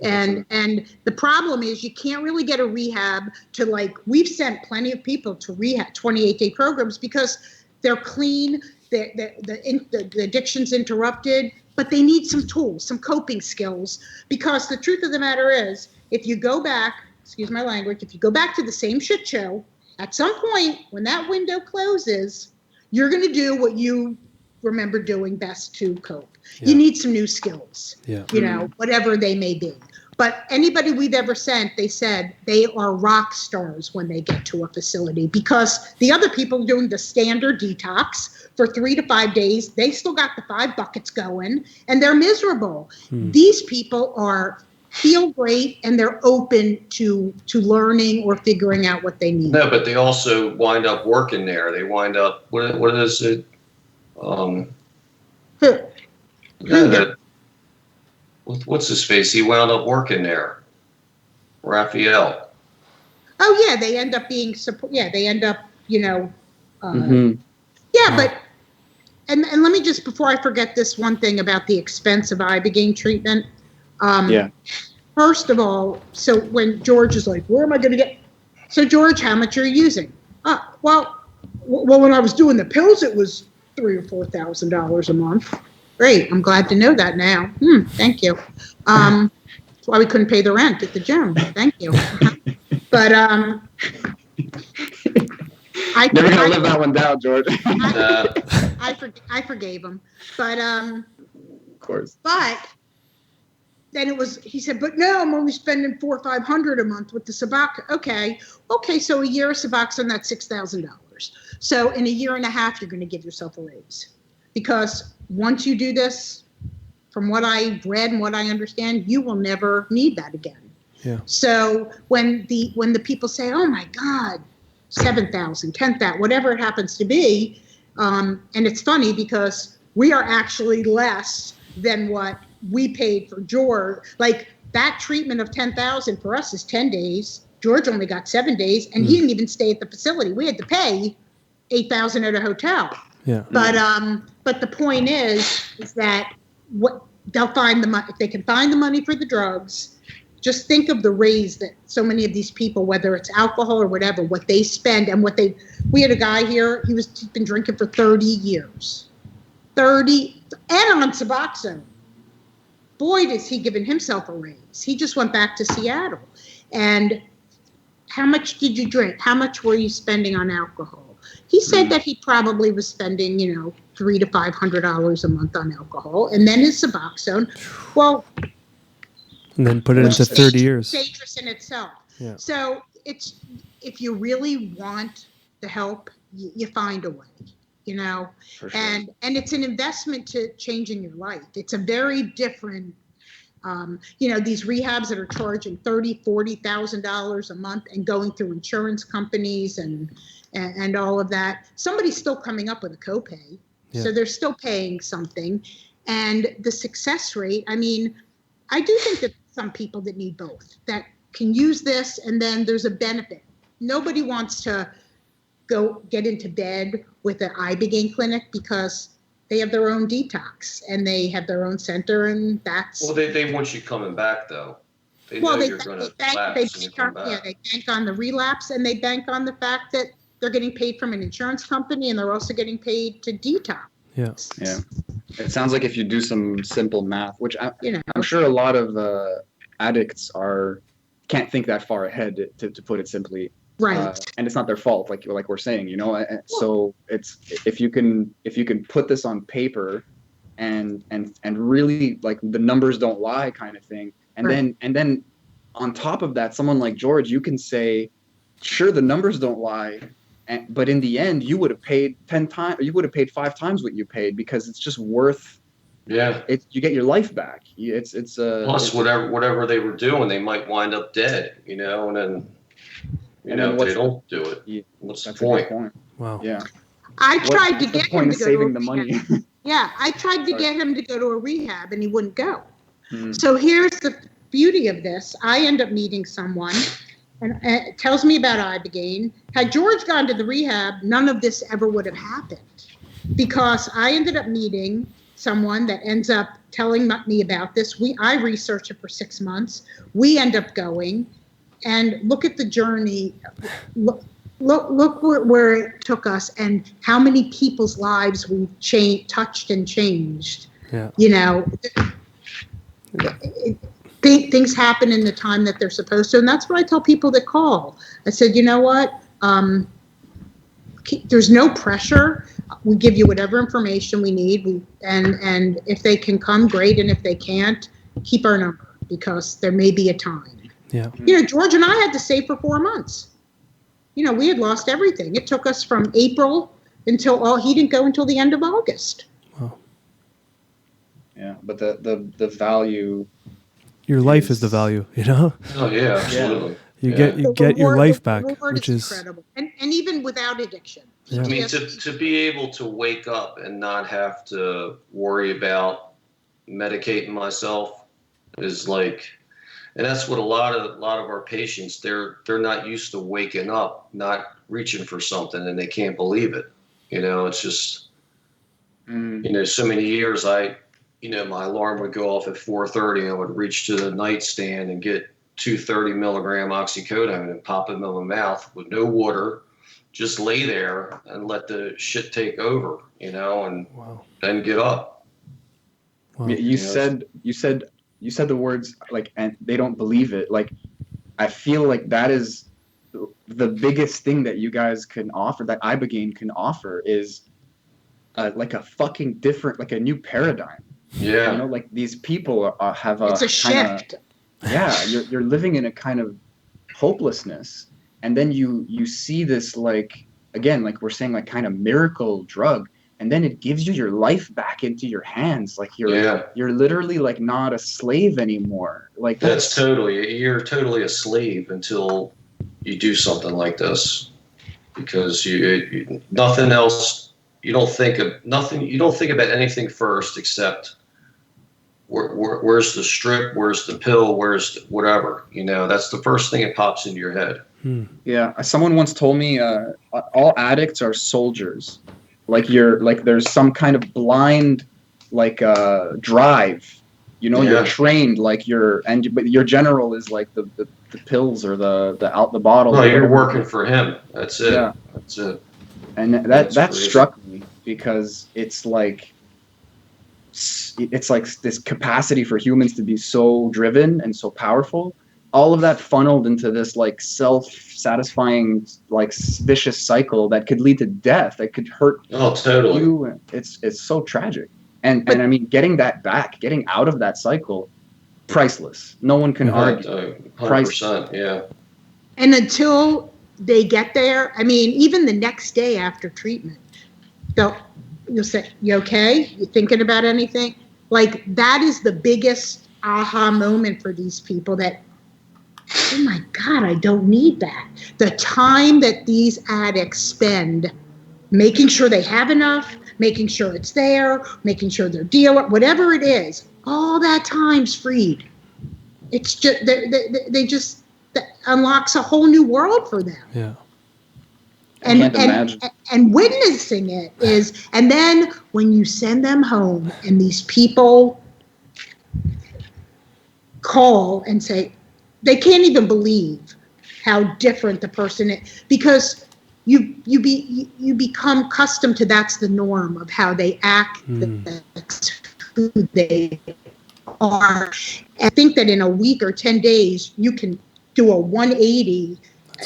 And the problem is you can't really get a rehab to, like, we've sent plenty of people to rehab 28-day programs because they're clean, the addiction's interrupted, but they need some tools, some coping skills. Because the truth of the matter is, if you go back, excuse my language, if you go back to the same shit show, at some point when that window closes, you're going to do what you remember doing best to cope. You need some new skills, whatever they may be. But anybody we've ever sent, they said they are rock stars when they get to a facility, because the other people doing the standard detox for 3 to 5 days, they still got the 5 buckets going and they're miserable. These people feel great and they're open to learning or figuring out what they need. No, but they also wind up working there. They wind up, what is it? What's his face? He wound up working there. Raphael. Oh yeah, they end up being support. Yeah, they end up, but and let me just, before I forget, this one thing about the expense of Ibogaine treatment. First of all, so when George is like, where am I going to get? So George, how much are you using? Well, when I was doing the pills, it was $3,000 or $4,000 a month. Great, I'm glad to know that now. Thank you. That's why we couldn't pay the rent at the gym. Thank you. But I never gonna live that one down, George. I forgave him, but of course. But then he said, but no, I'm only spending $400 or $500 a month with the Suboxone. Okay, so a year of Suboxone, that's $6,000. So in a year and a half, you're going to give yourself a raise, because once you do this, from what I've read and what I understand, you will never need that again. Yeah. So when the people say, oh my God, 7,000, 10,000, whatever it happens to be, and it's funny because we are actually less than what we paid for George. Like, that treatment of 10,000 for us is 10 days. George only got 7 days, and he didn't even stay at the facility. We had to pay $8,000 at a hotel. Yeah. But the point is that what they'll find the money, if they can find the money for the drugs. Just think of the raise that so many of these people, whether it's alcohol or whatever, what they spend and we had a guy here, he's been drinking for 30 years. 30, and on Suboxone. Boy, is he giving himself a raise. He just went back to Seattle. And how much did you drink? How much were you spending on alcohol? He said that he probably was spending, $300 to $500 a month on alcohol. And then his Suboxone. Well, and then put it into 30 years. Dangerous in itself. Yeah. So if you really want the help, you find a way, For sure. and it's an investment to changing your life. It's a very different, these rehabs that are charging $30,000, $40,000 a month and going through insurance companies and all of that. Somebody's still coming up with a copay. Yeah. So they're still paying something. And the success rate, I do think that some people that need both, that can use this, and then there's a benefit. Nobody wants to go get into bed with an Ibogaine clinic because they have their own detox and they have their own center, and that's... Well, they want you coming back, though. They know you're going to lapse and you come back. Yeah, they bank on the relapse, and they bank on the fact that they're getting paid from an insurance company, and they're also getting paid to detox. Yeah. Yeah. It sounds like if you do some simple math, which I'm sure a lot of addicts can't think that far ahead, to put it simply. Right. And it's not their fault, like we're saying, So it's if you can put this on paper, and really, like, the numbers don't lie kind of thing, and then on top of that, someone like George, you can say, sure, the numbers don't lie, but in the end, you would have paid 10 times, you would have paid 5 times what you paid, because it's just worth. Yeah. You get your life back. Plus, whatever they were doing, they might wind up dead, and then, if they don't do it, what's the point? Wow. Yeah. I tried to get him point to of go saving to the money. Yeah, I tried to get him to go to a rehab, and he wouldn't go. Hmm. So here's the beauty of this. I end up meeting someone, and it tells me about Ibogaine. Had George gone to the rehab, none of this ever would have happened, because I ended up meeting someone that ends up telling me about this. I researched it for 6 months. We end up going, and look at the journey. Look where it took us, and how many people's lives we've touched and changed. Yeah. Things happen in the time that they're supposed to, and that's what I tell people that call. I said, you know what? There's no pressure. We give you whatever information we need, and if they can come, great, and if they can't, keep our number, because there may be a time. Yeah. George and I had to save for 4 months. We had lost everything. It took us from April until he didn't go until the end of August. Wow. Yeah, but the value. Your life is the value, Oh yeah, absolutely. You get your life back, which is incredible, and even without addiction. Yeah. I mean, to be able to wake up and not have to worry about medicating myself is like. And that's what a lot of our patients, they're not used to waking up, not reaching for something, and they can't believe it. It's just, so many years my alarm would go off at 4:30, and I would reach to the nightstand and get 230 milligram oxycodone and pop them in my mouth with no water, just lay there and let the shit take over, and then get up. Wow. You said the words, like, and they don't believe it. Like, I feel like that is the biggest thing that you guys can offer, that Ibogaine can offer, is like a fucking different, like a new paradigm. Yeah. Like, these people have It's a shift. Yeah, you're living in a kind of hopelessness, and then you see this, like, again, like we're saying, like, kind of miracle drug. And then it gives you your life back into your hands. Like, you're literally, like, not a slave anymore. Like, you're totally a slave until you do something like this, because you nothing else. You don't think of nothing. You don't think about anything first except where's the strip, where's the pill, where's whatever. That's the first thing that pops into your head. Yeah. Someone once told me all addicts are soldiers. Like, there's some kind of blind, like, drive, you're trained, like, but your general is like the pills or the bottle. No, you're working for him. That's it. Yeah. That's it. And that struck me, because it's like this capacity for humans to be so driven and so powerful. All of that funneled into this, like, self-satisfying, like, vicious cycle that could lead to death, that could hurt you. It's so tragic. And I mean, getting out of that cycle, priceless. No one can argue. 100%, yeah. And until they get there, I mean, even the next day after treatment, you'll say, "You okay? You thinking about anything?" Like, that is the biggest aha moment for these people, that, oh my God, I don't need that. The time that these addicts spend making sure they have enough, making sure it's there, making sure their dealer, whatever it is, all that time's freed. It's just, they just, that unlocks a whole new world for them. Yeah. And witnessing it is, and then when you send them home and these people call and say, they can't even believe how different the person is, because you become accustomed to that's the norm of how they act, that's who they are. And I think that in a week or 10 days, you can do a 180.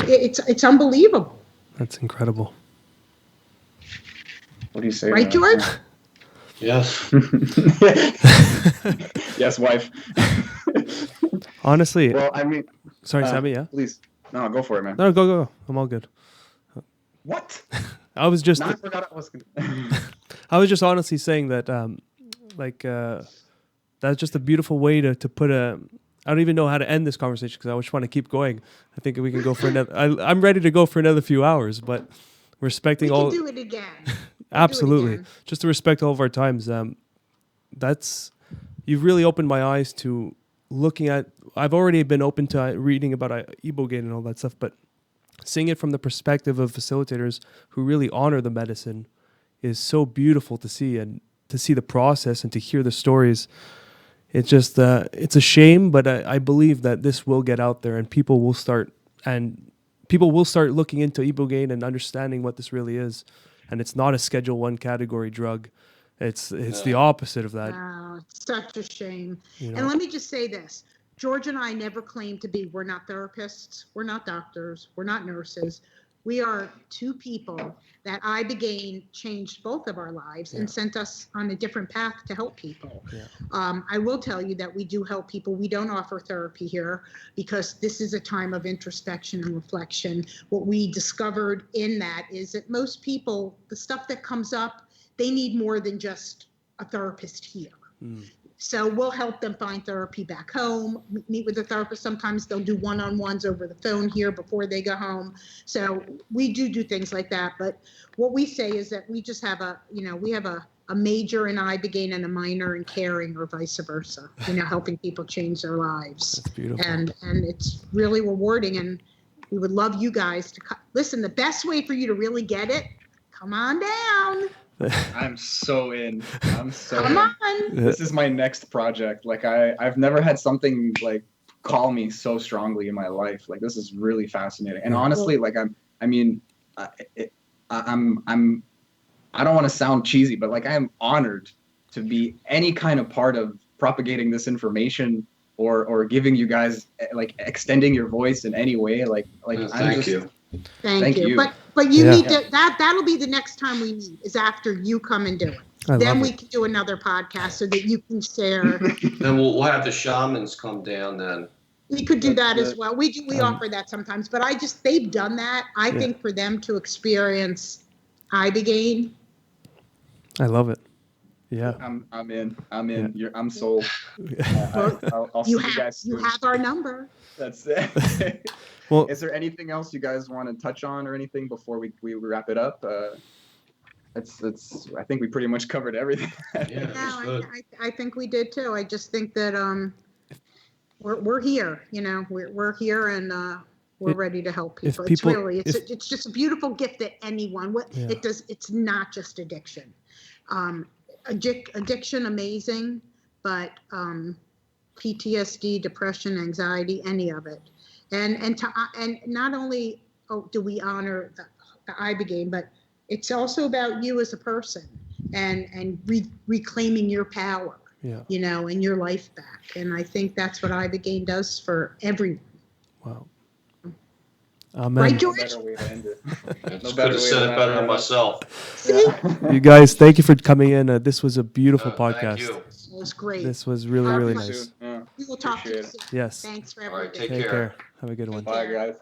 It's unbelievable. That's incredible. What do you say? Right, George? Yes. Yes, wife. Honestly, Well, I mean, sorry, Sammy. Yeah. please. No, go for it, man. No, go. I'm all good. What? I was just. No, I forgot I was gonna. I was just honestly saying that, that's just a beautiful way to put a. I don't even know how to end this conversation because I just want to keep going. I think we can go for another. I'm ready to go for another few hours, but respecting We all. can do it again. Absolutely, again. just to respect all of our times. That's you've really opened my eyes to looking at. I've already been open to reading about Ibogaine and all that stuff, but seeing it from the perspective of facilitators who really honor the medicine is so beautiful to see, and to see the process and to hear the stories. It's just it's a shame, but I believe that this will get out there and people will start looking into Ibogaine and understanding what this really is. And it's not a Schedule 1 category drug. It's the opposite of that. Wow, it's such a shame. You know? And let me just say this. George and I never claimed to be, we're not therapists, we're not doctors, we're not nurses. We are two people that Ibogaine changed both of our lives and sent us on a different path to help people. Yeah. I will tell you that we do help people. We don't offer therapy here because this is a time of introspection and reflection. What we discovered in that is that most people, the stuff that comes up, they need more than just a therapist here. So we'll help them find therapy back home, meet with a therapist. Sometimes they'll do one-on-ones over the phone here before they go home. So we do things like that. But what we say is that we just have we have a major in Ibogaine and a minor in caring, or vice versa, helping people change their lives. That's beautiful. And it's really rewarding. And we would love you guys to listen. The best way for you to really get it, come on down. I'm so in. I'm so Come in. on. This is my next project. Like I've never had something like call me so strongly in my life. Like this is really fascinating. And honestly, like I don't want to sound cheesy, but like I am honored to be any kind of part of propagating this information or giving you guys like extending your voice in any way. Like Thank you. Thank you. But you need to that'll be the next time we meet is after you come and do it. Then we can do another podcast so that you can share. Then we'll have the shamans come down then. We could do that as well. We offer that sometimes, but they've done that. I think for them to experience Ibogaine. I love it. Yeah. I'm in. I'm sold. I'll see You you guys soon. You have our number. That's it. Well, is there anything else you guys want to touch on or anything before we wrap it up? It's I think we pretty much covered everything. I think we did too. I just think that we're here, we're here and we're ready to help people. It's just a beautiful gift that anyone it's not just addiction. Addiction amazing, but PTSD, depression, anxiety, any of it. And not only do we honor the Ibogaine, but it's also about you as a person and reclaiming your power, and your life back. And I think that's what Ibogaine does for everyone. Wow. Right, George? No better way to end it. Could have said it better than myself. See? You guys, thank you for coming in. This was a beautiful podcast. Thank you. It was great. This was really, really nice. Yeah. We will talk to you soon. Yes. Thanks for All right, everything. take care. Have a good one. Bye, guys.